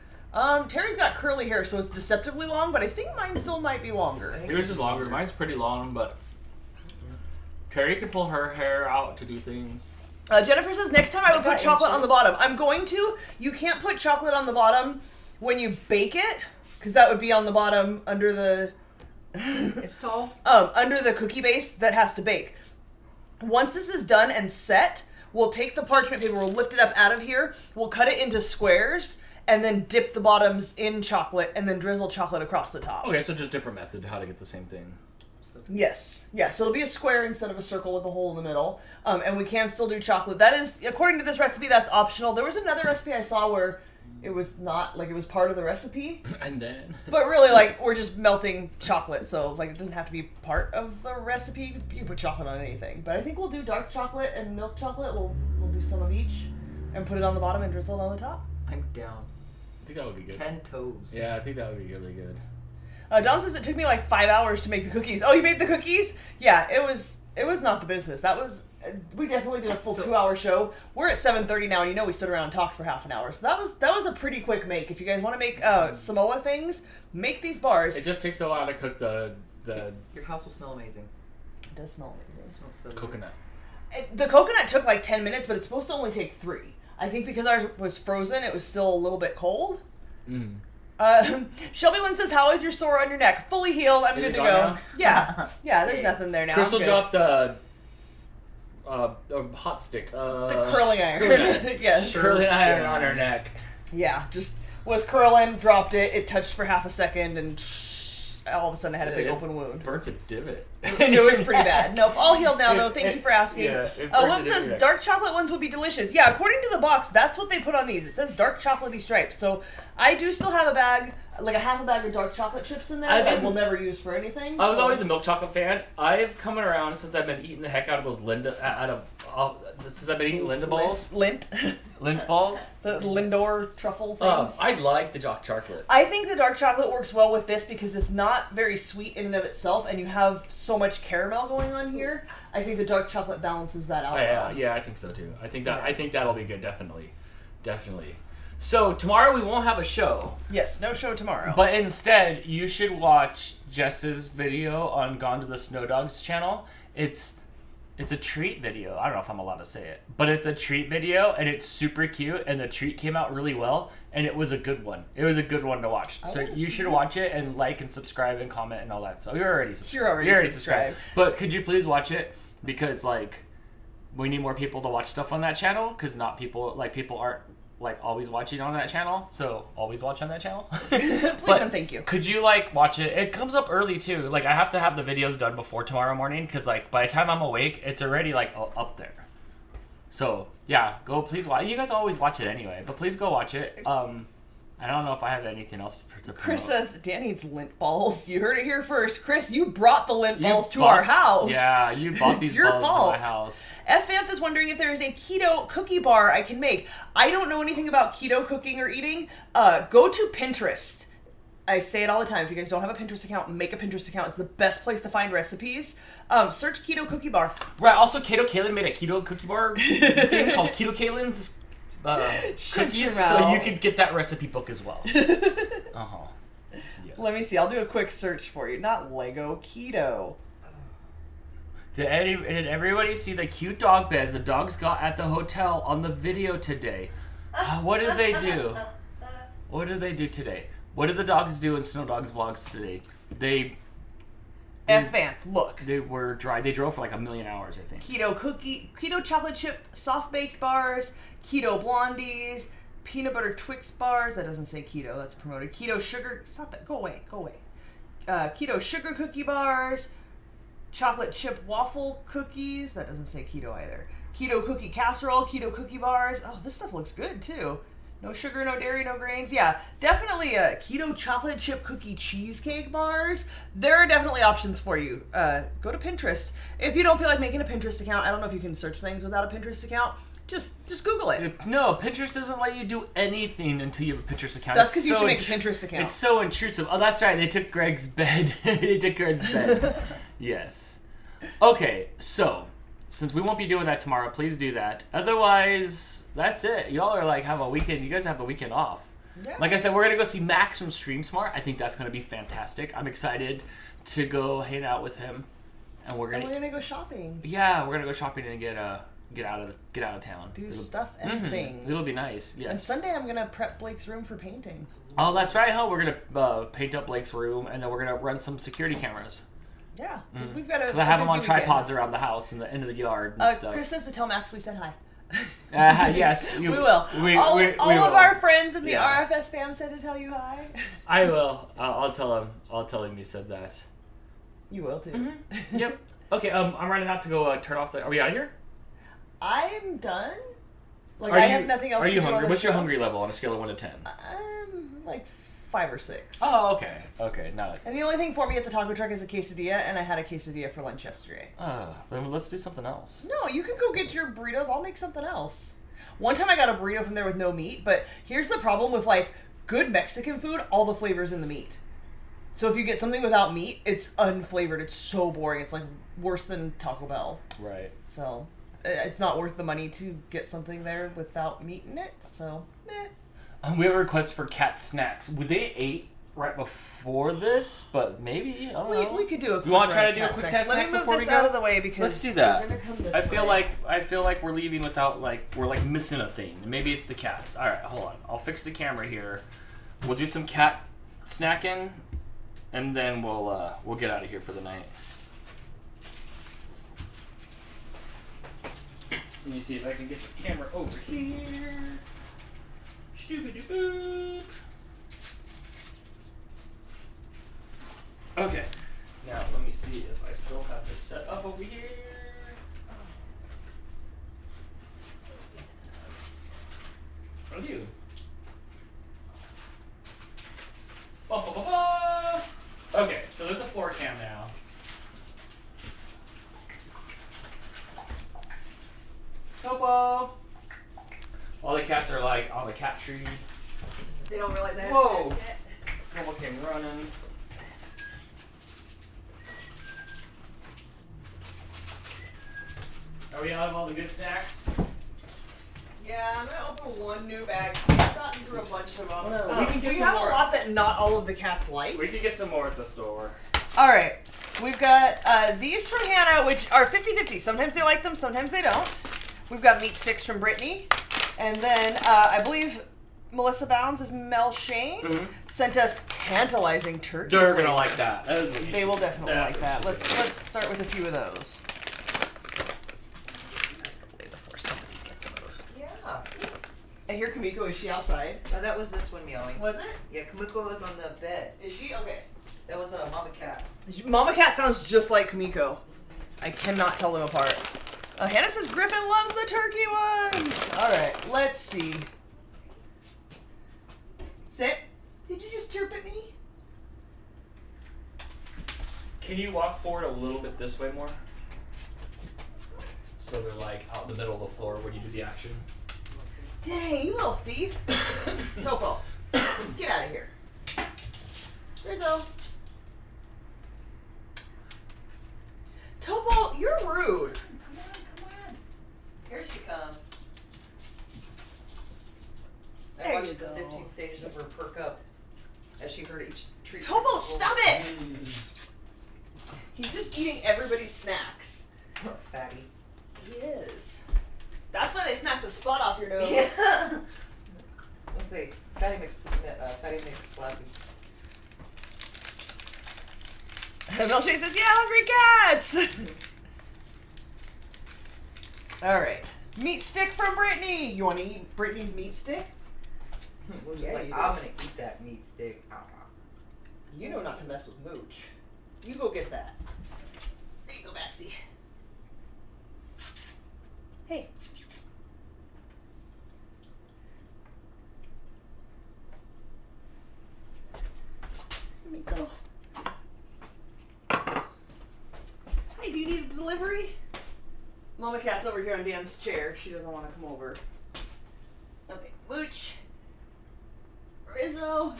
[SPEAKER 1] Terry's got curly hair, so it's deceptively long, but I think mine still might be longer.
[SPEAKER 2] Yours is longer. Mine's pretty long, but Terry can pull her hair out to do things.
[SPEAKER 1] Jennifer says, next time I would put
[SPEAKER 3] got
[SPEAKER 1] chocolate on the
[SPEAKER 3] inches.
[SPEAKER 1] bottom. I'm going to. You can't put chocolate on the bottom when you bake it, because that would be on the bottom under the
[SPEAKER 3] It's tall.
[SPEAKER 1] under the cookie base that has to bake. Once this is done and set, we'll take the parchment paper, we'll lift it up out of here, we'll cut it into squares, and then dip the bottoms in chocolate, and then drizzle chocolate across the top.
[SPEAKER 2] Okay, so just different method how to get the same thing.
[SPEAKER 1] Yes. Yeah, so it'll be a square instead of a circle with a hole in the middle. And we can still do chocolate. That is, according to this recipe, that's optional. There was another recipe I saw where it was not, like, it was part of the recipe.
[SPEAKER 2] And then
[SPEAKER 1] But really, like, we're just melting chocolate, so, like, it doesn't have to be part of the recipe. You can put chocolate on anything. But I think we'll do dark chocolate and milk chocolate. We'll do some of each and put it on the bottom and drizzle it on the top.
[SPEAKER 3] I'm down.
[SPEAKER 2] I think that would be good.
[SPEAKER 3] 10 toes.
[SPEAKER 2] Yeah, I think that would be really good.
[SPEAKER 1] Don says it took me like 5 hours to make the cookies. Oh, you made the cookies? Yeah, it was not the business. That was, we definitely did a full 2-hour show. We're at 7:30 now, and you know we stood around and talked for half an hour. So that was a pretty quick make. If you guys want to make Samoa things, make these bars.
[SPEAKER 2] It just takes a while to cook the
[SPEAKER 3] Your house will smell amazing.
[SPEAKER 1] It does smell
[SPEAKER 3] It
[SPEAKER 1] amazing.
[SPEAKER 3] smells so good.
[SPEAKER 2] coconut.
[SPEAKER 1] The coconut took like 10 minutes, but it's supposed to only take 3. I think because ours was frozen, it was still a little bit cold. Shelby Lynn says, "How is your sore on your neck? Fully healed. I'm
[SPEAKER 2] Is
[SPEAKER 1] good
[SPEAKER 2] it
[SPEAKER 1] to
[SPEAKER 2] gone
[SPEAKER 1] go."
[SPEAKER 2] now?
[SPEAKER 1] Yeah. There's nothing there now.
[SPEAKER 2] Crystal
[SPEAKER 1] I'm good.
[SPEAKER 2] dropped a hot stick.
[SPEAKER 1] The curling iron.
[SPEAKER 2] curling
[SPEAKER 1] Yes.
[SPEAKER 2] Curling iron on her neck.
[SPEAKER 1] Yeah, just was curling, dropped it. It touched for half a second, and all of a sudden I had a big
[SPEAKER 2] It
[SPEAKER 1] open wound.
[SPEAKER 2] Burnt a divot.
[SPEAKER 1] It was pretty bad. Nope, all healed now though. Thank you for asking.
[SPEAKER 2] Yeah, it
[SPEAKER 1] Lynn
[SPEAKER 2] burnt a
[SPEAKER 1] says
[SPEAKER 2] divot.
[SPEAKER 1] dark chocolate ones would be delicious. Yeah, according to the box, that's what they put on these. It says dark chocolatey stripes. So I do still have a bag, like a half a bag of dark chocolate chips in there
[SPEAKER 2] I've
[SPEAKER 1] that
[SPEAKER 2] been-
[SPEAKER 1] we'll never use for anything.
[SPEAKER 2] I was
[SPEAKER 1] so-
[SPEAKER 2] always a milk chocolate fan. I've come around since I've been eating the heck out of those since I've been eating Linda balls.
[SPEAKER 1] Lint.
[SPEAKER 2] Lindt balls.
[SPEAKER 1] The Lindor truffle things.
[SPEAKER 2] I like the dark chocolate.
[SPEAKER 1] I think the dark chocolate works well with this because it's not very sweet in and of itself, and you have so much caramel going on here. I think the dark chocolate balances that out.
[SPEAKER 2] Yeah, I think so too. I think that'll be good. Definitely. So tomorrow we won't have a show,
[SPEAKER 1] Yes, no show tomorrow.
[SPEAKER 2] but instead you should watch Jess's video on Gone to the Snow Dogs channel. It's a treat video. I don't know if I'm allowed to say it, but it's a treat video and it's super cute and the treat came out really well and it was a good one. It was a good one to watch. So
[SPEAKER 1] wanna
[SPEAKER 2] you
[SPEAKER 1] see
[SPEAKER 2] should
[SPEAKER 1] it.
[SPEAKER 2] watch it and like and subscribe and comment and all that. So you're already subscribed.
[SPEAKER 1] You're already subscribed.
[SPEAKER 2] But could you please watch it because like we need more people to watch stuff on that channel because people aren't like always watching on that channel. So always watch on that channel.
[SPEAKER 1] Please and thank you.
[SPEAKER 2] Could you like watch it? It comes up early too. Like I have to have the videos done before tomorrow morning because like by the time I'm awake, it's already like up there. So yeah, go please watch. You guys always watch it anyway, but please go watch it. I don't know if I have anything else to promote.
[SPEAKER 1] Chris says Dan needs lint balls. You heard it here first. Chris, you brought the lint balls to our house.
[SPEAKER 2] Yeah, you bought these
[SPEAKER 1] your
[SPEAKER 2] balls
[SPEAKER 1] fault.
[SPEAKER 2] to my house.
[SPEAKER 1] Fanth is wondering if there is a keto cookie bar I can make. I don't know anything about keto cooking or eating. Go to Pinterest. I say it all the time. If you guys don't have a Pinterest account, make a Pinterest account. It's the best place to find recipes. Search keto cookie bar.
[SPEAKER 2] Right. Also, Kato Kaylin made a keto cookie bar thing called Keto Kaylin's cookies, so you could get that recipe book as well. Yes.
[SPEAKER 1] Let me see. I'll do a quick search for you. Not Lego, keto.
[SPEAKER 2] Did everybody see the cute dog beds the dogs got at the hotel on the video today? What did they do? What did they do today? What did the dogs do in Snow Dogs Vlogs today?
[SPEAKER 1] Fanth, look.
[SPEAKER 2] They were dry. They drove for like 1,000,000 hours, I think.
[SPEAKER 1] Keto chocolate chip soft baked bars, keto blondies, peanut butter Twix bars. That doesn't say keto. That's promoted. Keto sugar. Stop it. Go away. Keto sugar cookie bars, chocolate chip waffle cookies. That doesn't say keto either. Keto cookie casserole, keto cookie bars. Oh, this stuff looks good too. No sugar, no dairy, no grains. Yeah, definitely keto chocolate chip cookie cheesecake bars. There are definitely options for you. Go to Pinterest. If you don't feel like making a Pinterest account, I don't know if you can search things without a Pinterest account. Just Google it.
[SPEAKER 2] No, Pinterest doesn't let you do anything until you have a Pinterest account.
[SPEAKER 1] That's because you should make a Pinterest account.
[SPEAKER 2] It's so intrusive. Oh, that's right. They took Greg's bed. Yes. Okay, so since we won't be doing that tomorrow, please do that. Otherwise, that's it. Y'all are like have a weekend. You guys have the weekend off. Yeah. Like I said, we're gonna go see Max from Stream Smart. I think that's gonna be fantastic. I'm excited to go hang out with him, and we're gonna
[SPEAKER 1] go shopping.
[SPEAKER 2] Yeah, we're gonna go shopping and get out of town.
[SPEAKER 1] Do stuff and things.
[SPEAKER 2] It'll be nice. Yes.
[SPEAKER 1] And Sunday I'm gonna prep Blake's room for painting.
[SPEAKER 2] Oh, that's right, huh? We're gonna paint up Blake's room, and then we're gonna run some security cameras.
[SPEAKER 1] Yeah, we've got to.
[SPEAKER 2] Because I have them on tripods around the house and the end of the yard and stuff.
[SPEAKER 1] Chris says to tell Max we said hi.
[SPEAKER 2] Yes,
[SPEAKER 1] we will. All of our friends in the RFS fam said to tell you hi.
[SPEAKER 2] I will. I'll tell him. I'll tell him you said that.
[SPEAKER 1] You will too.
[SPEAKER 2] Mm-hmm. Yep. Okay. I'm running out to go turn off the. Are we out of here?
[SPEAKER 1] I'm done. I have nothing else.
[SPEAKER 2] Are you
[SPEAKER 1] to
[SPEAKER 2] hungry?
[SPEAKER 1] Do
[SPEAKER 2] What's your hungry level on a scale of 1 to 10?
[SPEAKER 1] Like 5 or 6.
[SPEAKER 2] Oh, okay. Okay, not like...
[SPEAKER 1] And the only thing for me at the taco truck is a quesadilla, and I had a quesadilla for lunch yesterday.
[SPEAKER 2] Then let's do something else.
[SPEAKER 1] No, you can go get your burritos. I'll make something else. One time I got a burrito from there with no meat, but here's the problem with, good Mexican food, all the flavor's in the meat. So if you get something without meat, it's unflavored. It's so boring. It's, worse than Taco Bell.
[SPEAKER 2] Right.
[SPEAKER 1] So it's not worth the money to get something there without meat in it, so,
[SPEAKER 2] We have a request for cat snacks. Would they ate right before this? But maybe, I don't know.
[SPEAKER 1] We could do a quick
[SPEAKER 2] You want to try to do a quick cat snack
[SPEAKER 1] Let me move
[SPEAKER 2] before
[SPEAKER 1] this
[SPEAKER 2] we go?
[SPEAKER 1] out of the way because
[SPEAKER 2] let's do that.
[SPEAKER 1] we're gonna come this
[SPEAKER 2] I feel
[SPEAKER 1] way.
[SPEAKER 2] like we're leaving without we're missing a thing. Maybe it's the cats. All right, hold on. I'll fix the camera here. We'll do some cat snacking, and then we'll get out of here for the night. Let me see if I can get this camera over here. Stupid-doo-boop. Okay. Now, let me see if I still have this set up over here. I do. Ba-ba-ba-ba. Okay, so there's a floor cam now. Topo! All the cats are on the cat tree.
[SPEAKER 1] They don't realize I have
[SPEAKER 2] Whoa.
[SPEAKER 1] snacks yet.
[SPEAKER 2] Topo came running. Are we out of all the good snacks?
[SPEAKER 1] Yeah, I'm gonna open one new bag. We've gotten through a bunch of them.
[SPEAKER 2] No, we can get
[SPEAKER 1] we
[SPEAKER 2] some
[SPEAKER 1] have
[SPEAKER 2] more.
[SPEAKER 1] a lot that not all of the cats like.
[SPEAKER 2] We can get some more at the store.
[SPEAKER 1] All right, we've got these from Hannah, which are 50-50. Sometimes they like them, sometimes they don't. We've got meat sticks from Brittany, and then I believe Melissa Bounds is Mel Shane sent us tantalizing turkey.
[SPEAKER 2] They're
[SPEAKER 1] flavor.
[SPEAKER 2] gonna like that.
[SPEAKER 1] They will definitely
[SPEAKER 2] That's
[SPEAKER 1] like that.
[SPEAKER 2] what
[SPEAKER 1] Let's start with a few of those. Before somebody gets those.
[SPEAKER 3] Yeah.
[SPEAKER 1] I hear Kamiko. Is she outside?
[SPEAKER 3] Oh, that was this one meowing.
[SPEAKER 1] Was it?
[SPEAKER 3] Yeah, Kamiko was on the bed.
[SPEAKER 1] Is she? Okay.
[SPEAKER 3] That was a mama cat.
[SPEAKER 1] Mama Cat sounds just like Kamiko. I cannot tell them apart. Hannah says Griffin loves the turkey ones. All right, let's see. Sit. Did you just chirp at me?
[SPEAKER 2] Can you walk forward a little bit this way more? So they're like out in the middle of the floor when you do the action.
[SPEAKER 1] Dang, you little thief. Topo, get out of here. Rizzo. Topo, you're rude.
[SPEAKER 3] Come on. Here she comes. I
[SPEAKER 1] There you
[SPEAKER 3] watched the
[SPEAKER 1] go.
[SPEAKER 3] 15 stages of her perk up as she heard each treat.
[SPEAKER 1] Topo, stop it! He's just eating everybody's snacks.
[SPEAKER 3] Fatty.
[SPEAKER 1] He is. That's why they snack the spot off your nose.
[SPEAKER 3] Yeah. Let's see. Fatty mix slappy.
[SPEAKER 1] Milkshake says, yeah, hungry cats! Alright. Meat stick from Brittany. You want to eat Brittany's meat stick?
[SPEAKER 3] We're just
[SPEAKER 1] Yeah,
[SPEAKER 3] like,
[SPEAKER 1] you
[SPEAKER 3] I'm
[SPEAKER 1] do.
[SPEAKER 3] gonna eat that meat stick.
[SPEAKER 1] You know not to mess with Mooch. You go get that. There you go, Maxie. Hey. Here we go. Hi, do you need a delivery? Mama Cat's over here on Dan's chair. She doesn't want to come over. Okay, Mooch. Rizzo.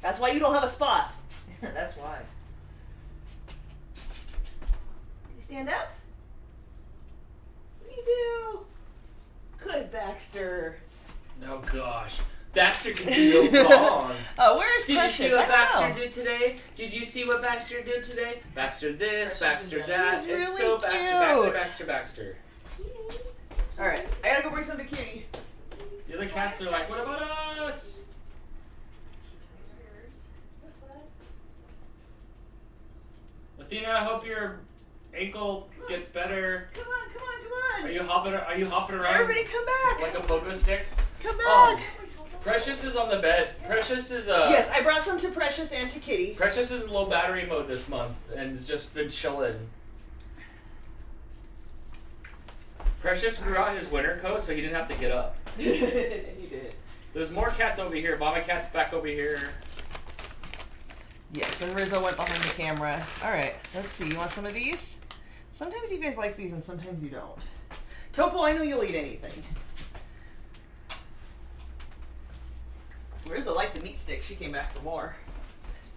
[SPEAKER 1] That's why you don't have a spot.
[SPEAKER 3] That's why.
[SPEAKER 1] You stand up? What do you do? Good, Baxter.
[SPEAKER 2] Oh gosh. Baxter can do no wrong.
[SPEAKER 1] Oh, where's
[SPEAKER 2] Did
[SPEAKER 1] Precious?
[SPEAKER 2] you see what
[SPEAKER 1] I don't
[SPEAKER 2] Baxter
[SPEAKER 1] know.
[SPEAKER 2] did today? Did you see what Baxter did today? Baxter this, Baxter
[SPEAKER 3] Precious is
[SPEAKER 2] that.
[SPEAKER 1] He's
[SPEAKER 2] It's
[SPEAKER 1] really
[SPEAKER 2] so Baxter,
[SPEAKER 1] cute.
[SPEAKER 2] Baxter.
[SPEAKER 1] Alright, I gotta go bring some bikini.
[SPEAKER 2] The other cats are like, what about us? Athena, I hope your ankle gets better.
[SPEAKER 1] Come on, come on, come on.
[SPEAKER 2] Are you hopping around
[SPEAKER 1] Everybody come back.
[SPEAKER 2] like a pogo stick?
[SPEAKER 1] Come back.
[SPEAKER 2] Oh, Precious is on the bed. Precious is
[SPEAKER 1] Yes, I brought some to Precious and to Kitty.
[SPEAKER 2] Precious is in low battery mode this month and has just been chilling. Precious grew out his winter coat so he didn't have to get up.
[SPEAKER 1] He did.
[SPEAKER 2] There's more cats over here. Mama Cat's back over here.
[SPEAKER 1] Yes, and Rizzo went behind the camera. Alright, let's see. You want some of these? Sometimes you guys like these and sometimes you don't. Topo, I know you'll eat anything. Rizzo liked the meat stick. She came back for more.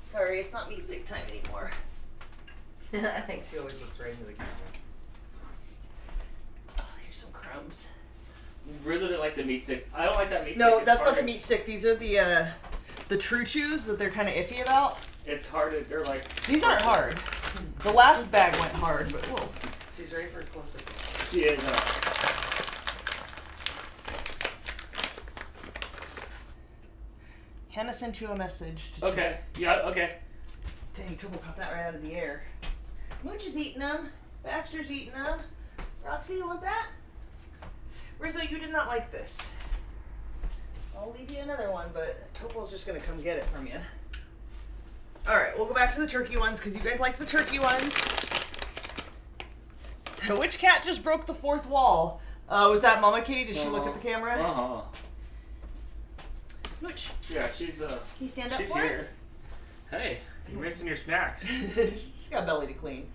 [SPEAKER 1] Sorry, it's not meat stick time anymore.
[SPEAKER 3] I think she always looks right into the camera.
[SPEAKER 1] Oh, here's some crumbs.
[SPEAKER 2] Rizzo didn't like the meat stick. I don't like that meat stick.
[SPEAKER 1] No,
[SPEAKER 2] It's
[SPEAKER 1] that's
[SPEAKER 2] hard
[SPEAKER 1] not the
[SPEAKER 2] to-
[SPEAKER 1] meat stick. These are the True Chews that they're kind of iffy about.
[SPEAKER 2] It's hard to, they're like...
[SPEAKER 1] These aren't hard. The last bag went hard, but whoa.
[SPEAKER 3] She's ready for a close-up.
[SPEAKER 2] She is,
[SPEAKER 1] Hannah sent you a message. To
[SPEAKER 2] Okay, yeah, okay.
[SPEAKER 1] Dang, Topo caught that right out of the air. Mooch is eating them. Baxter's eating them. Roxy, you want that? Rizzo, you did not like this. I'll leave you another one, but Topo's just gonna come get it from you. Alright, we'll go back to the turkey ones because you guys liked the turkey ones. Which cat just broke the fourth wall? Was that Mama Kitty? Did she look at the camera?
[SPEAKER 2] Uh-huh.
[SPEAKER 1] Mooch,
[SPEAKER 2] Yeah, she's,
[SPEAKER 1] can you stand up
[SPEAKER 2] she's
[SPEAKER 1] for
[SPEAKER 2] here. Hey, you're missing your snacks.
[SPEAKER 1] it? She's got a belly to clean.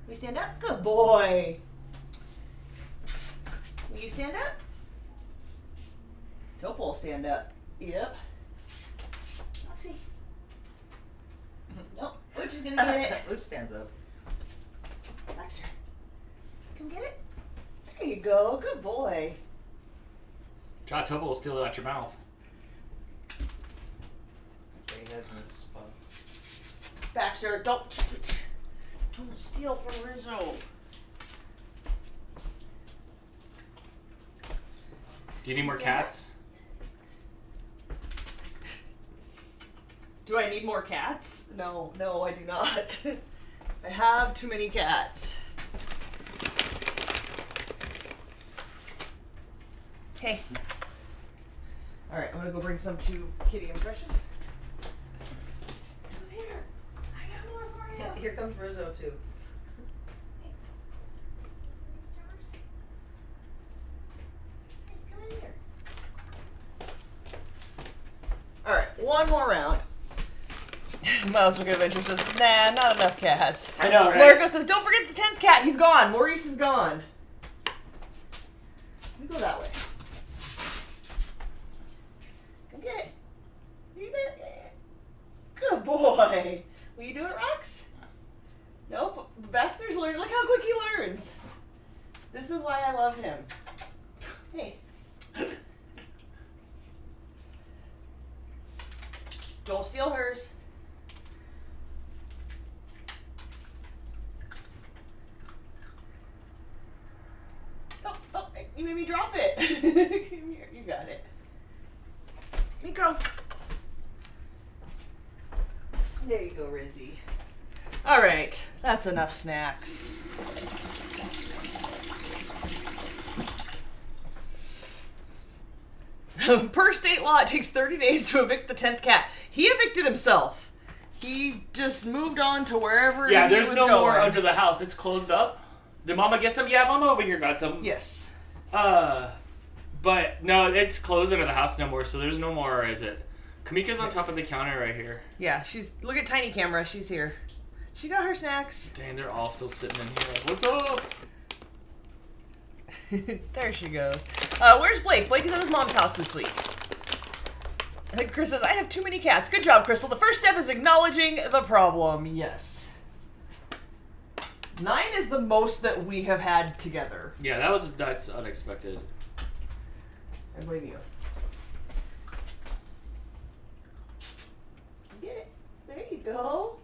[SPEAKER 1] Will you stand up? Good boy. Will you stand up? Topo will stand up. Yep. Roxy. Nope. Mooch is gonna get it.
[SPEAKER 3] Luke stands up.
[SPEAKER 1] Baxter. Come get it. There you go. Good boy.
[SPEAKER 2] God, Topo will steal it out your mouth.
[SPEAKER 3] That's why he has no spot.
[SPEAKER 1] Baxter, don't steal from Rizzo.
[SPEAKER 2] Do you need more cats?
[SPEAKER 1] Do I need more cats? No, I do not. I have too many cats. Hey. Alright, I'm gonna go bring some to Kitty and Precious. Come here. I got more for you.
[SPEAKER 3] Here comes Rizzo too.
[SPEAKER 1] one more round. Miles McAdventure says, nah, not enough cats.
[SPEAKER 2] I know, right?
[SPEAKER 1] Marco says, don't forget the 10th cat. He's gone. Maurice is gone. You go that way. Come get it. You there? Good boy. Will you do it, Rox? Nope. Baxter's learning. Look how quick he learns. This is why I love him. Hey. Don't steal hers. Oh, you made me drop it. Come here, you got it. Miko. There you go, Rizzy. All right, that's enough snacks. Per state law, it takes 30 days to evict the 10th cat. He evicted himself. He just moved on to wherever
[SPEAKER 2] Yeah,
[SPEAKER 1] he
[SPEAKER 2] there's
[SPEAKER 1] was
[SPEAKER 2] no
[SPEAKER 1] going.
[SPEAKER 2] more under the house. It's closed up. Did Mama get some? Yeah, Mama over here got some.
[SPEAKER 1] Yes.
[SPEAKER 2] But no, it's closed under the house no more, so there's no more, is it? Kamika's on top of the counter right here.
[SPEAKER 1] Yeah, she's... Look at Tiny Camera. She's here. She got her snacks.
[SPEAKER 2] Dang, they're all still sitting in here. Like, what's up?
[SPEAKER 1] There she goes. Where's Blake? Blake is at his mom's house this week. I think Chris says, I have too many cats. Good job, Crystal. The first step is acknowledging the problem. Yes. 9 is the most that we have had together.
[SPEAKER 2] Yeah, that's unexpected.
[SPEAKER 1] I blame you. Get it. There you go.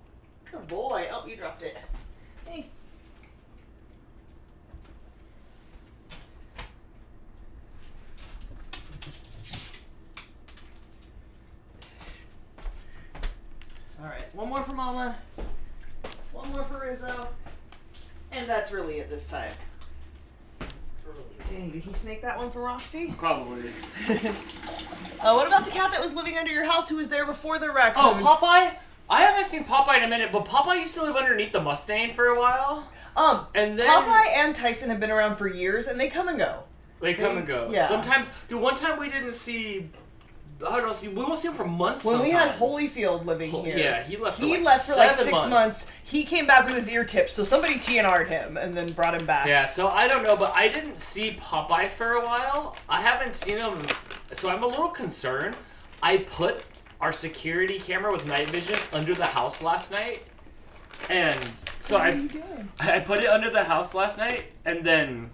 [SPEAKER 1] Good boy. Oh, you dropped it. Hey. Alright, one more for Mama. One more for Rizzo. And that's really it this time. Dang, did he snake that one for Roxy?
[SPEAKER 2] Probably.
[SPEAKER 1] What about the cat that was living under your house who was there before the raccoon?
[SPEAKER 2] Oh, Popeye? I haven't seen Popeye in a minute, but Popeye used to live underneath the Mustang for a while. And then
[SPEAKER 1] Popeye and Tyson have been around for years, and they come and go.
[SPEAKER 2] They come and go.
[SPEAKER 1] Yeah.
[SPEAKER 2] Sometimes, dude, one time we didn't see... I don't see. We won't see him for months.
[SPEAKER 1] When
[SPEAKER 2] sometimes.
[SPEAKER 1] we had Holyfield living here,
[SPEAKER 2] yeah, he left. For
[SPEAKER 1] he
[SPEAKER 2] like
[SPEAKER 1] left for like
[SPEAKER 2] 7
[SPEAKER 1] 6 months. He came back with his ear tips, so somebody TNR'd him and then brought him back.
[SPEAKER 2] Yeah, so I don't know, but I didn't see Popeye for a while. I haven't seen him, so I'm a little concerned. I put our security camera with night vision under the house last night, and so I put it under the house last night, and then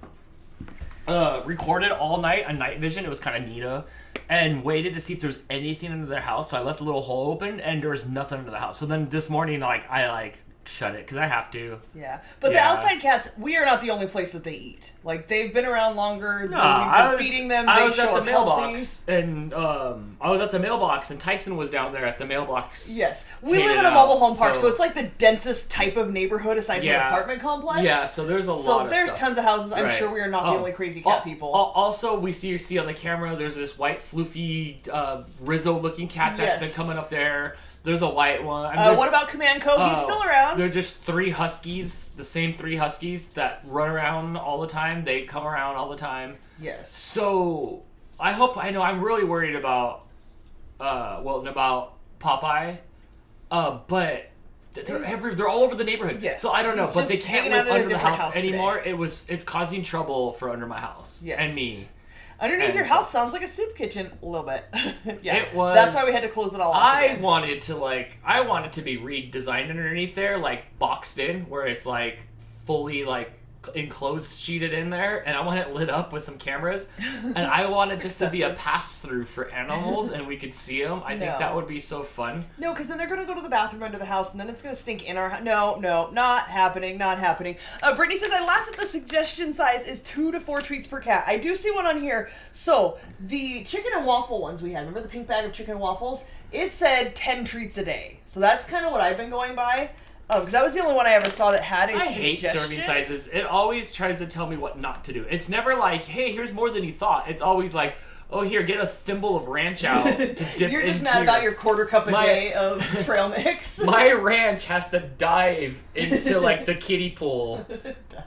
[SPEAKER 2] recorded all night on night vision. It was kind of neato. And waited to see if there was anything under their house. So I left a little hole open, and there was nothing under the house. So then this morning, I shut it because I have to.
[SPEAKER 1] Yeah, but the outside cats, we are not the only place that they eat. Like, they've been around longer.
[SPEAKER 2] No,
[SPEAKER 1] we've been feeding them.
[SPEAKER 2] I
[SPEAKER 1] They
[SPEAKER 2] was
[SPEAKER 1] show
[SPEAKER 2] at the
[SPEAKER 1] up
[SPEAKER 2] mailbox,
[SPEAKER 1] healthy.
[SPEAKER 2] and I was at the mailbox, and Tyson was down there at the mailbox.
[SPEAKER 1] Yes, we
[SPEAKER 2] handing
[SPEAKER 1] live in a
[SPEAKER 2] out,
[SPEAKER 1] mobile home park,
[SPEAKER 2] so-
[SPEAKER 1] so it's like the densest type of neighborhood aside from an
[SPEAKER 2] Yeah.
[SPEAKER 1] apartment complex.
[SPEAKER 2] Yeah, so there's a lot
[SPEAKER 1] So
[SPEAKER 2] of
[SPEAKER 1] there's
[SPEAKER 2] stuff.
[SPEAKER 1] tons of houses. I'm
[SPEAKER 2] Right.
[SPEAKER 1] sure we are not the only crazy cat people.
[SPEAKER 2] Also, you see on the camera, there's this white floofy Rizzo-looking cat that's been
[SPEAKER 1] Yes.
[SPEAKER 2] coming up there. There's a white one. I mean,
[SPEAKER 1] What about Command Co? He's still around.
[SPEAKER 2] They're just 3 huskies, the same 3 huskies that run around all the time. They come around all the time.
[SPEAKER 1] Yes.
[SPEAKER 2] So I'm really worried about about Popeye, but they're all over the neighborhood.
[SPEAKER 1] Yes.
[SPEAKER 2] So I don't know,
[SPEAKER 1] He's
[SPEAKER 2] but
[SPEAKER 1] just
[SPEAKER 2] they can't
[SPEAKER 1] hanging out
[SPEAKER 2] live
[SPEAKER 1] in a
[SPEAKER 2] under the
[SPEAKER 1] different
[SPEAKER 2] house
[SPEAKER 1] house
[SPEAKER 2] anymore. It's causing trouble for under my house and me.
[SPEAKER 1] Underneath
[SPEAKER 2] And
[SPEAKER 1] your
[SPEAKER 2] so-
[SPEAKER 1] house sounds like a soup kitchen a little bit. Yeah,
[SPEAKER 2] It was-
[SPEAKER 1] That's why we had to close it all off.
[SPEAKER 2] I
[SPEAKER 1] again.
[SPEAKER 2] want it to be redesigned underneath there, like boxed in, where it's like fully like enclosed, sheeted in there, and I want it lit up with some cameras, and I want it just to be a pass through for animals, and we could see them. I think that would be so fun.
[SPEAKER 1] No, because then they're going to go to the bathroom under the house, and then it's going to stink in our house. No, not happening, not happening. Brittany says, I laugh at the suggestion size is 2 to 4 treats per cat. I do see one on here. So, the chicken and waffle ones we had, remember the pink bag of chicken and waffles? It said 10 treats a day. So that's kind of what I've been going by. Because that was the only one I ever saw that had a
[SPEAKER 2] I
[SPEAKER 1] suggestion.
[SPEAKER 2] hate serving sizes. It always tries to tell me what not to do. It's never like, hey, here's more than you thought. It's always like, oh, here, get a thimble of ranch out to dip
[SPEAKER 1] You're just
[SPEAKER 2] into
[SPEAKER 1] mad about your quarter cup a
[SPEAKER 2] My-
[SPEAKER 1] day of trail mix.
[SPEAKER 2] My ranch has to dive into like the kiddie pool.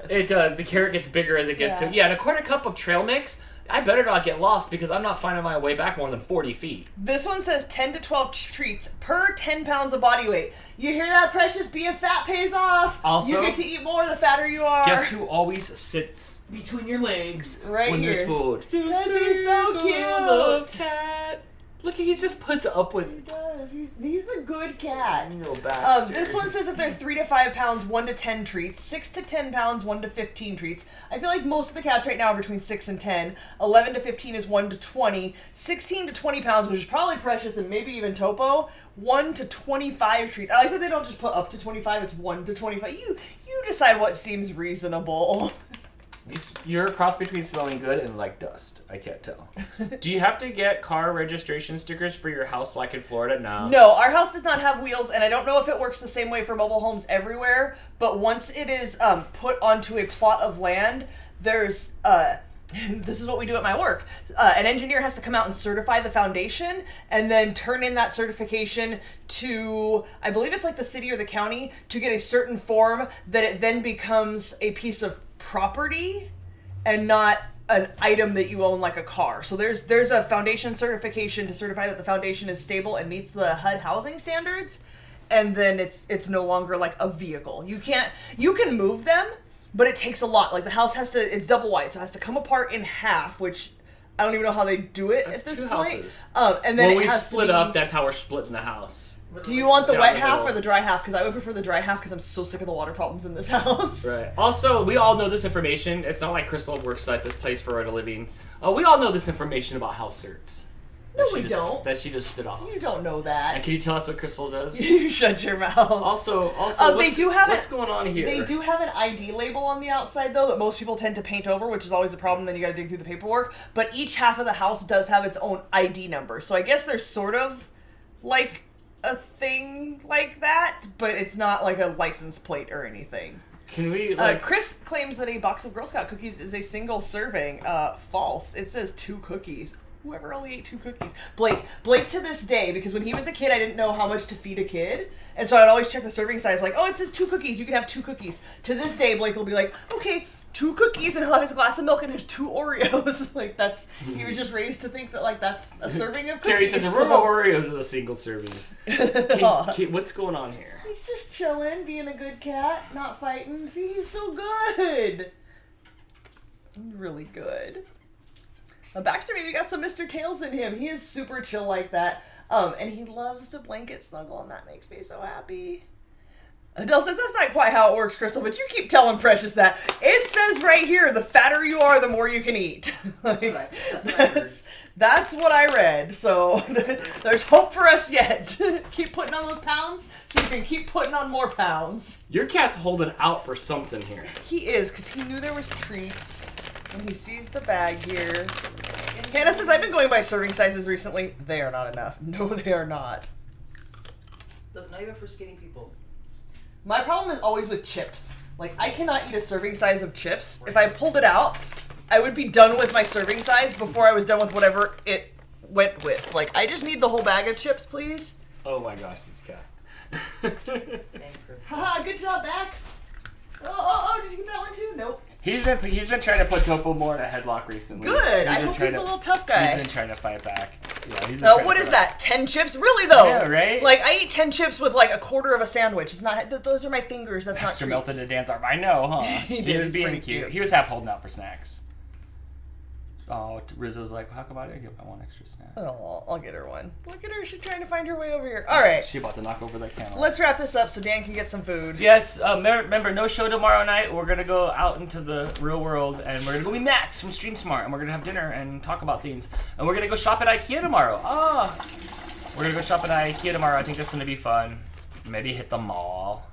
[SPEAKER 2] It does. The carrot gets bigger as it gets to it. Yeah, and a quarter cup of trail mix, I better not get lost because I'm not finding my way back more than 40 feet.
[SPEAKER 1] This one says 10 to 12 treats per 10 pounds of body weight. You hear that, Precious? Being fat pays off.
[SPEAKER 2] Also,
[SPEAKER 1] you get to eat more the fatter you are.
[SPEAKER 2] Guess who always sits between your legs
[SPEAKER 1] Right
[SPEAKER 2] when
[SPEAKER 1] here.
[SPEAKER 2] there's food?
[SPEAKER 1] Because he's so cute.
[SPEAKER 2] Cat. Look, he just puts up with.
[SPEAKER 1] He does. He's a good cat.
[SPEAKER 2] Little bastard.
[SPEAKER 1] This one says if they're 3 to 5 pounds, 1 to 10 treats. 6 to 10 pounds, 1 to 15 treats. I feel like most of the cats right now are between 6 and 10. 11 to 15 is 1 to 20. 16 to 20 pounds, which is probably Precious and maybe even Topo. 1 to 25 treats. I like that they don't just put up to 25. It's 1 to 25. You decide what seems reasonable.
[SPEAKER 2] You're a cross between smelling good and like dust. I can't tell. Do you have to get car registration stickers for your house like in Florida? No.
[SPEAKER 1] No, our house does not have wheels, and I don't know if it works the same way for mobile homes everywhere, but once it is put onto a plot of land, there's... this is what we do at my work. An engineer has to come out and certify the foundation and then turn in that certification to, I believe it's like the city or the county, to get a certain form that it then becomes a piece of property and not an item that you own like a car. So there's a foundation certification to certify that the foundation is stable and meets the HUD housing standards, and then it's no longer like a vehicle. You can move them, but it takes a lot. Like the house it's double wide, so it has to come apart in half, which I don't even know how they do it
[SPEAKER 2] That's
[SPEAKER 1] at this
[SPEAKER 2] two
[SPEAKER 1] point.
[SPEAKER 2] houses.
[SPEAKER 1] And then
[SPEAKER 2] when
[SPEAKER 1] it
[SPEAKER 2] we
[SPEAKER 1] has
[SPEAKER 2] split
[SPEAKER 1] to be,
[SPEAKER 2] up, that's how we're splitting the house.
[SPEAKER 1] do you want the
[SPEAKER 2] down
[SPEAKER 1] wet
[SPEAKER 2] the
[SPEAKER 1] half
[SPEAKER 2] middle.
[SPEAKER 1] or the dry half? Because I would prefer the dry half because I'm so sick of the water problems in this house.
[SPEAKER 2] Right. Also, we all know this information. It's not like Crystal works at this place for a living. We all know this information about house certs.
[SPEAKER 1] No,
[SPEAKER 2] That
[SPEAKER 1] we
[SPEAKER 2] she just-
[SPEAKER 1] don't.
[SPEAKER 2] That she just spit off.
[SPEAKER 1] You don't know
[SPEAKER 2] And
[SPEAKER 1] that.
[SPEAKER 2] can you tell us what Crystal does?
[SPEAKER 1] You shut your mouth.
[SPEAKER 2] Also,
[SPEAKER 1] they do have
[SPEAKER 2] what's going on here?
[SPEAKER 1] They do have an ID label on the outside, though, that most people tend to paint over, which is always a problem. Then you got to dig through the paperwork. But each half of the house does have its own ID number. So I guess there's sort of like a thing like that, but it's not like a license plate or anything.
[SPEAKER 2] Can we?
[SPEAKER 1] Chris claims that a box of Girl Scout cookies is a single serving. False. It says 2 cookies. Whoever only ate 2 cookies. Blake to this day, because when he was a kid, I didn't know how much to feed a kid. And so I'd always check the serving size, like, oh, it says 2 cookies. You can have 2 cookies. To this day, Blake will be like, okay, 2 cookies, and he'll have his glass of milk and his 2 Oreos. Like, he was just raised to think that, like, that's a serving of cookies.
[SPEAKER 2] Terry says a room of Oreos is a single serving. What's going on here?
[SPEAKER 1] He's just chilling, being a good cat, not fighting. See, he's so good. Really good. Baxter maybe got some Mr. Tails in him. He is super chill like that. And he loves to blanket snuggle, and that makes me so happy. Adele says that's not quite how it works, Crystal, but you keep telling Precious that. It says right here, the fatter you are, the more you can eat. That's what I read. So there's hope for us yet. Keep putting on those pounds so you can keep putting on more pounds.
[SPEAKER 2] Your cat's holding out for something here.
[SPEAKER 1] He is, because he knew there was treats. And he sees the bag here. Hannah says, I've been going by serving sizes recently. They are not enough. No, they are not.
[SPEAKER 3] Look, not even for skinny people.
[SPEAKER 1] My problem is always with chips. Like, I cannot eat a serving size of chips. If I pulled it out, I would be done with my serving size before I was done with whatever it went with. Like, I just need the whole bag of chips, please.
[SPEAKER 2] Oh my gosh, this cat.
[SPEAKER 3] Same person.
[SPEAKER 1] Haha, good job, Max. Oh, did you get that one too? Nope.
[SPEAKER 2] He's been trying to put Topo more in a headlock recently.
[SPEAKER 1] Good. I hope he's a little tough guy.
[SPEAKER 2] He's been trying to fight back. Yeah, he's been
[SPEAKER 1] What is that? 10 chips? Really though?
[SPEAKER 2] Yeah, right?
[SPEAKER 1] Like I eat 10 chips with like a quarter of a sandwich. It's not. Those are my fingers. That's
[SPEAKER 2] Baxter
[SPEAKER 1] not treats.
[SPEAKER 2] melted the Dan's arm. I know, huh?
[SPEAKER 1] He did.
[SPEAKER 2] was
[SPEAKER 1] He's
[SPEAKER 2] being
[SPEAKER 1] pretty
[SPEAKER 2] cute.
[SPEAKER 1] cute.
[SPEAKER 2] He was half holding out for snacks. Oh, Rizzo's like, how come I didn't get my one extra snack?
[SPEAKER 1] Oh, I'll get her one. Look at her. She's trying to find her way over here. All right.
[SPEAKER 2] She about to knock over that camera.
[SPEAKER 1] Let's wrap this up so Dan can get some food.
[SPEAKER 2] Yes, remember, no show tomorrow night. We're going to go out into the real world, and we're going to go meet Max from Stream Smart, and we're going to have dinner and talk about things. And we're going to go shop at IKEA tomorrow. We're going to go shop at IKEA tomorrow. I think that's going to be fun. Maybe hit the mall.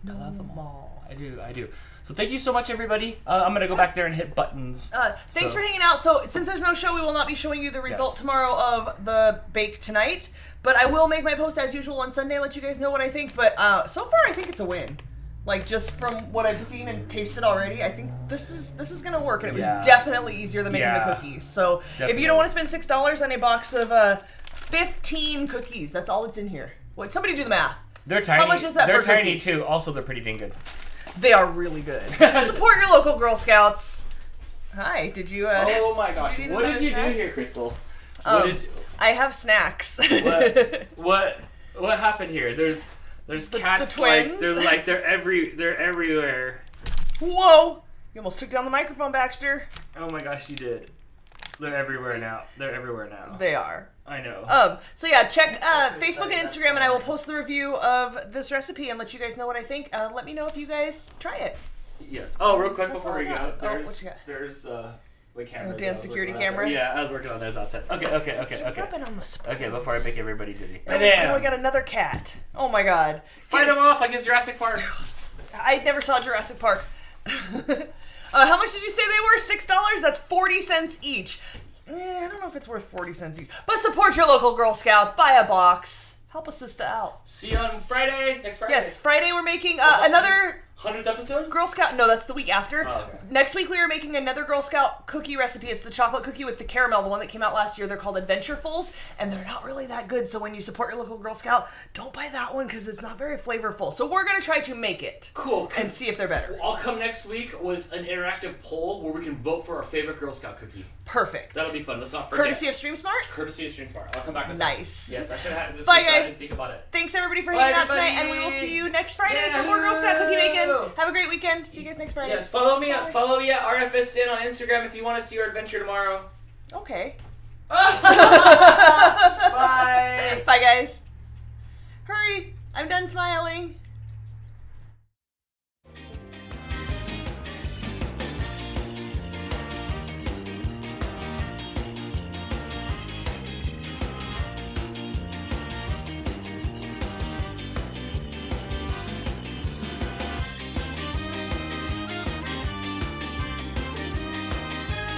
[SPEAKER 2] I love the mall. I do. So thank you so much, everybody. I'm going to go back there and hit buttons.
[SPEAKER 1] Thanks for hanging out. So since there's no show, we will not be showing you the result tomorrow of the bake tonight. But I will make my post as usual on Sunday, let you guys know what I think. But so far, I think it's a win. Like, just from what I've seen and tasted already, I think this is going to work. And it was definitely easier than making the cookies. So if you don't want to spend $6 on a box of 15 cookies, that's all that's in here. What? Somebody do the math.
[SPEAKER 2] They're tiny.
[SPEAKER 1] How much is that
[SPEAKER 2] They're
[SPEAKER 1] per
[SPEAKER 2] tiny,
[SPEAKER 1] cookie?
[SPEAKER 2] too. Also, they're pretty dang good.
[SPEAKER 1] They are really good. Support your local Girl Scouts. Hi. Did you?
[SPEAKER 2] Oh my gosh!
[SPEAKER 1] did you need
[SPEAKER 2] What did
[SPEAKER 1] another
[SPEAKER 2] you do
[SPEAKER 1] snack?
[SPEAKER 2] here, Crystal?
[SPEAKER 1] I have snacks.
[SPEAKER 2] What happened here? There's cats
[SPEAKER 1] the twins?
[SPEAKER 2] they're everywhere.
[SPEAKER 1] Whoa! You almost took down the microphone, Baxter.
[SPEAKER 2] Oh my gosh, you did. They're everywhere now.
[SPEAKER 1] They are.
[SPEAKER 2] I know.
[SPEAKER 1] So yeah, check Facebook and Instagram, and I will post the review of this recipe and let you guys know what I think. Let me know if you guys try it.
[SPEAKER 2] Yes. Oh, real quick
[SPEAKER 1] That's
[SPEAKER 2] before
[SPEAKER 1] all
[SPEAKER 2] we
[SPEAKER 1] I got.
[SPEAKER 2] go,
[SPEAKER 1] Oh, what you got?
[SPEAKER 2] there's wait, camera.
[SPEAKER 1] Dan's security camera?
[SPEAKER 2] Yeah, I was working on those outside. Okay.
[SPEAKER 1] Rubbing on the spoons.
[SPEAKER 2] Okay, before I make everybody dizzy.
[SPEAKER 1] Oh, we got another cat. Oh my god.
[SPEAKER 2] Fight him off like it's Jurassic Park.
[SPEAKER 1] I never saw Jurassic Park. How much did you say they were? $6? That's 40 cents each. I don't know if it's worth 40 cents each. But support your local Girl Scouts. Buy a box. Help a sister out.
[SPEAKER 2] See you on Friday. Next Friday.
[SPEAKER 1] Yes, Friday we're making another
[SPEAKER 2] 100th episode?
[SPEAKER 1] Girl Scout. No, that's the week after.
[SPEAKER 2] Oh, okay.
[SPEAKER 1] Next week we are making another Girl Scout cookie recipe. It's the chocolate cookie with the caramel, the one that came out last year. They're called Adventurefuls, and they're not really that good. So when you support your local Girl Scout, don't buy that one because it's not very flavorful. So we're gonna try to make it.
[SPEAKER 2] Cool.
[SPEAKER 1] And see if they're better.
[SPEAKER 2] I'll come next week with an interactive poll where we can vote for our favorite Girl Scout cookie.
[SPEAKER 1] Perfect.
[SPEAKER 2] That'll be fun. Let's not forget.
[SPEAKER 1] Courtesy of StreamSmart?
[SPEAKER 2] Courtesy of StreamSmart. I'll come back with
[SPEAKER 1] Nice.
[SPEAKER 2] that. Yes, I should have had it this
[SPEAKER 1] Bye,
[SPEAKER 2] week, but I
[SPEAKER 1] guys.
[SPEAKER 2] didn't think about it.
[SPEAKER 1] Thanks everybody for
[SPEAKER 2] Bye,
[SPEAKER 1] hanging out tonight,
[SPEAKER 2] everybody.
[SPEAKER 1] and we will see you next Friday
[SPEAKER 2] Yeah.
[SPEAKER 1] for more Girl Scout cookie making. Have a great weekend. See you guys next Friday.
[SPEAKER 2] Yes, follow me
[SPEAKER 1] Bye.
[SPEAKER 2] follow me at RFS Dan on Instagram if you want to see our adventure tomorrow.
[SPEAKER 1] Okay.
[SPEAKER 2] Bye.
[SPEAKER 1] Bye, guys. Hurry. I'm done smiling.